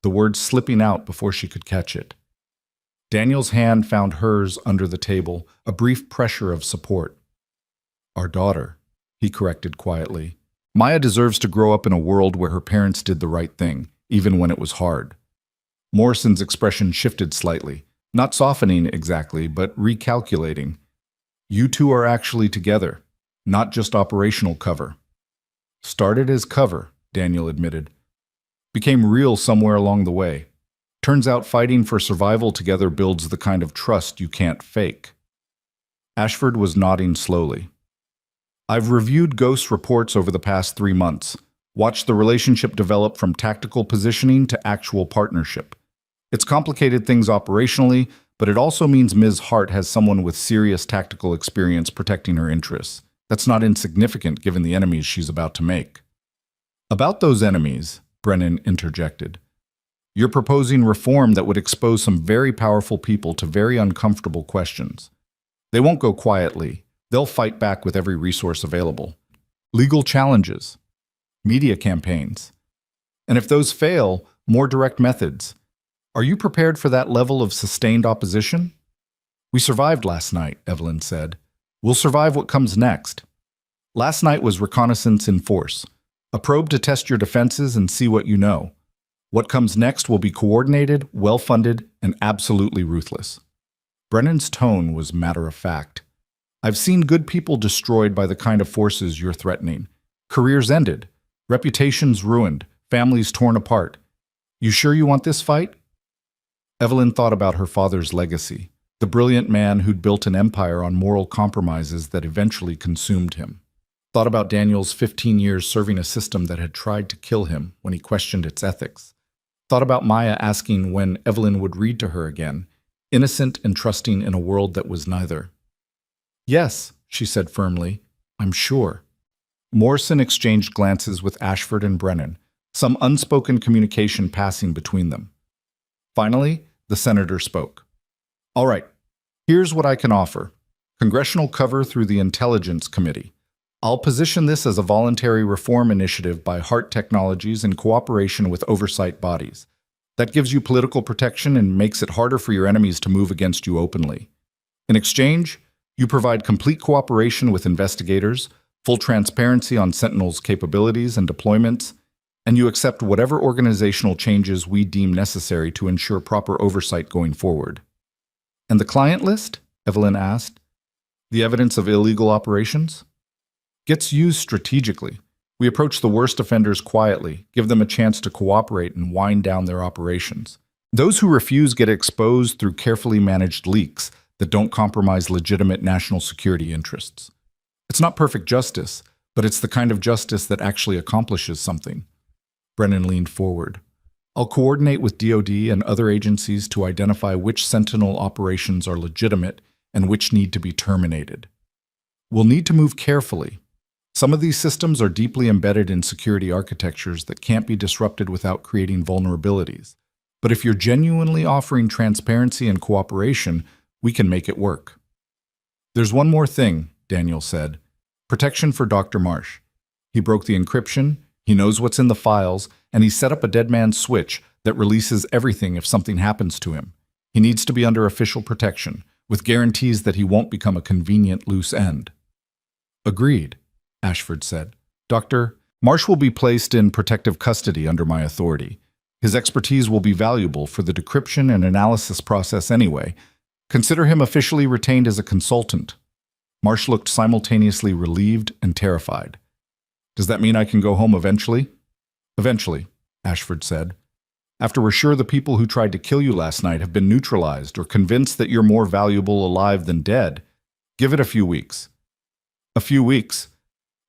the words slipping out before she could catch it. Daniel's hand found hers under the table, a brief pressure of support. Our daughter, he corrected quietly. Maya deserves to grow up in a world where her parents did the right thing, even when it was hard. Morrison's expression shifted slightly, not softening exactly, but recalculating. You two are actually together, not just operational cover. Started as cover, Daniel admitted. Became real somewhere along the way. Turns out fighting for survival together builds the kind of trust you can't fake. Ashford was nodding slowly. I've reviewed Ghost's reports over the past 3 months, watched the relationship develop from tactical positioning to actual partnership. It's complicated things operationally, but it also means Ms. Hart has someone with serious tactical experience protecting her interests. That's not insignificant given the enemies she's about to make. About those enemies, Brennan interjected. You're proposing reform that would expose some very powerful people to very uncomfortable questions. They won't go quietly. They'll fight back with every resource available. Legal challenges. Media campaigns. And if those fail, more direct methods. Are you prepared for that level of sustained opposition? We survived last night, Evelyn said. We'll survive what comes next. Last night was reconnaissance in force. A probe to test your defenses and see what you know. What comes next will be coordinated, well-funded, and absolutely ruthless. Brennan's tone was matter-of-fact. I've seen good people destroyed by the kind of forces you're threatening. Careers ended, reputations ruined, families torn apart. You sure you want this fight? Evelyn thought about her father's legacy, the brilliant man who'd built an empire on moral compromises that eventually consumed him. Thought about Daniel's 15 years serving a system that had tried to kill him when he questioned its ethics. Thought about Maya asking when Evelyn would read to her again, innocent and trusting in a world that was neither. Yes, she said firmly, I'm sure. Morrison exchanged glances with Ashford and Brennan, some unspoken communication passing between them. Finally, the senator spoke. All right, here's what I can offer. Congressional cover through the Intelligence Committee. I'll position this as a voluntary reform initiative by Hart Technologies in cooperation with oversight bodies. That gives you political protection and makes it harder for your enemies to move against you openly. In exchange, you provide complete cooperation with investigators, full transparency on Sentinel's capabilities and deployments, and you accept whatever organizational changes we deem necessary to ensure proper oversight going forward. And the client list? Evelyn asked. The evidence of illegal operations? Gets used strategically. We approach the worst offenders quietly, give them a chance to cooperate and wind down their operations. Those who refuse get exposed through carefully managed leaks that don't compromise legitimate national security interests. It's not perfect justice, but it's the kind of justice that actually accomplishes something. Brennan leaned forward. I'll coordinate with DoD and other agencies to identify which Sentinel operations are legitimate and which need to be terminated. We'll need to move carefully. Some of these systems are deeply embedded in security architectures that can't be disrupted without creating vulnerabilities. But if you're genuinely offering transparency and cooperation, we can make it work. There's one more thing, Daniel said. Protection for Dr. Marsh. He broke the encryption, he knows what's in the files, and he set up a dead man's switch that releases everything if something happens to him. He needs to be under official protection, with guarantees that he won't become a convenient loose end. Agreed, Ashford said. Dr. Marsh will be placed in protective custody under my authority. His expertise will be valuable for the decryption and analysis process anyway. Consider him officially retained as a consultant. Marsh looked simultaneously relieved and terrified. Does that mean I can go home eventually? Eventually, Ashford said. After we're sure the people who tried to kill you last night have been neutralized or convinced that you're more valuable alive than dead, give it a few weeks. A few weeks?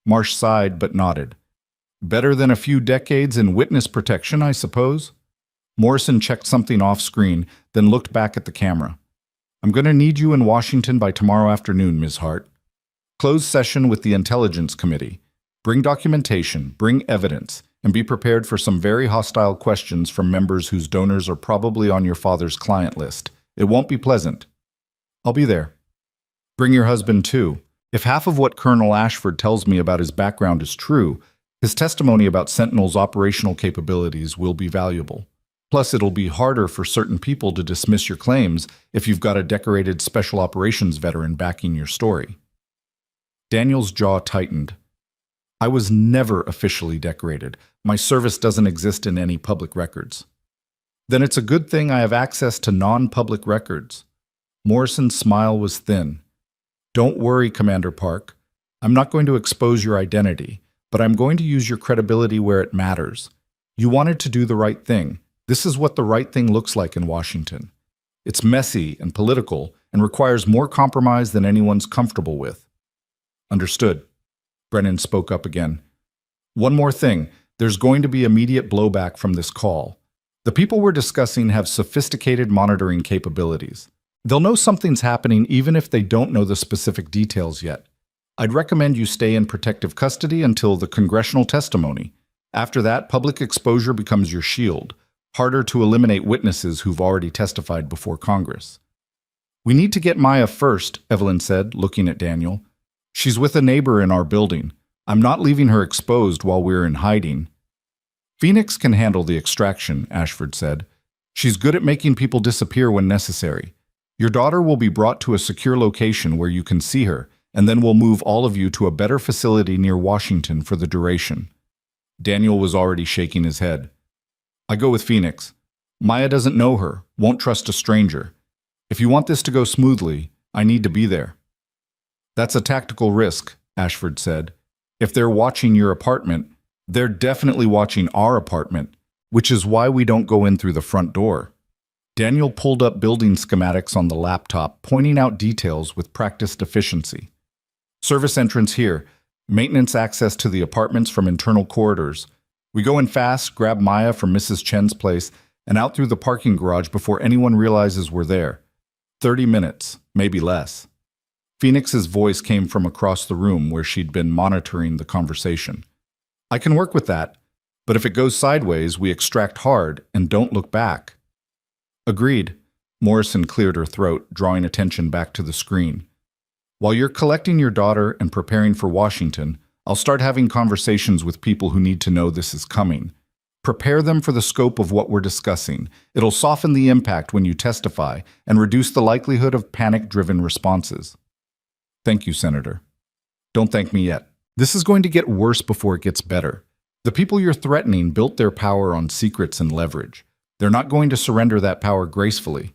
Marsh sighed but nodded. Better than a few decades in witness protection, I suppose? Morrison checked something off screen, then looked back at the camera. I'm going to need you in Washington by tomorrow afternoon, Ms. Hart. Closed session with the Intelligence Committee. Bring documentation, bring evidence, and be prepared for some very hostile questions from members whose donors are probably on your father's client list. It won't be pleasant. I'll be there. Bring your husband, too. If half of what Colonel Ashford tells me about his background is true, his testimony about Sentinel's operational capabilities will be valuable. Plus, it'll be harder for certain people to dismiss your claims if you've got a decorated special operations veteran backing your story. Daniel's jaw tightened. I was never officially decorated. My service doesn't exist in any public records. Then it's a good thing I have access to non-public records. Morrison's smile was thin. Don't worry, Commander Park. I'm not going to expose your identity, but I'm going to use your credibility where it matters. You wanted to do the right thing. This is what the right thing looks like in Washington. It's messy and political and requires more compromise than anyone's comfortable with. Understood. Brennan spoke up again. One more thing. There's going to be immediate blowback from this call. The people we're discussing have sophisticated monitoring capabilities. They'll know something's happening even if they don't know the specific details yet. I'd recommend you stay in protective custody until the congressional testimony. After that, public exposure becomes your shield. Harder to eliminate witnesses who've already testified before Congress. We need to get Maya first, Evelyn said, looking at Daniel. She's with a neighbor in our building. I'm not leaving her exposed while we're in hiding. Phoenix can handle the extraction, Ashford said. She's good at making people disappear when necessary. Your daughter will be brought to a secure location where you can see her, and then we'll move all of you to a better facility near Washington for the duration. Daniel was already shaking his head. I go with Phoenix. Maya doesn't know her, won't trust a stranger. If you want this to go smoothly, I need to be there. That's a tactical risk, Ashford said. If they're watching your apartment, they're definitely watching our apartment, which is why we don't go in through the front door. Daniel pulled up building schematics on the laptop, pointing out details with practiced efficiency. Service entrance here, maintenance access to the apartments from internal corridors. We go in fast, grab Maya from Mrs. Chen's place, and out through the parking garage before anyone realizes we're there. 30 minutes, maybe less. Phoenix's voice came from across the room where she'd been monitoring the conversation. I can work with that, but if it goes sideways, we extract hard and don't look back. Agreed. Morrison cleared her throat, drawing attention back to the screen. While you're collecting your daughter and preparing for Washington, I'll start having conversations with people who need to know this is coming. Prepare them for the scope of what we're discussing. It'll soften the impact when you testify and reduce the likelihood of panic-driven responses. Thank you, Senator. Don't thank me yet. This is going to get worse before it gets better. The people you're threatening built their power on secrets and leverage. They're not going to surrender that power gracefully.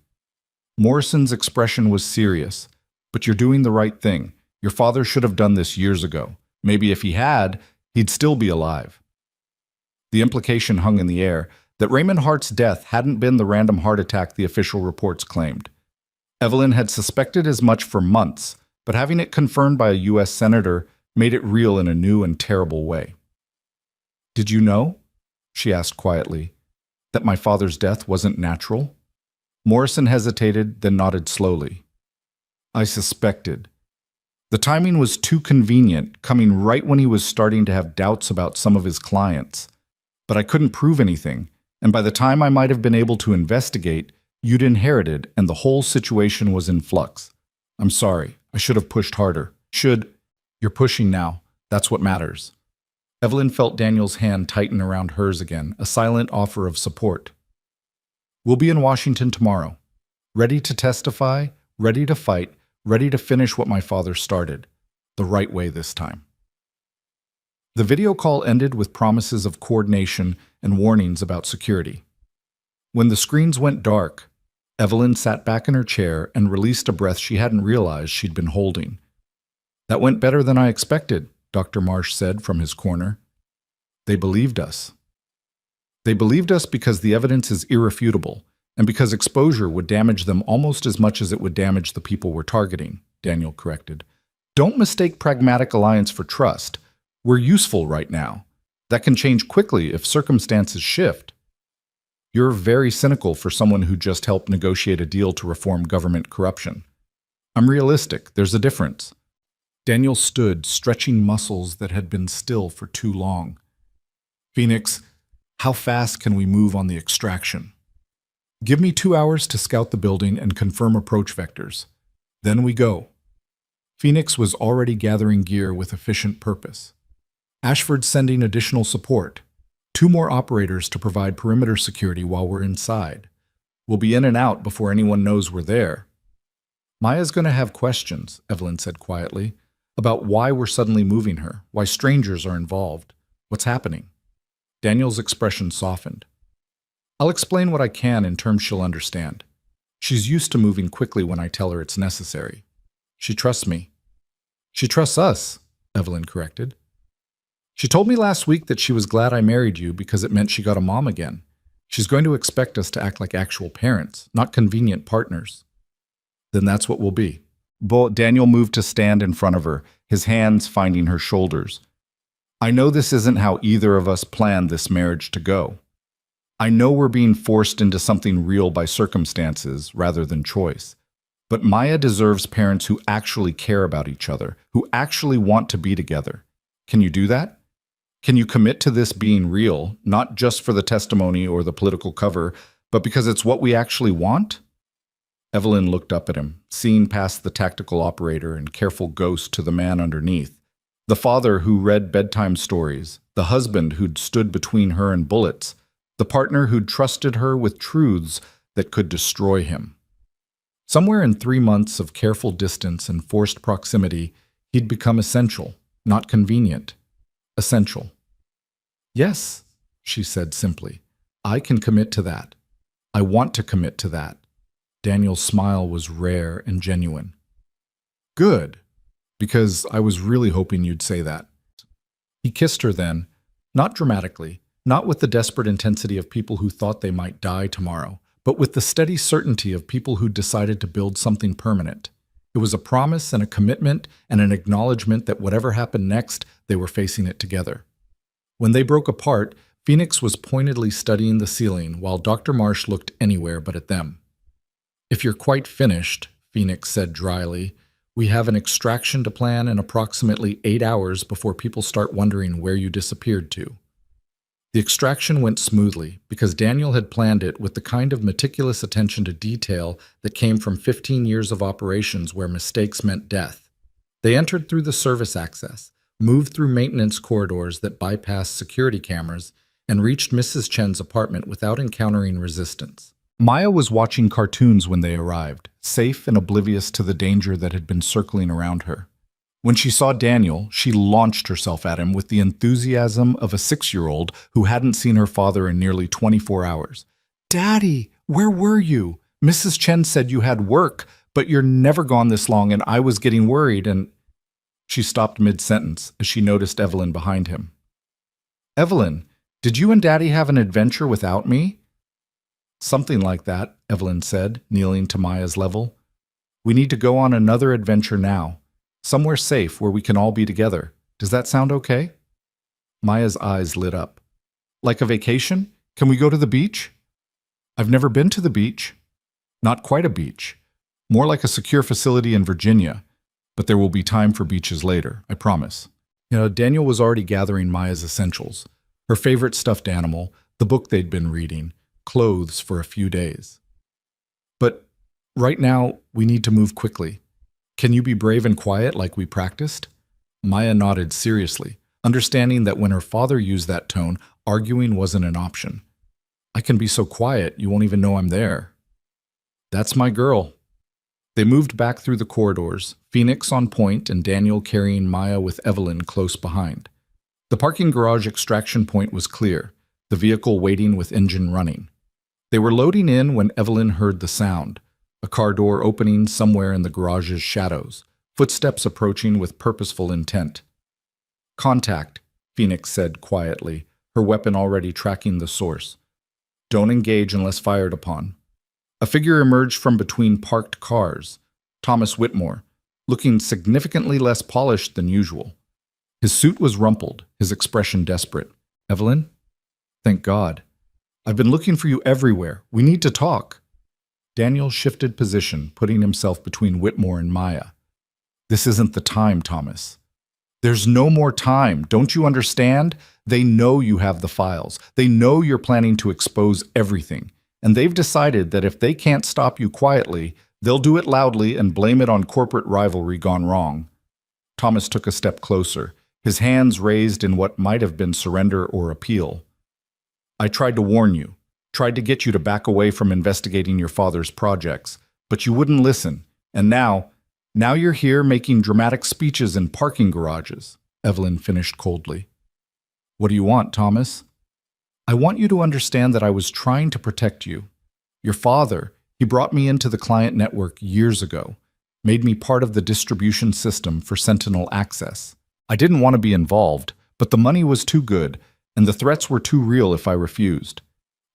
Morrison's expression was serious. But you're doing the right thing. Your father should have done this years ago. Maybe if he had, he'd still be alive. The implication hung in the air that Raymond Hart's death hadn't been the random heart attack the official reports claimed. Evelyn had suspected as much for months, but having it confirmed by a U.S. senator made it real in a new and terrible way. "Did you know," she asked quietly, "that my father's death wasn't natural?" Morrison hesitated, then nodded slowly. "I suspected. The timing was too convenient, coming right when he was starting to have doubts about some of his clients. But I couldn't prove anything, and by the time I might have been able to investigate, you'd inherited and the whole situation was in flux. I'm sorry, I should have pushed harder. You're pushing now. That's what matters." Evelyn felt Daniel's hand tighten around hers again, a silent offer of support. "We'll be in Washington tomorrow, ready to testify, ready to fight, ready to finish what my father started, the right way this time." The video call ended with promises of coordination and warnings about security. When the screens went dark, Evelyn sat back in her chair and released a breath she hadn't realized she'd been holding. "That went better than I expected," Dr. Marsh said from his corner. "They believed us. They believed us because the evidence is irrefutable, and because exposure would damage them almost as much as it would damage the people we're targeting," Daniel corrected. "Don't mistake pragmatic alliance for trust. We're useful right now. That can change quickly if circumstances shift." "You're very cynical for someone who just helped negotiate a deal to reform government corruption." "I'm realistic. There's a difference." Daniel stood, stretching muscles that had been still for too long. "Phoenix, how fast can we move on the extraction?" "Give me 2 hours to scout the building and confirm approach vectors. Then we go." Phoenix was already gathering gear with efficient purpose. "Ashford's sending additional support. 2 more operators to provide perimeter security while we're inside. We'll be in and out before anyone knows we're there." "Maya's going to have questions," Evelyn said quietly, "about why we're suddenly moving her, why strangers are involved, what's happening." Daniel's expression softened. "I'll explain what I can in terms she'll understand. She's used to moving quickly when I tell her it's necessary. She trusts me." "She trusts us," Evelyn corrected. "She told me last week that she was glad I married you because it meant she got a mom again. She's going to expect us to act like actual parents, not convenient partners." "Then that's what we'll be." Daniel moved to stand in front of her, his hands finding her shoulders. "I know this isn't how either of us planned this marriage to go. I know we're being forced into something real by circumstances rather than choice. But Maya deserves parents who actually care about each other, who actually want to be together. Can you do that? Can you commit to this being real, not just for the testimony or the political cover, but because it's what we actually want?" Evelyn looked up at him, seeing past the tactical operator and careful ghost to the man underneath. The father who read bedtime stories, the husband who'd stood between her and bullets, the partner who'd trusted her with truths that could destroy him. Somewhere in 3 months of careful distance and forced proximity, he'd become essential, not convenient. Essential. "Yes," she said simply. "I can commit to that. I want to commit to that." Daniel's smile was rare and genuine. "Good, because I was really hoping you'd say that." He kissed her then, not dramatically, not with the desperate intensity of people who thought they might die tomorrow, but with the steady certainty of people who decided to build something permanent. It was a promise and a commitment and an acknowledgement that whatever happened next, they were facing it together. When they broke apart, Phoenix was pointedly studying the ceiling while Dr. Marsh looked anywhere but at them. "If you're quite finished," Phoenix said dryly, "we have an extraction to plan in approximately 8 hours before people start wondering where you disappeared to." The extraction went smoothly because Daniel had planned it with the kind of meticulous attention to detail that came from 15 years of operations where mistakes meant death. They entered through the service access, moved through maintenance corridors that bypassed security cameras, and reached Mrs. Chen's apartment without encountering resistance. Maya was watching cartoons when they arrived, safe and oblivious to the danger that had been circling around her. When she saw Daniel, she launched herself at him with the enthusiasm of a 6-year-old who hadn't seen her father in nearly 24 hours. "Daddy, where were you? Mrs. Chen said you had work, but you're never gone this long and I was getting worried and—" She stopped mid-sentence as she noticed Evelyn behind him. "Evelyn, did you and Daddy have an adventure without me?" "Something like that," Evelyn said, kneeling to Maya's level. "We need to go on another adventure now. Somewhere safe where we can all be together. Does that sound okay?" Maya's eyes lit up. "Like a vacation? Can we go to the beach?" "I've never been to the beach." "Not quite a beach. More like a secure facility in Virginia. But there will be time for beaches later, I promise." Daniel was already gathering Maya's essentials. Her favorite stuffed animal, the book they'd been reading, clothes for a few days. "But right now, we need to move quickly. Can you be brave and quiet like we practiced?" Maya nodded seriously, understanding that when her father used that tone, arguing wasn't an option. "I can be so quiet, you won't even know I'm there." "That's my girl." They moved back through the corridors, Phoenix on point and Daniel carrying Maya with Evelyn close behind. The parking garage extraction point was clear, the vehicle waiting with engine running. They were loading in when Evelyn heard the sound, a car door opening somewhere in the garage's shadows, footsteps approaching with purposeful intent. "Contact," Phoenix said quietly, her weapon already tracking the source. "Don't engage unless fired upon." A figure emerged from between parked cars, Thomas Whitmore, looking significantly less polished than usual. His suit was rumpled, his expression desperate. "Evelyn?" "Thank God. I've been looking for you everywhere. We need to talk." Daniel shifted position, putting himself between Whitmore and Maya. "This isn't the time, Thomas." "There's no more time. Don't you understand? They know you have the files. They know you're planning to expose everything. And they've decided that if they can't stop you quietly, they'll do it loudly and blame it on corporate rivalry gone wrong." Thomas took a step closer, his hands raised in what might have been surrender or appeal. "I tried to warn you, tried to get you to back away from investigating your father's projects, but you wouldn't listen. And now you're here making dramatic speeches in parking garages," Evelyn finished coldly. "What do you want, Thomas?" "I want you to understand that I was trying to protect you. Your father, he brought me into the client network years ago, made me part of the distribution system for Sentinel access. I didn't want to be involved, but the money was too good, and the threats were too real if I refused.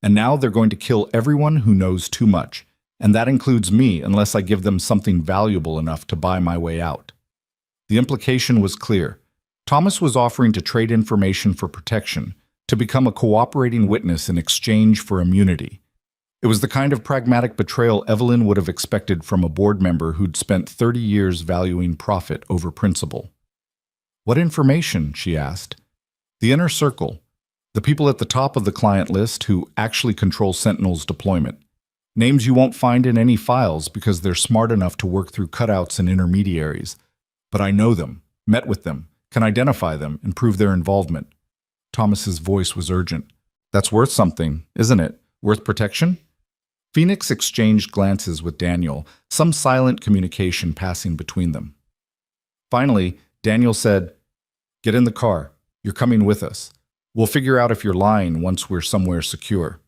And now they're going to kill everyone who knows too much, and that includes me unless I give them something valuable enough to buy my way out." The implication was clear. Thomas was offering to trade information for protection, to become a cooperating witness in exchange for immunity. It was the kind of pragmatic betrayal Evelyn would have expected from a board member who'd spent 30 years valuing profit over principle. "What information?" she asked. "The inner circle, the people at the top of the client list who actually control Sentinel's deployment. Names you won't find in any files because they're smart enough to work through cutouts and intermediaries. But I know them, met with them, can identify them, and prove their involvement." Thomas's voice was urgent. "That's worth something, isn't it? Worth protection?" Phoenix exchanged glances with Daniel, some silent communication passing between them. Finally, Daniel said, "Get in the car. You're coming with us. We'll figure out if you're lying once we're somewhere secure."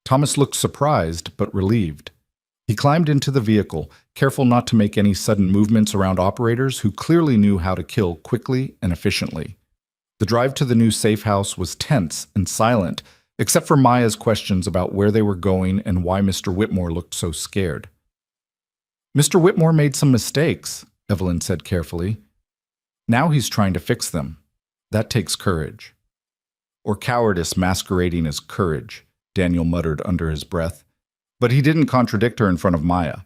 Thomas looked surprised but relieved. He climbed into the vehicle, careful not to make any sudden movements around operators who clearly knew how to kill quickly and efficiently. The drive to the new safe house was tense and silent, except for Maya's questions about where they were going and why Mr. Whitmore looked so scared. "Mr. Whitmore made some mistakes," Evelyn said carefully. "Now he's trying to fix them. That takes courage." "Or cowardice masquerading as courage," Daniel muttered under his breath. But he didn't contradict her in front of Maya.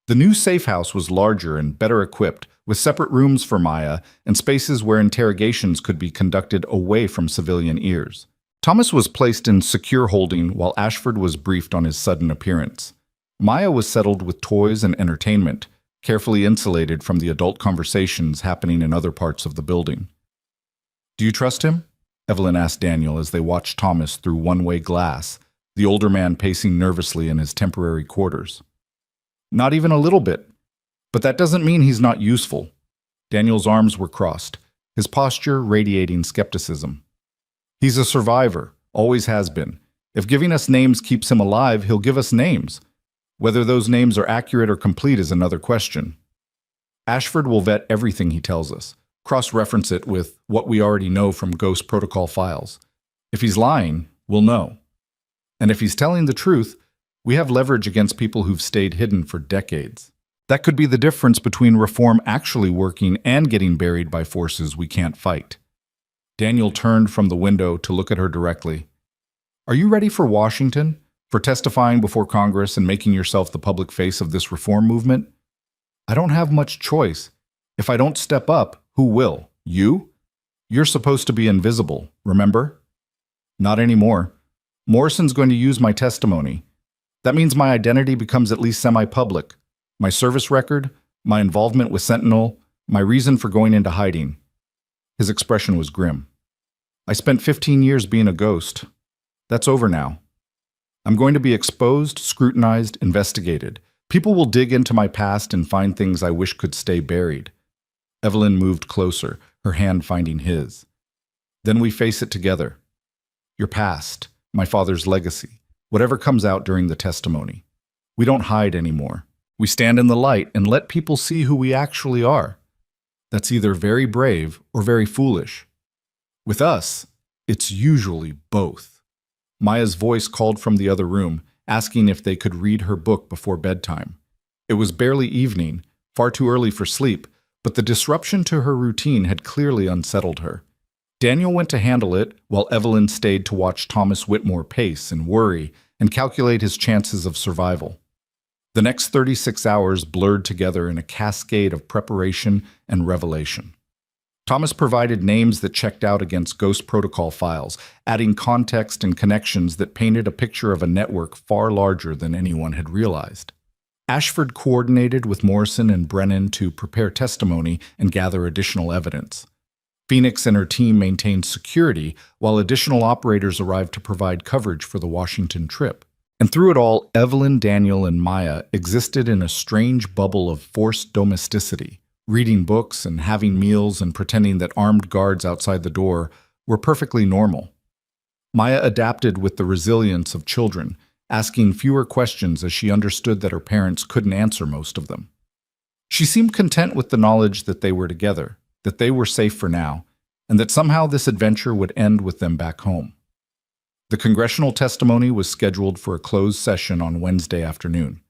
The new safe house was larger and better equipped, with separate rooms for Maya and spaces where interrogations could be conducted away from civilian ears. Thomas was placed in secure holding while Ashford was briefed on his sudden appearance. Maya was settled with toys and entertainment, carefully insulated from the adult conversations happening in other parts of the building. "Do you trust him?" Evelyn asked Daniel as they watched Thomas through one-way glass, the older man pacing nervously in his temporary quarters. "Not even a little bit. But that doesn't mean he's not useful. Daniel's arms were crossed, his posture radiating skepticism. He's a survivor, always has been. If giving us names keeps him alive, he'll give us names. Whether those names are accurate or complete is another question. Ashford will vet everything he tells us, cross-reference it with what we already know from Ghost Protocol files. If he's lying, we'll know. And if he's telling the truth, we have leverage against people who've stayed hidden for decades. That could be the difference between reform actually working and getting buried by forces we can't fight. Daniel turned from the window to look at her directly. Are you ready for Washington? For testifying before Congress and making yourself the public face of this reform movement? I don't have much choice. If I don't step up, who will? You? You're supposed to be invisible, remember? Not anymore. Morrison's going to use my testimony. That means my identity becomes at least semi-public. My service record, my involvement with Sentinel, my reason for going into hiding. His expression was grim. I spent 15 years being a ghost. That's over now. I'm going to be exposed, scrutinized, investigated. People will dig into my past and find things I wish could stay buried. Evelyn moved closer, her hand finding his. Then we face it together. Your past, my father's legacy, whatever comes out during the testimony. We don't hide anymore. We stand in the light and let people see who we actually are. That's either very brave or very foolish. With us, it's usually both. Maya's voice called from the other room, asking if they could read her book before bedtime. It was barely evening, far too early for sleep, but the disruption to her routine had clearly unsettled her. Daniel went to handle it, while Evelyn stayed to watch Thomas Whitmore pace and worry and calculate his chances of survival. The next 36 hours blurred together in a cascade of preparation and revelation. Thomas provided names that checked out against Ghost Protocol files, adding context and connections that painted a picture of a network far larger than anyone had realized. Ashford coordinated with Morrison and Brennan to prepare testimony and gather additional evidence. Phoenix and her team maintained security, while additional operators arrived to provide coverage for the Washington trip. And through it all, Evelyn, Daniel, and Maya existed in a strange bubble of forced domesticity. Reading books and having meals and pretending that armed guards outside the door were perfectly normal. Maya adapted with the resilience of children, asking fewer questions as she understood that her parents couldn't answer most of them. She seemed content with the knowledge that they were together, that they were safe for now, and that somehow this adventure would end with them back home. The congressional testimony was scheduled for a closed session on Wednesday afternoon.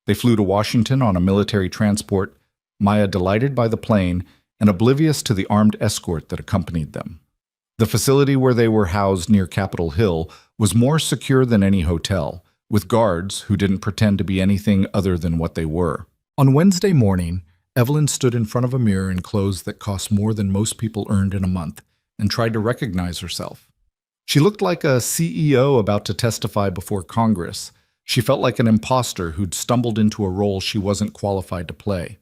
They flew to Washington on a military transport, Maya delighted by the plane and oblivious to the armed escort that accompanied them. The facility where they were housed near Capitol Hill was more secure than any hotel, with guards who didn't pretend to be anything other than what they were. On Wednesday morning, Evelyn stood in front of a mirror in clothes that cost more than most people earned in a month and tried to recognize herself. She looked like a CEO about to testify before Congress. She felt like an imposter who'd stumbled into a role she wasn't qualified to play.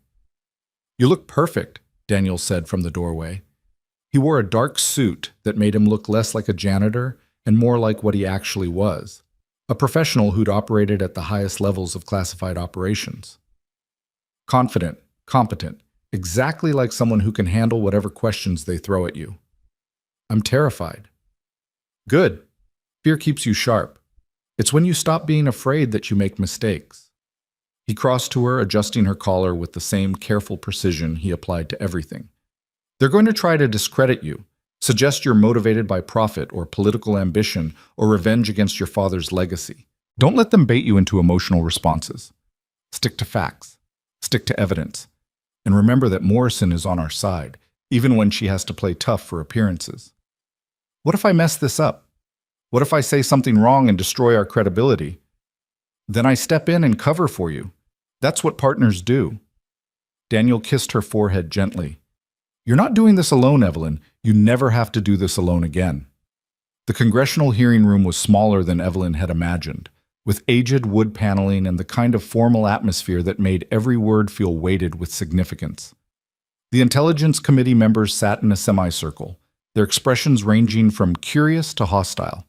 "You look perfect," Daniel said from the doorway. He wore a dark suit that made him look less like a janitor and more like what he actually was, a professional who'd operated at the highest levels of classified operations. Confident, competent, exactly like someone who can handle whatever questions they throw at you. "I'm terrified." "Good. Fear keeps you sharp. It's when you stop being afraid that you make mistakes." He crossed to her, adjusting her collar with the same careful precision he applied to everything. "They're going to try to discredit you, suggest you're motivated by profit or political ambition or revenge against your father's legacy. Don't let them bait you into emotional responses. Stick to facts. Stick to evidence. And remember that Morrison is on our side, even when she has to play tough for appearances. What if I mess this up? What if I say something wrong and destroy our credibility? Then I step in and cover for you. That's what partners do." Daniel kissed her forehead gently. "You're not doing this alone, Evelyn. You never have to do this alone again." The congressional hearing room was smaller than Evelyn had imagined, with aged wood paneling and the kind of formal atmosphere that made every word feel weighted with significance. The Intelligence Committee members sat in a semicircle, their expressions ranging from curious to hostile.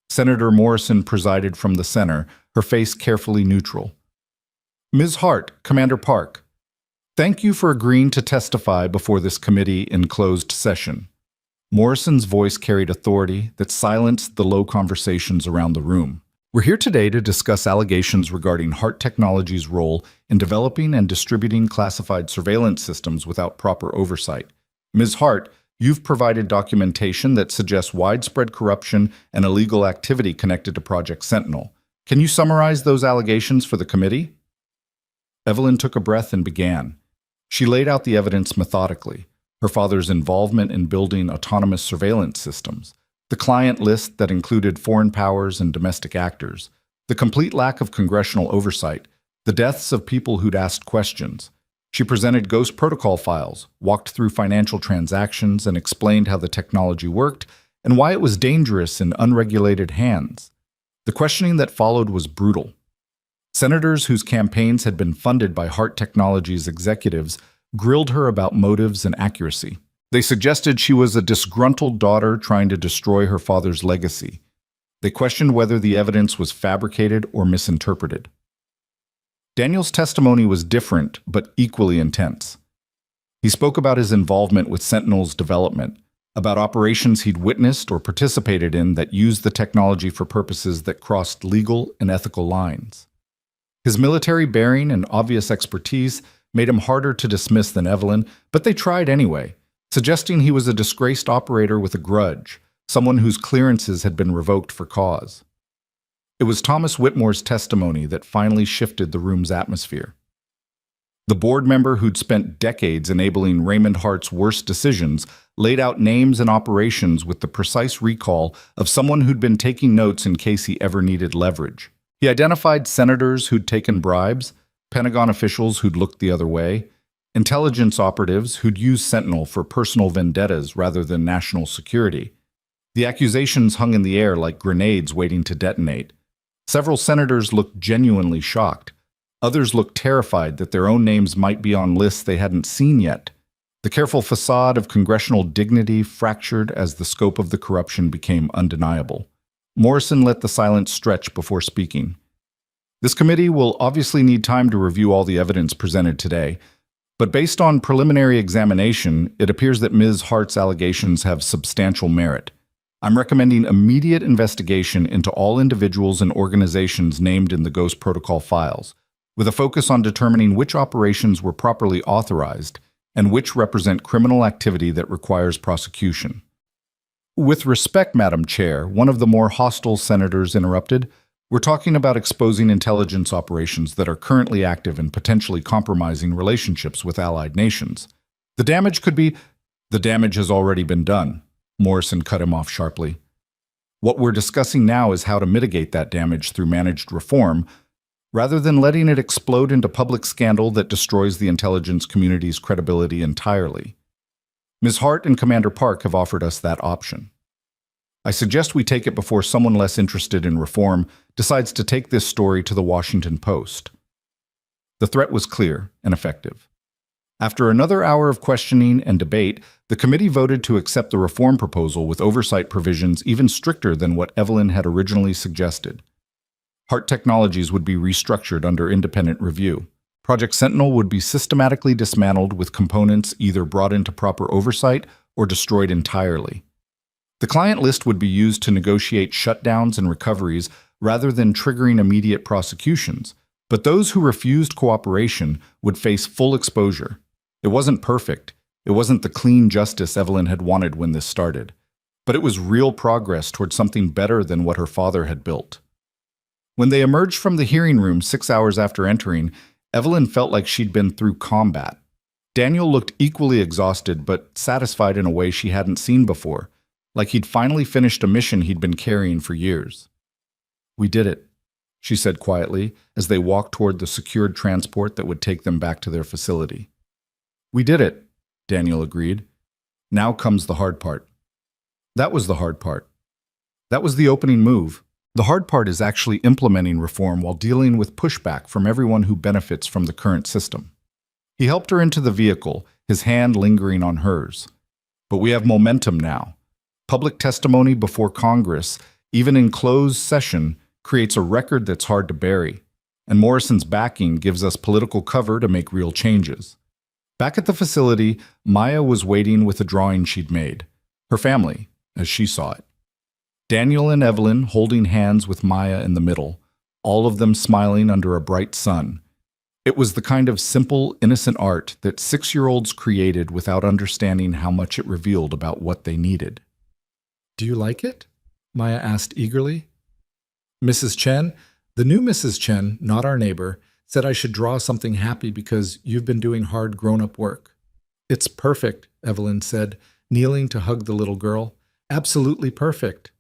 Senator Morrison presided from the center, her face carefully neutral. "Ms. Hart, Commander Park. Thank you for agreeing to testify before this committee in closed session. Morrison's voice carried authority that silenced the low conversations around the room. We're here today to discuss allegations regarding Hart Technology's role in developing and distributing classified surveillance systems without proper oversight. Ms. Hart, you've provided documentation that suggests widespread corruption and illegal activity connected to Project Sentinel. Can you summarize those allegations for the committee? Evelyn took a breath and began. She laid out the evidence methodically: her father's involvement in building autonomous surveillance systems, the client list that included foreign powers and domestic actors, the complete lack of congressional oversight, the deaths of people who'd asked questions. She presented Ghost Protocol files, walked through financial transactions, and explained how the technology worked and why it was dangerous in unregulated hands. The questioning that followed was brutal. Senators whose campaigns had been funded by Hart Technology's executives grilled her about motives and accuracy. They suggested she was a disgruntled daughter trying to destroy her father's legacy. They questioned whether the evidence was fabricated or misinterpreted. Daniel's testimony was different, but equally intense. He spoke about his involvement with Sentinel's development, about operations he'd witnessed or participated in that used the technology for purposes that crossed legal and ethical lines. His military bearing and obvious expertise made him harder to dismiss than Evelyn, but they tried anyway, suggesting he was a disgraced operator with a grudge, someone whose clearances had been revoked for cause. It was Thomas Whitmore's testimony that finally shifted the room's atmosphere. The board member who'd spent decades enabling Raymond Hart's worst decisions laid out names and operations with the precise recall of someone who'd been taking notes in case he ever needed leverage. He identified senators who'd taken bribes, Pentagon officials who'd looked the other way, intelligence operatives who'd used Sentinel for personal vendettas rather than national security. The accusations hung in the air like grenades waiting to detonate. Several senators looked genuinely shocked. Others looked terrified that their own names might be on lists they hadn't seen yet. The careful facade of congressional dignity fractured as the scope of the corruption became undeniable. Morrison let the silence stretch before speaking. This committee will obviously need time to review all the evidence presented today, but based on preliminary examination, it appears that Ms. Hart's allegations have substantial merit. I'm recommending immediate investigation into all individuals and organizations named in the Ghost Protocol files, with a focus on determining which operations were properly authorized and which represent criminal activity that requires prosecution. With respect, Madam Chair, one of the more hostile senators interrupted. We're talking about exposing intelligence operations that are currently active and potentially compromising relationships with allied nations. The damage has already been done. Morrison cut him off sharply. What we're discussing now is how to mitigate that damage through managed reform, rather than letting it explode into public scandal that destroys the intelligence community's credibility entirely. Ms. Hart and Commander Park have offered us that option. I suggest we take it before someone less interested in reform decides to take this story to the Washington Post. The threat was clear and effective. After another hour of questioning and debate, the committee voted to accept the reform proposal with oversight provisions even stricter than what Evelyn had originally suggested. Hart Technologies would be restructured under independent review. Project Sentinel would be systematically dismantled with components either brought into proper oversight or destroyed entirely. The client list would be used to negotiate shutdowns and recoveries rather than triggering immediate prosecutions, but those who refused cooperation would face full exposure. It wasn't perfect. It wasn't the clean justice Evelyn had wanted when this started, but it was real progress toward something better than what her father had built. When they emerged from the hearing room 6 hours after entering, Evelyn felt like she'd been through combat. Daniel looked equally exhausted but satisfied in a way she hadn't seen before, like he'd finally finished a mission he'd been carrying for years. "We did it," she said quietly as they walked toward the secured transport that would take them back to their facility. "We did it," Daniel agreed. "Now comes the hard part." That was the hard part. That was the opening move. The hard part is actually implementing reform while dealing with pushback from everyone who benefits from the current system. He helped her into the vehicle, his hand lingering on hers. "But we have momentum now. Public testimony before Congress, even in closed session, creates a record that's hard to bury, and Morrison's backing gives us political cover to make real changes. Back at the facility, Maya was waiting with a drawing she'd made. Her family, as she saw it. Daniel and Evelyn holding hands with Maya in the middle, all of them smiling under a bright sun. It was the kind of simple, innocent art that 6-year-olds created without understanding how much it revealed about what they needed. "Do you like it?" Maya asked eagerly. "Mrs. Chen, the new Mrs. Chen, not our neighbor, said I should draw something happy because you've been doing hard grown-up work." "It's perfect," Evelyn said, kneeling to hug the little girl. "Absolutely perfect."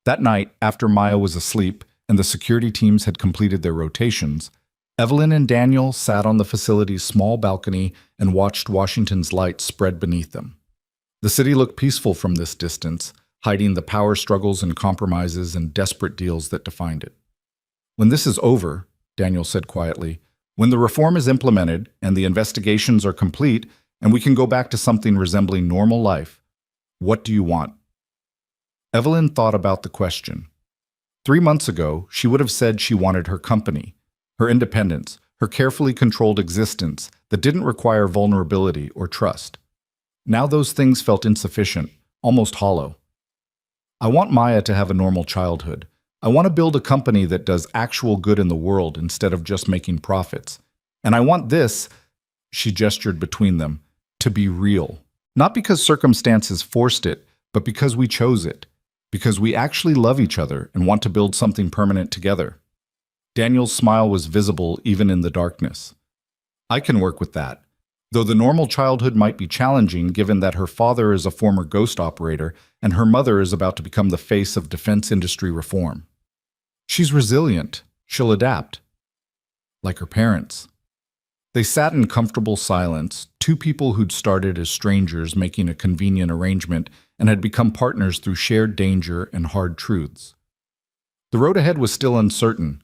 That night, after Maya was asleep and the security teams had completed their rotations, Evelyn and Daniel sat on the facility's small balcony and watched Washington's lights spread beneath them. The city looked peaceful from this distance, hiding the power struggles and compromises and desperate deals that defined it. "When this is over," Daniel said quietly, "when the reform is implemented and the investigations are complete and we can go back to something resembling normal life, what do you want?" Evelyn thought about the question. 3 months ago, she would have said she wanted her company, her independence, her carefully controlled existence that didn't require vulnerability or trust. Now those things felt insufficient, almost hollow. "I want Maya to have a normal childhood. I want to build a company that does actual good in the world instead of just making profits. And I want this," she gestured between them, "to be real. Not because circumstances forced it, but because we chose it. Because we actually love each other and want to build something permanent together." Daniel's smile was visible even in the darkness. "I can work with that. Though the normal childhood might be challenging given that her father is a former ghost operator and her mother is about to become the face of defense industry reform. She's resilient. She'll adapt. Like her parents." They sat in comfortable silence, two people who'd started as strangers making a convenient arrangement and had become partners through shared danger and hard truths. The road ahead was still uncertain.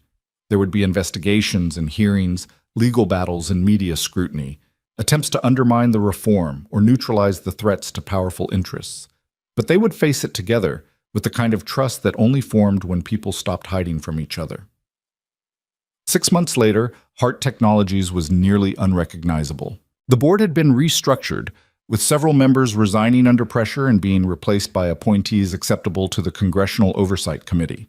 There would be investigations and hearings, legal battles and media scrutiny, attempts to undermine the reform or neutralize the threats to powerful interests. But they would face it together, with the kind of trust that only formed when people stopped hiding from each other. 6 months later, Hart Technologies was nearly unrecognizable. The board had been restructured, with several members resigning under pressure and being replaced by appointees acceptable to the Congressional Oversight Committee.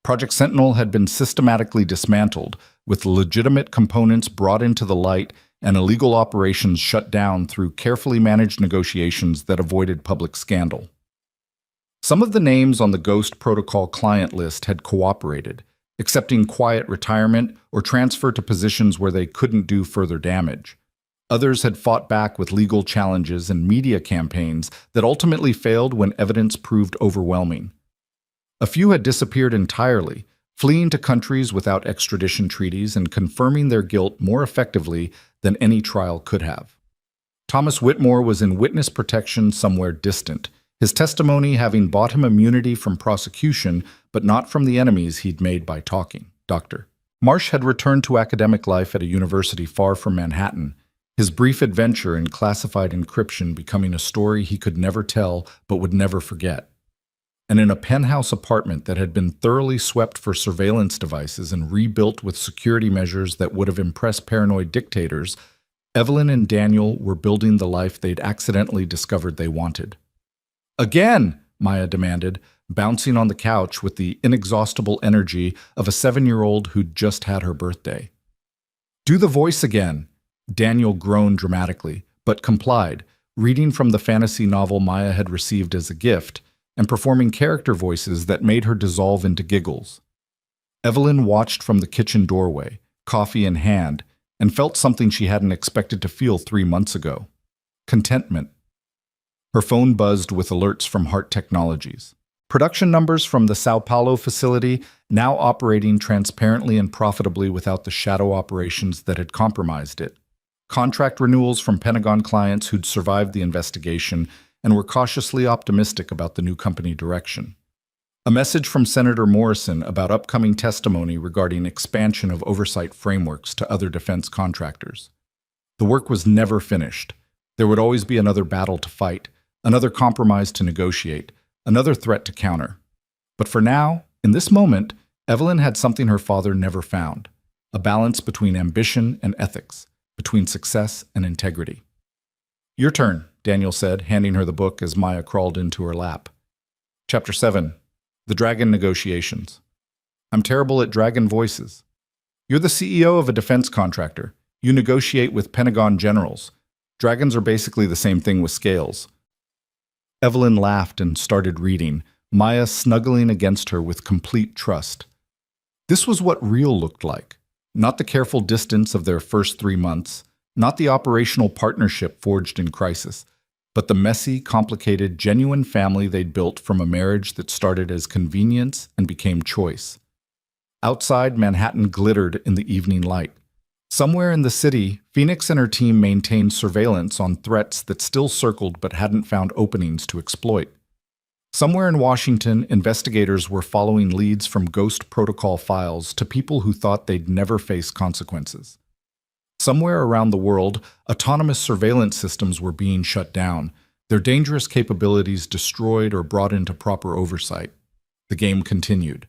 Project Sentinel had been systematically dismantled, with legitimate components brought into the light and illegal operations shut down through carefully managed negotiations that avoided public scandal. Some of the names on the Ghost Protocol client list had cooperated, accepting quiet retirement or transfer to positions where they couldn't do further damage. Others had fought back with legal challenges and media campaigns that ultimately failed when evidence proved overwhelming. A few had disappeared entirely, fleeing to countries without extradition treaties and confirming their guilt more effectively than any trial could have. Thomas Whitmore was in witness protection somewhere distant, his testimony having bought him immunity from prosecution, but not from the enemies he'd made by talking. Dr. Marsh had returned to academic life at a university far from Manhattan, his brief adventure in classified encryption becoming a story he could never tell but would never forget. And in a penthouse apartment that had been thoroughly swept for surveillance devices and rebuilt with security measures that would have impressed paranoid dictators, Evelyn and Daniel were building the life they'd accidentally discovered they wanted. "Again!" Maya demanded, bouncing on the couch with the inexhaustible energy of a 7-year-old who'd just had her birthday. "Do the voice again!" Daniel groaned dramatically, but complied, reading from the fantasy novel Maya had received as a gift, and performing character voices that made her dissolve into giggles. Evelyn watched from the kitchen doorway, coffee in hand, and felt something she hadn't expected to feel 3 months ago: contentment. Her phone buzzed with alerts from Hart Technologies. Production numbers from the Sao Paulo facility, now operating transparently and profitably without the shadow operations that had compromised it. Contract renewals from Pentagon clients who'd survived the investigation and were cautiously optimistic about the new company direction. A message from Senator Morrison about upcoming testimony regarding expansion of oversight frameworks to other defense contractors. The work was never finished. There would always be another battle to fight, another compromise to negotiate, another threat to counter. But for now, in this moment, Evelyn had something her father never found: a balance between ambition and ethics, between success and integrity. Your turn, Daniel said, handing her the book as Maya crawled into her lap. Chapter 7. The Dragon Negotiations. I'm terrible at dragon voices. You're the CEO of a defense contractor. You negotiate with Pentagon generals. Dragons are basically the same thing with scales. Evelyn laughed and started reading, Maya snuggling against her with complete trust. This was what real looked like. Not the careful distance of their first 3 months, not the operational partnership forged in crisis, but the messy, complicated, genuine family they'd built from a marriage that started as convenience and became choice. Outside, Manhattan glittered in the evening light. Somewhere in the city, Phoenix and her team maintained surveillance on threats that still circled but hadn't found openings to exploit. Somewhere in Washington, investigators were following leads from ghost protocol files to people who thought they'd never face consequences. Somewhere around the world, autonomous surveillance systems were being shut down, their dangerous capabilities destroyed or brought into proper oversight. The game continued.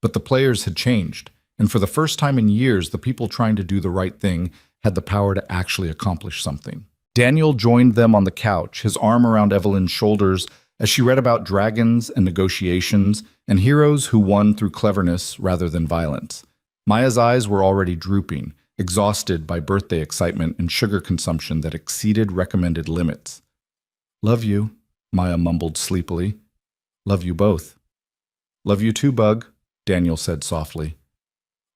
But the players had changed, and for the first time in years, the people trying to do the right thing had the power to actually accomplish something. Daniel joined them on the couch, his arm around Evelyn's shoulders, as she read about dragons and negotiations and heroes who won through cleverness rather than violence. Maya's eyes were already drooping, exhausted by birthday excitement and sugar consumption that exceeded recommended limits. "Love you," Maya mumbled sleepily. "Love you both." "Love you too, Bug," Daniel said softly.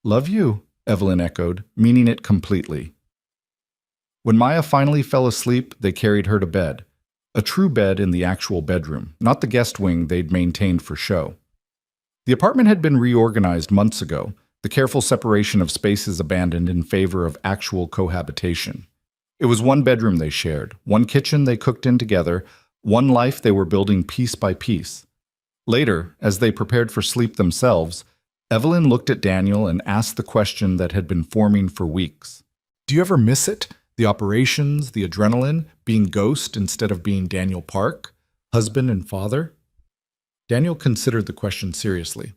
"Love you," Evelyn echoed, meaning it completely. When Maya finally fell asleep, they carried her to bed. A true bed in the actual bedroom, not the guest wing they'd maintained for show. The apartment had been reorganized months ago, the careful separation of spaces abandoned in favor of actual cohabitation. It was one bedroom they shared, one kitchen they cooked in together, one life they were building piece by piece. Later, as they prepared for sleep themselves, Evelyn looked at Daniel and asked the question that had been forming for weeks. "Do you ever miss it? The operations, the adrenaline, being Ghost instead of being Daniel Park, husband and father?" Daniel considered the question seriously.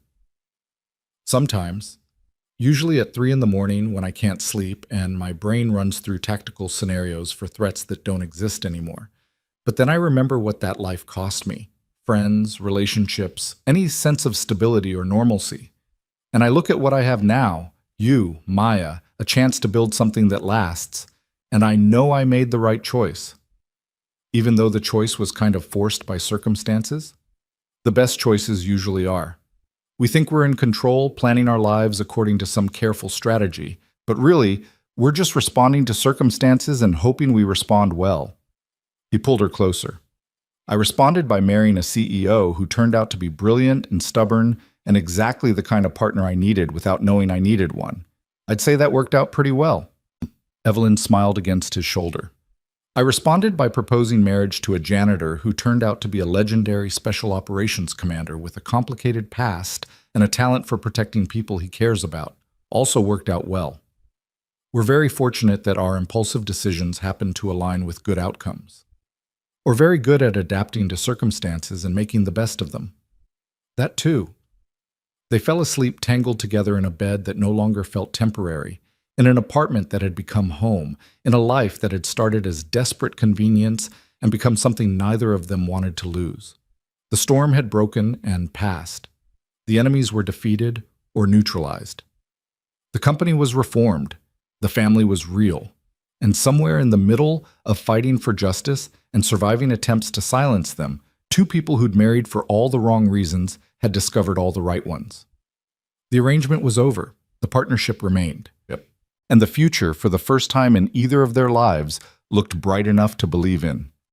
"Sometimes. Usually at 3 in the morning when I can't sleep and my brain runs through tactical scenarios for threats that don't exist anymore. But then I remember what that life cost me. Friends, relationships, any sense of stability or normalcy. And I look at what I have now, you, Maya, a chance to build something that lasts, and I know I made the right choice. Even though the choice was kind of forced by circumstances. The best choices usually are. We think we're in control, planning our lives according to some careful strategy, but really, we're just responding to circumstances and hoping we respond well." He pulled her closer. "I responded by marrying a CEO who turned out to be brilliant and stubborn and exactly the kind of partner I needed without knowing I needed one. I'd say that worked out pretty well." Evelyn smiled against his shoulder. "I responded by proposing marriage to a janitor who turned out to be a legendary special operations commander with a complicated past and a talent for protecting people he cares about. Also worked out well. We're very fortunate that our impulsive decisions happen to align with good outcomes. Or very good at adapting to circumstances and making the best of them. That too." They fell asleep tangled together in a bed that no longer felt temporary, in an apartment that had become home, in a life that had started as desperate convenience and become something neither of them wanted to lose. The storm had broken and passed. The enemies were defeated or neutralized. The company was reformed. The family was real. And somewhere in the middle of fighting for justice and surviving attempts to silence them, two people who'd married for all the wrong reasons had discovered all the right ones. The arrangement was over. The partnership remained. And the future, for the first time in either of their lives, looked bright enough to believe in.